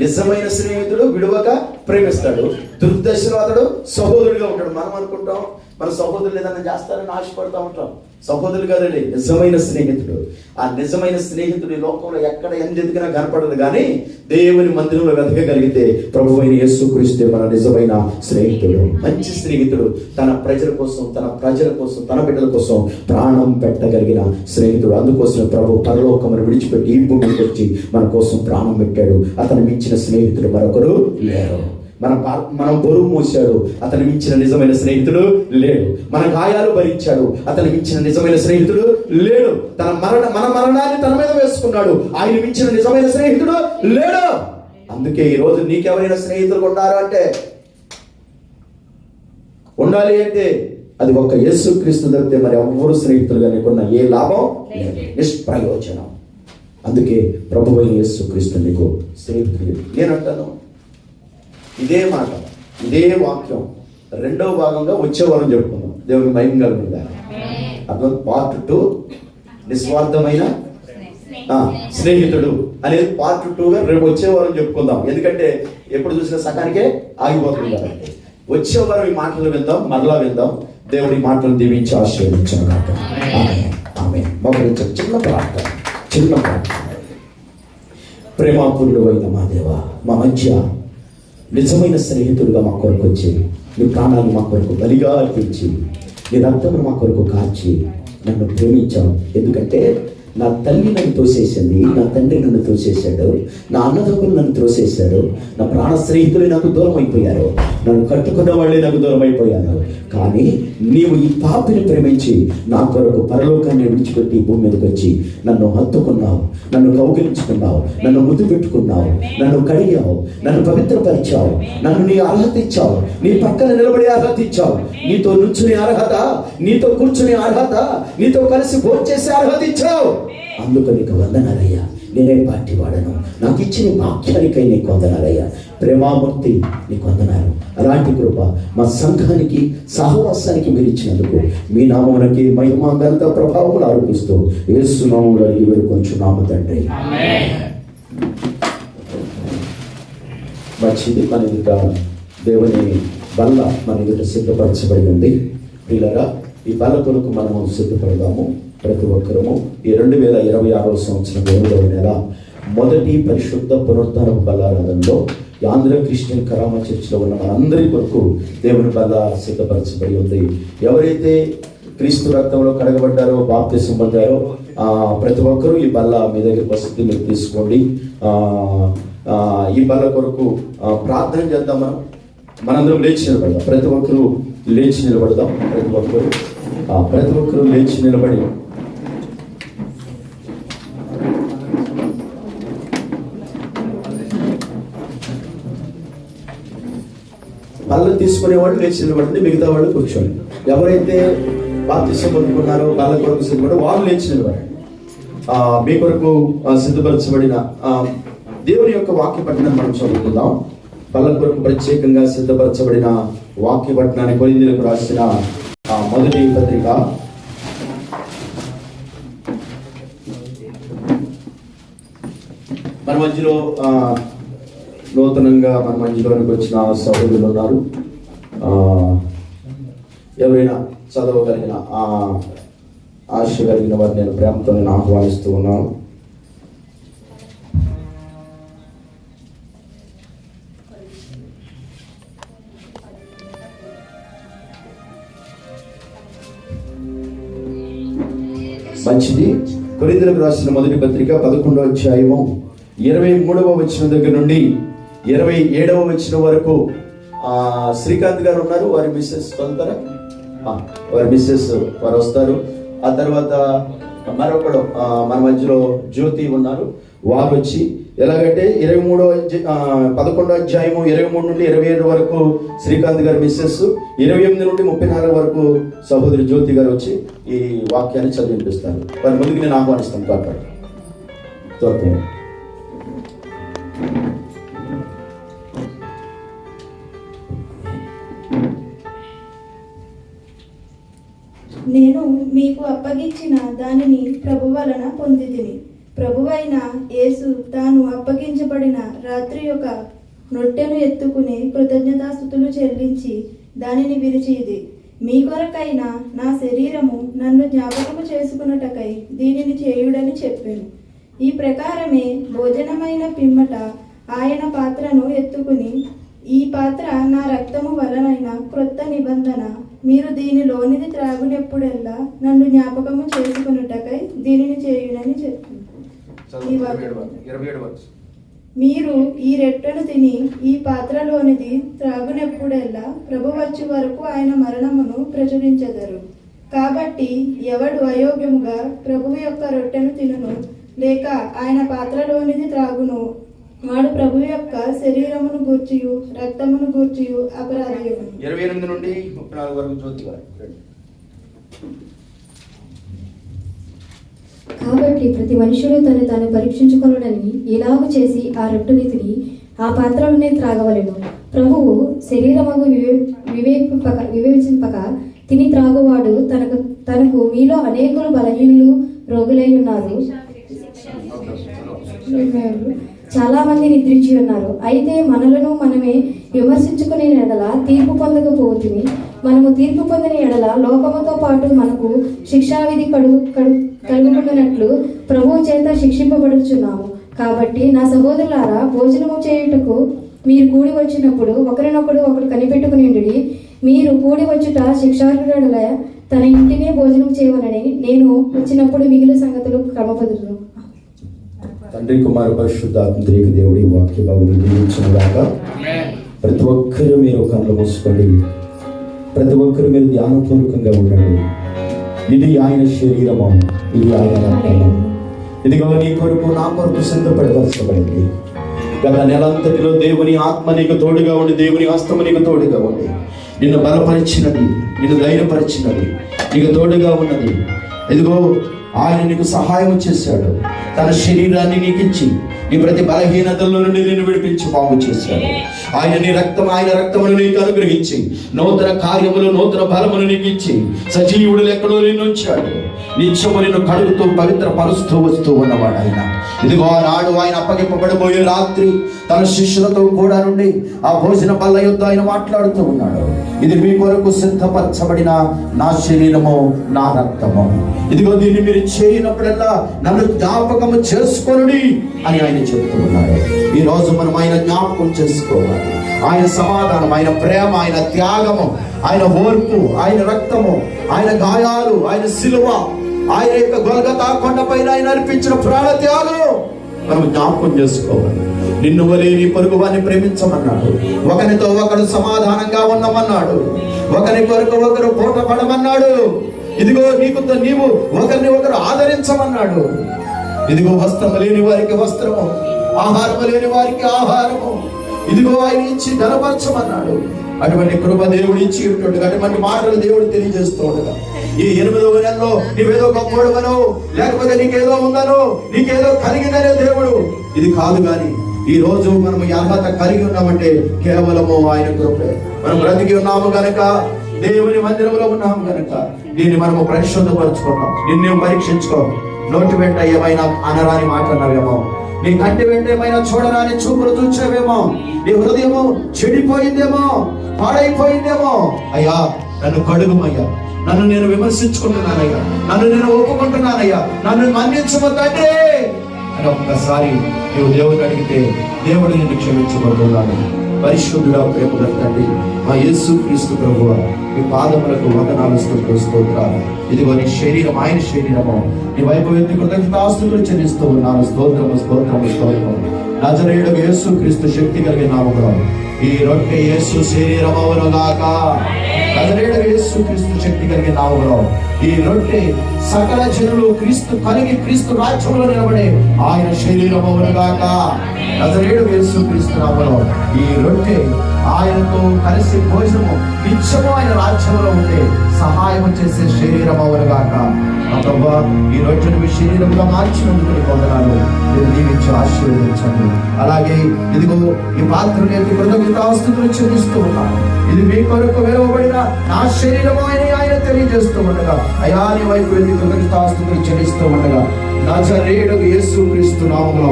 నిజమైన స్నేహితుడు విడువక ప్రేమిస్తాడు, దుర్దశలో అతడు సహోదరుడిగా ఉంటాడు. మనం అనుకుంటాం మన సహోదరులు ఏదైనా చేస్తారని ఆశపడతా ఉంటాం. సహోదరుడు కాదండి, నిజమైన స్నేహితుడు. ఆ నిజమైన స్నేహితుడు ఈ లోకంలో ఎక్కడ ఎందుకైనా కనపడదు. కానీ దేవుని మందిరంలో వెతకగలిగితే ప్రభువైన యేసుక్రీస్తు మన నిజమైన స్నేహితుడు. మంచి స్నేహితుడు. తన ప్రజల కోసం, తన బిడ్డల కోసం ప్రాణం పెట్టగలిగిన స్నేహితుడు. అందుకోసం ప్రభు పరలోకమును విడిచిపెట్టి ఈ భూమికి వచ్చి మన కోసం ప్రాణం పెట్టాడు. అతను మించిన స్నేహితుడు మరొకరు లేరు. మనం బరువు మోసాడు, అతను మించిన నిజమైన స్నేహితుడు లేడు. మన గాయాలు భరించాడు, అతను మించిన నిజమైన స్నేహితుడు లేడు. మన మరణాన్ని తన మీద వేసుకున్నాడు, ఆయన మించిన నిజమైన స్నేహితుడు లేడు. అందుకే ఈ రోజు నీకెవరైనా స్నేహితులు ఉండాలి అంటే అది ఒక్క యేసుక్రీస్తు తప్పితే మరి ఎవరు స్నేహితులుగా నీకున్న ఏ లాభం లేదు, నిష్ప్రయోజనం. అందుకే ప్రభువైన యేసుక్రీస్తు నీకు స్నేహితుడు. నేనంటాను ఇదే మాట, ఇదే వాక్యం రెండవ భాగంగా వచ్చే వారం చెప్పుకుందాం. దేవుని మహిమ కలుగునుగాక. అర్థం. పార్ట్ 2 నిస్వార్థమైన స్నేహితుడు అనేది పార్ట్ 2గా రేపు వచ్చే వారం చెప్పుకుందాం. ఎందుకంటే ఎప్పుడు చూసినా సకానికే ఆగిపోతుంది కాబట్టి వచ్చే వారం ఈ మాటలు విందాం, మరలా విందాం. దేవుడి మాటలు దీవించి ఆశీర్వదించును గాక. ఆమేన్. చిన్న ప్రార్థన. ప్రేమాపూర్ణుడు అయిన మా దేవా, మా మధ్య నిజమైన స్నేహితుడుగా మా కొరకు వచ్చి నీ ప్రాణాన్ని మా కొరకు బలిగా అర్పించి నీ రక్తమును మా కొరకు కార్చి నన్ను ప్రేమించావు. ఎందుకంటే నా తల్లి నన్ను తోసేసింది, నా తండ్రి నన్ను తోసేశాడు, నా అన్నదమ్ములు నన్ను తోసేశాడు, నా ప్రాణ స్నేహితులే నాకు దూరం అయిపోయారు, నన్ను కట్టుకున్న వాళ్ళే నాకు దూరం అయిపోయారు. కానీ నీవు ఈ పాపిని ప్రేమించి నా కొరకు పరలోకాన్ని విడిచిపెట్టి భూమి మీదకి వచ్చి నన్ను హత్తుకున్నావు, నన్ను కౌగిలించుకున్నావు, నన్ను ముద్దు పెట్టుకున్నావు, నన్ను కడిగావు, నన్ను పవిత్రపరిచావు, నన్ను నీ అర్హత ఇచ్చావు, నీ పక్కన నిలబడే అర్హత ఇచ్చావు, నీతో నుంచునే అర్హత, నీతో కూర్చునే అర్హత, నీతో కలిసి భోజనం చేసే అర్హత ఇచ్చావు. అందుకు నీకు వందనాలయ్యా. నేనే పార్టీ వాడను, నాకు ఇచ్చిన వాక్యానికై నీకు వందనాలయ్యా. ప్రేమామూర్తి నీకు వందనాలు. అలాంటి కృప మా సంఘానికి, సహవాసానికి మీరు ఇచ్చినందుకు మీ నామమునకి మహిమ, ఘనత, ప్రభావములు ఆరోపిస్తూ యేసు నామములో అడిగి వేడుకొంచున్నాము తండ్రి. మంచిది. మన ఎదుట దేవుని బల్ల మన ఎదుట సిద్ధపరచబడి ఉంది. పిల్లరా, ఈ బల్ల కొరకు మనము సిద్ధపడదాము. ప్రతి ఒక్కరము ఈ 2026 సంవత్సరం 8వ నెల మొదటి పరిశుద్ధ పునరుద్ధారపు బల్లారాధనలో ఆంధ్ర క్రిస్టియన్ కరామా చర్చిలో ఉన్న మనందరి కొరకు దేవుని బల్ల సిద్ధపరచబడి ఉంది. ఎవరైతే క్రీస్తు రక్తంలో కడగబడ్డారో, బాప్తిసం పొందారో ప్రతి ఒక్కరూ ఈ బల్ల మీ దగ్గరికి వస్తుంది, మీరు తీసుకోండి. ఈ బల్ల కొరకు ప్రార్థన చేద్దాం. మనందరం లేచి నిలబడదాం. ప్రతి ఒక్కరూ లేచి నిలబడదాం. ప్రతి ఒక్కరు లేచి నిలబడి బల్ల తీసుకునేవాళ్ళు లేచి నిలబడండి, మిగతా వాళ్ళు కూర్చోండి. ఎవరైతే బాప్తిసం పొందుకున్నారో బల్ల కొరకు సిద్ధపడి వాళ్ళు లేచి నిలబడండి. మీ కొరకు సిద్ధపరచబడిన దేవుని యొక్క వాక్య పట్టణాన్ని మనం చదువుకుందాం. బల్ల కొరకు ప్రత్యేకంగా సిద్ధపరచబడిన వాక్య పట్టణాన్ని కొరింథీయులకు రాసిన మొదటి పత్రిక 1 మన మధ్యలో నూతనంగా మన మధ్యలోనికి వచ్చిన సహోదరులు ఉన్నారు. ఎవరైనా చదవగలిగిన ఆశ కలిగిన వారిని నేను ప్రేమతో ఆహ్వానిస్తూ ఉన్నాను. మంచిది. కొరింథీయులకు రాసిన మొదటి పత్రిక 11వ అధ్యాయము 23వ వచనం దగ్గర నుండి 27వ వచనం వరకు శ్రీకాంత్ గారు ఉన్నారు. వారి మిస్సెస్ వెళ్తారా? వారి మిస్సెస్ వారు వస్తారు. ఆ తర్వాత మరొకడు మన మధ్యలో జ్యోతి ఉన్నారు. వారు వచ్చి ఎలాగంటే 11వ అధ్యాయము 23 నుండి 27 వరకు శ్రీకాంత్ గారి మిస్సెస్, 28 నుండి 34 వరకు సహోదరి జ్యోతి గారు వచ్చి ఈ వాక్యాన్ని చదివినిపిస్తారు. వారి ముందుకు నేను ఆహ్వానిస్తాను. త్వరగా నేను మీకు అప్పగించిన దానిని ప్రభు వలన పొందితిని. ప్రభువైన యేసు తాను అప్పగించబడిన రాత్రి యొక్క రొట్టెను ఎత్తుకుని కృతజ్ఞతాస్తుతులు చెల్లించి దానిని విరిచిది, మీ కొరకైన నా శరీరము నన్ను జ్ఞాపకము చేసుకున్నటకై దీనిని చేయుడని చెప్పాను. ఈ ప్రకారమే భోజనమైన పిమ్మట ఆయన పాత్రను ఎత్తుకుని, ఈ పాత్ర నా రక్తము వలనైన క్రొత్త నిబంధన, మీరు దీనిలోనిది త్రాగునెప్పుడెల్లా నన్ను జ్ఞాపకము చేసుకున్నటకై దీనిని చేయుడని చెప్పాను. మీరు ఈ రొట్టెను తిని ఈ పాత్రలోనిది త్రాగునెప్పుడెల్లా ప్రభు వచ్చే వరకు ఆయన మరణమును ప్రచురించెదరు. కాబట్టి ఎవడు అయోగ్యముగా ప్రభువు యొక్క రొట్టెను తినును లేక ఆయన పాత్రలోనిది త్రాగును, వాడు ప్రభు యొక్క శరీరమును గూర్చియు రక్తమును గూర్చియు అపరాధి. 28 నుండి 34 వరకు జ్యోతి గారు. కాబట్టి ప్రతి మనుషుడు తాను పరీక్షించుకొనుడని ఇలాగు చేసి ఆ రొట్టెని తిని ఆ పాత్రలోనే త్రాగవలెను. ప్రభువు శరీరమును వివేచింపక తిని త్రాగువాడు తనకు మీలో అనేకులు బలహీనులు రోగులై ఉన్నారు, చాలా మంది నిద్రించి ఉన్నారు. అయితే మనలను మనమే విమర్శించుకునే ఎడల తీర్పు పొందకపోతుంది. మనము తీర్పు పొందిన ఎడల లోకముతో పాటు మనకు శిక్షావిధి కలుగుతున్నట్లు ప్రభువు చేత శిక్షింపబడుచున్నాము. కాబట్టి నా సహోదరులారా, భోజనము చేయుటకు మీరు కూడి వచ్చినప్పుడు ఒకరు కనిపెట్టుకుని, మీరు కూడి వచ్చుట శిక్షార్హుడల తన ఇంటినే భోజనం చేయవలని నేను వచ్చినప్పుడు మిగిలిన సంగతులు క్రమపదును. తండ్రి, కుమార పరిశుద్ధాత్మ దేవుడి వాక్య భాగం దీవించునుగాక. ప్రతి ఒక్కరూ మీరు కళ్ళు మూసుకోండి. ప్రతి ఒక్కరు మీరు ధ్యానపూర్వకంగా ఉండండి. ఇది ఆయన శరీరము, ఇది ఆయన రక్తము. ఇదిగో నీ కొరకు నా కొరకు సిద్ధపడవలసబడింది. గత నెలంతటిలో దేవుని ఆత్మ నీకు తోడుగా ఉండి, దేవుని హస్తము నీకు తోడుగా ఉండి నిన్ను బలపరిచినది, నిన్ను ధైర్యపరిచినది, నీకు తోడుగా ఉన్నది. ఇదిగో ఆయన నీకు సహాయం చేశాడు. తన శరీరాన్ని నీకు ఇచ్చి నీ ప్రతి బలహీనతల నుండి నిన్ను విడిపించి బాగు చేశాడు. ఆయన రక్తమును నీకు అనుగ్రహించి నూతన కార్యములు, నూతన బలమును నీకు ఇచ్చి సజీవుడు లెక్కలో నిన్ను ఉంచాడు. నిత్యము నిన్ను కడుగుతూ పవిత్ర పరుస్తూ వస్తూ ఉన్నవాడు ఆయన. ఇదిగో ఆనాడు ఆయన అప్పగింపబడబోయే రాత్రి తన శిష్యులతో కూడా నుండి ఆ భోజన బల్ల యొద్ద ఆయన మాట్లాడుతూ ఉన్నాడు. ఇది మీ కొరకు సిద్ధపరచబడిన నా శరీరము, నా రక్తము. ఇదిగో దీన్ని మీరు చేయనప్పుడల్లా నన్ను జ్ఞాపకము చేసుకోండి అని ఆయన చెప్తూ ఉన్నాడు. ఈ రోజు మనం ఆయన జ్ఞాపకం చేసుకోవాలి. ఆయన సమాధానం, ఆయన ప్రేమ, ఆయన త్యాగము, ఆయన ఓర్పు, ఆయన రక్తము, ఆయన గాయాలు, ఆయన సిలువ, ఆయన యొక్క గొల్గతా కొండపైన ఆయన అర్పించిన ప్రాణ త్యాగం మనం జ్ఞాపకం చేసుకోవాలి. నిన్ను వలె నీ పొరుగు వారిని ప్రేమించమన్నాడు. ఒకరితో ఒకడు సమాధానంగా ఉండమన్నాడు. ఒకరి కొరకు ఒకరు పోట పడమన్నాడు. ఇదిగో నీవు ఒకరిని ఒకరు ఆదరించమన్నాడు. ఇదిగో వస్త్రము లేని వారికి వస్త్రము, ఆహారము లేని వారికి ఆహారము ఇదిగో ఆయన ఇచ్చి ధనపరచమన్నాడు. అటువంటి కృప దేవుడు ఇచ్చి ఉంటుండగా, అటువంటి మాటలు దేవుడు తెలియజేస్తూ ఉండగా, ఈ 8వ నెలలో నీవేదో గొప్పవాడవనో, లేకపోతే నీకేదో ఉందనో, నీకేదో కలిగిందనే దేవుడు ఇది కాదు. కానీ ఈ రోజు మనం ఈ అర్హత కలిగి ఉన్నామంటే కేవలము ఆయన కృపే. మనం బ్రతికి ఉన్నాము గనక, దేవుని మందిరంలో ఉన్నాము గనక దీన్ని మనము పరిశుద్ధపరచుకున్నాం. నిన్ను పరీక్షించుకో. నోటి వెంట ఏమైనా అనరాని మాట్లాడినావేమో, నీ కంటి వెంట ఏమైనా చూడరాని చూపులు చూచావేమో, నీ హృదయము చెడిపోయిందేమో, పాడైపోయిందేమో. అయ్యా నన్ను కడుగుమయ్యా, నన్ను నేను విమర్శించుకుంటున్నానయ్యా, నన్ను నేను ఒప్పుకుంటున్నానయ్యా, నన్ను మన్నించబోతాంటే అని ఒక్కసారి నీవు దేవుని అడిగితే దేవుడు నిన్ను క్షమించబడుతున్నాడు. పరిశుద్ధుడా, ప్రేమగల తండ్రి, మా యేసు క్రీస్తు ప్రభువ, ఈ పాదములకు వందనాలు, స్తోత్రాలు. ఇదిగో నీ శరీరం, ఆయన శరీరము, నీ వైపు ఎత్తి కృతజ్ఞతాస్తుతులు చెల్లిస్తూ ఉన్నాను. స్తోత్రము, స్తోత్రము, స్తోత్రము. నజరేయుడు యేసు క్రీస్తు శక్తి కలిగిన నామములో ఈ రొట్టె యేసు శరీరమవును గాక. నజరేయుడు యేసు క్రీస్తు శక్తి కలిగిన నామములో ఈ రొట్టె సకల జనులు క్రీస్తు కలిగి క్రీస్తు రాజ్యంలో నిలబడే ఆయన శరీరమవును గాక. నజరేయుడు యేసు క్రీస్తు నామములో ఈ రొట్టె ఆయనతో కలిసి భోజనము నిత్యము ఆయన రాజ్యంలో ఉండే సహాయం చేసే శరీరం అవును గాక. ప్రభువా, ఈ రొట్టెను మీ శరీరంగా మార్చినందుకు వందనాలు. మీరు దీవించి ఆశీర్వదించండి. అలాగే ఇదిగో ఈ పాత్రను ఎత్తి కృతజ్ఞతాస్తుతులు చెల్లిస్తూ ఉన్నాను. ఇది మీ కొరకు వేరవబడిన నా శరీరం ఆయన తెలియజేస్తూ ఉండగా, అయా నీ వైపు ఎత్తి కృతజ్ఞతాస్తుతులు చెల్లిస్తూ ఉండగా, నజరేయుడు యేసు క్రీస్తు నామములో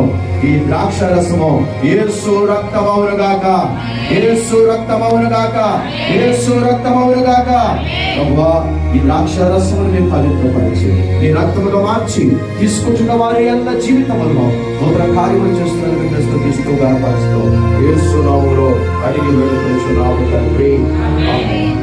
ఈ ద్రాక్ష రసము యేసు రక్తమవును గాక, యేసు రక్తమవును గాక, యేసు రక్తమవును గాక. ప్రభువా, ఈ ద్రాక్ష రసమును మేము పవిత్రపరిచి నీ రక్తముగా మార్చి తీసుకుంటున్న వారి ఎంత జీవితంలో నూతన కార్యములు చేస్తున్నందుకు స్తుతిస్తూ గణపరుస్తూ యేసు నామములో అడిగి వేడుకొనుచున్నాము తండ్రి. ఆమేన్.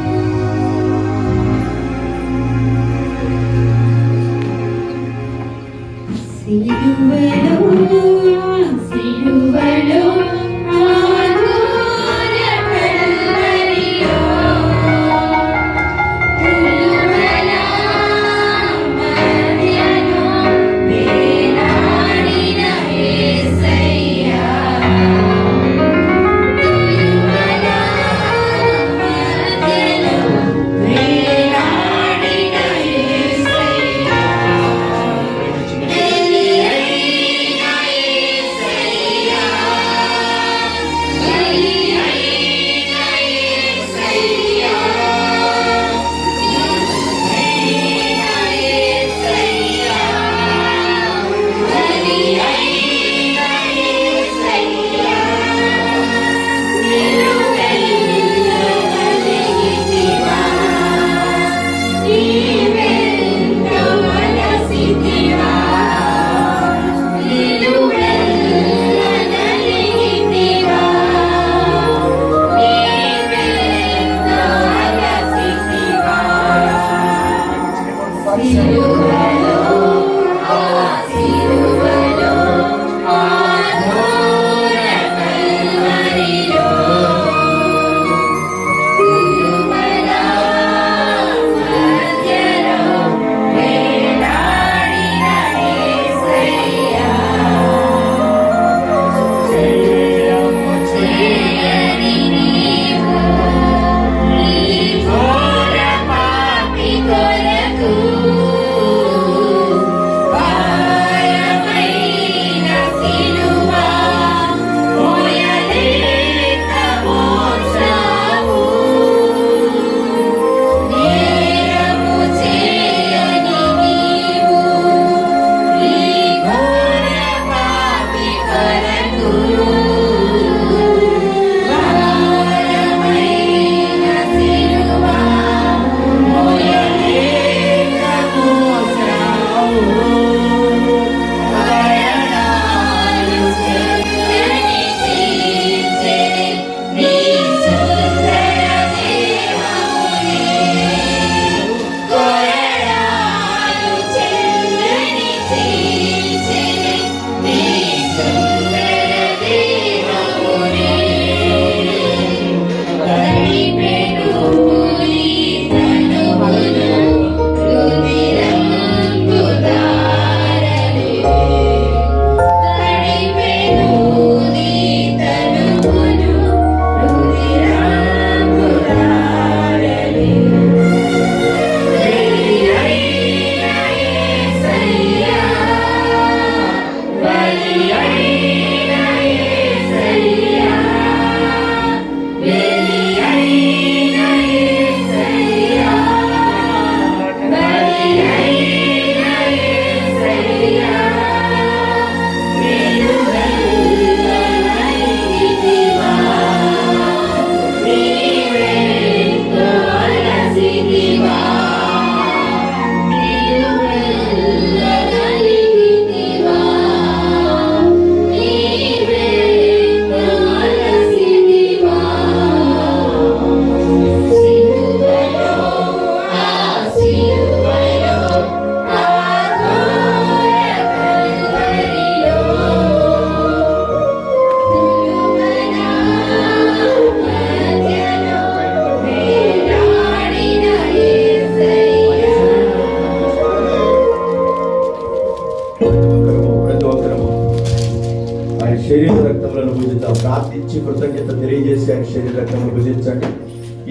శరీర రక్తములను భుజిద్దాం. ప్రార్థించి కృతజ్ఞత తెలియజేసి ఆయన శరీర రక్తములు భుజించండి.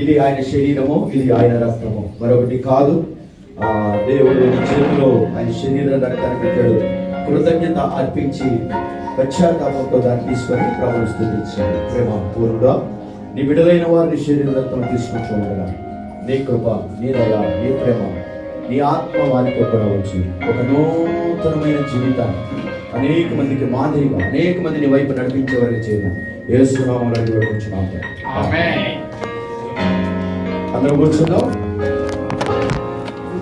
ఇది ఆయన శరీరము, ఇది ఆయన రక్తము, మరొకటి కాదు. దేవుడు చేతిలో ఆయన శరీర రక్తాన్ని పెట్టాడు. కృతజ్ఞత అర్పించి పశ్చాత్తాపంతో దాన్ని తీసుకొని ప్రభువును స్తుతించండి. ప్రేమ పూర్వుగా నీ బిడ్డలైన వారిని శరీర రక్తం తీసుకుంటుండగా నీ కృప, నీ దయ, నీ ప్రేమ, నీ ఆత్మ వారికి కూడా వచ్చి ఒక నూతనమైన జీవితాన్ని అనేక మందికి మాదిరిగా అనేక మందిని వైపు నడిపించే వారికి చేయాలి. యేసు నామములో వేడుకుంటున్నాము. అందరం కూర్చుందాం.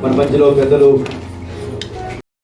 మన మధ్యలో పెద్దలు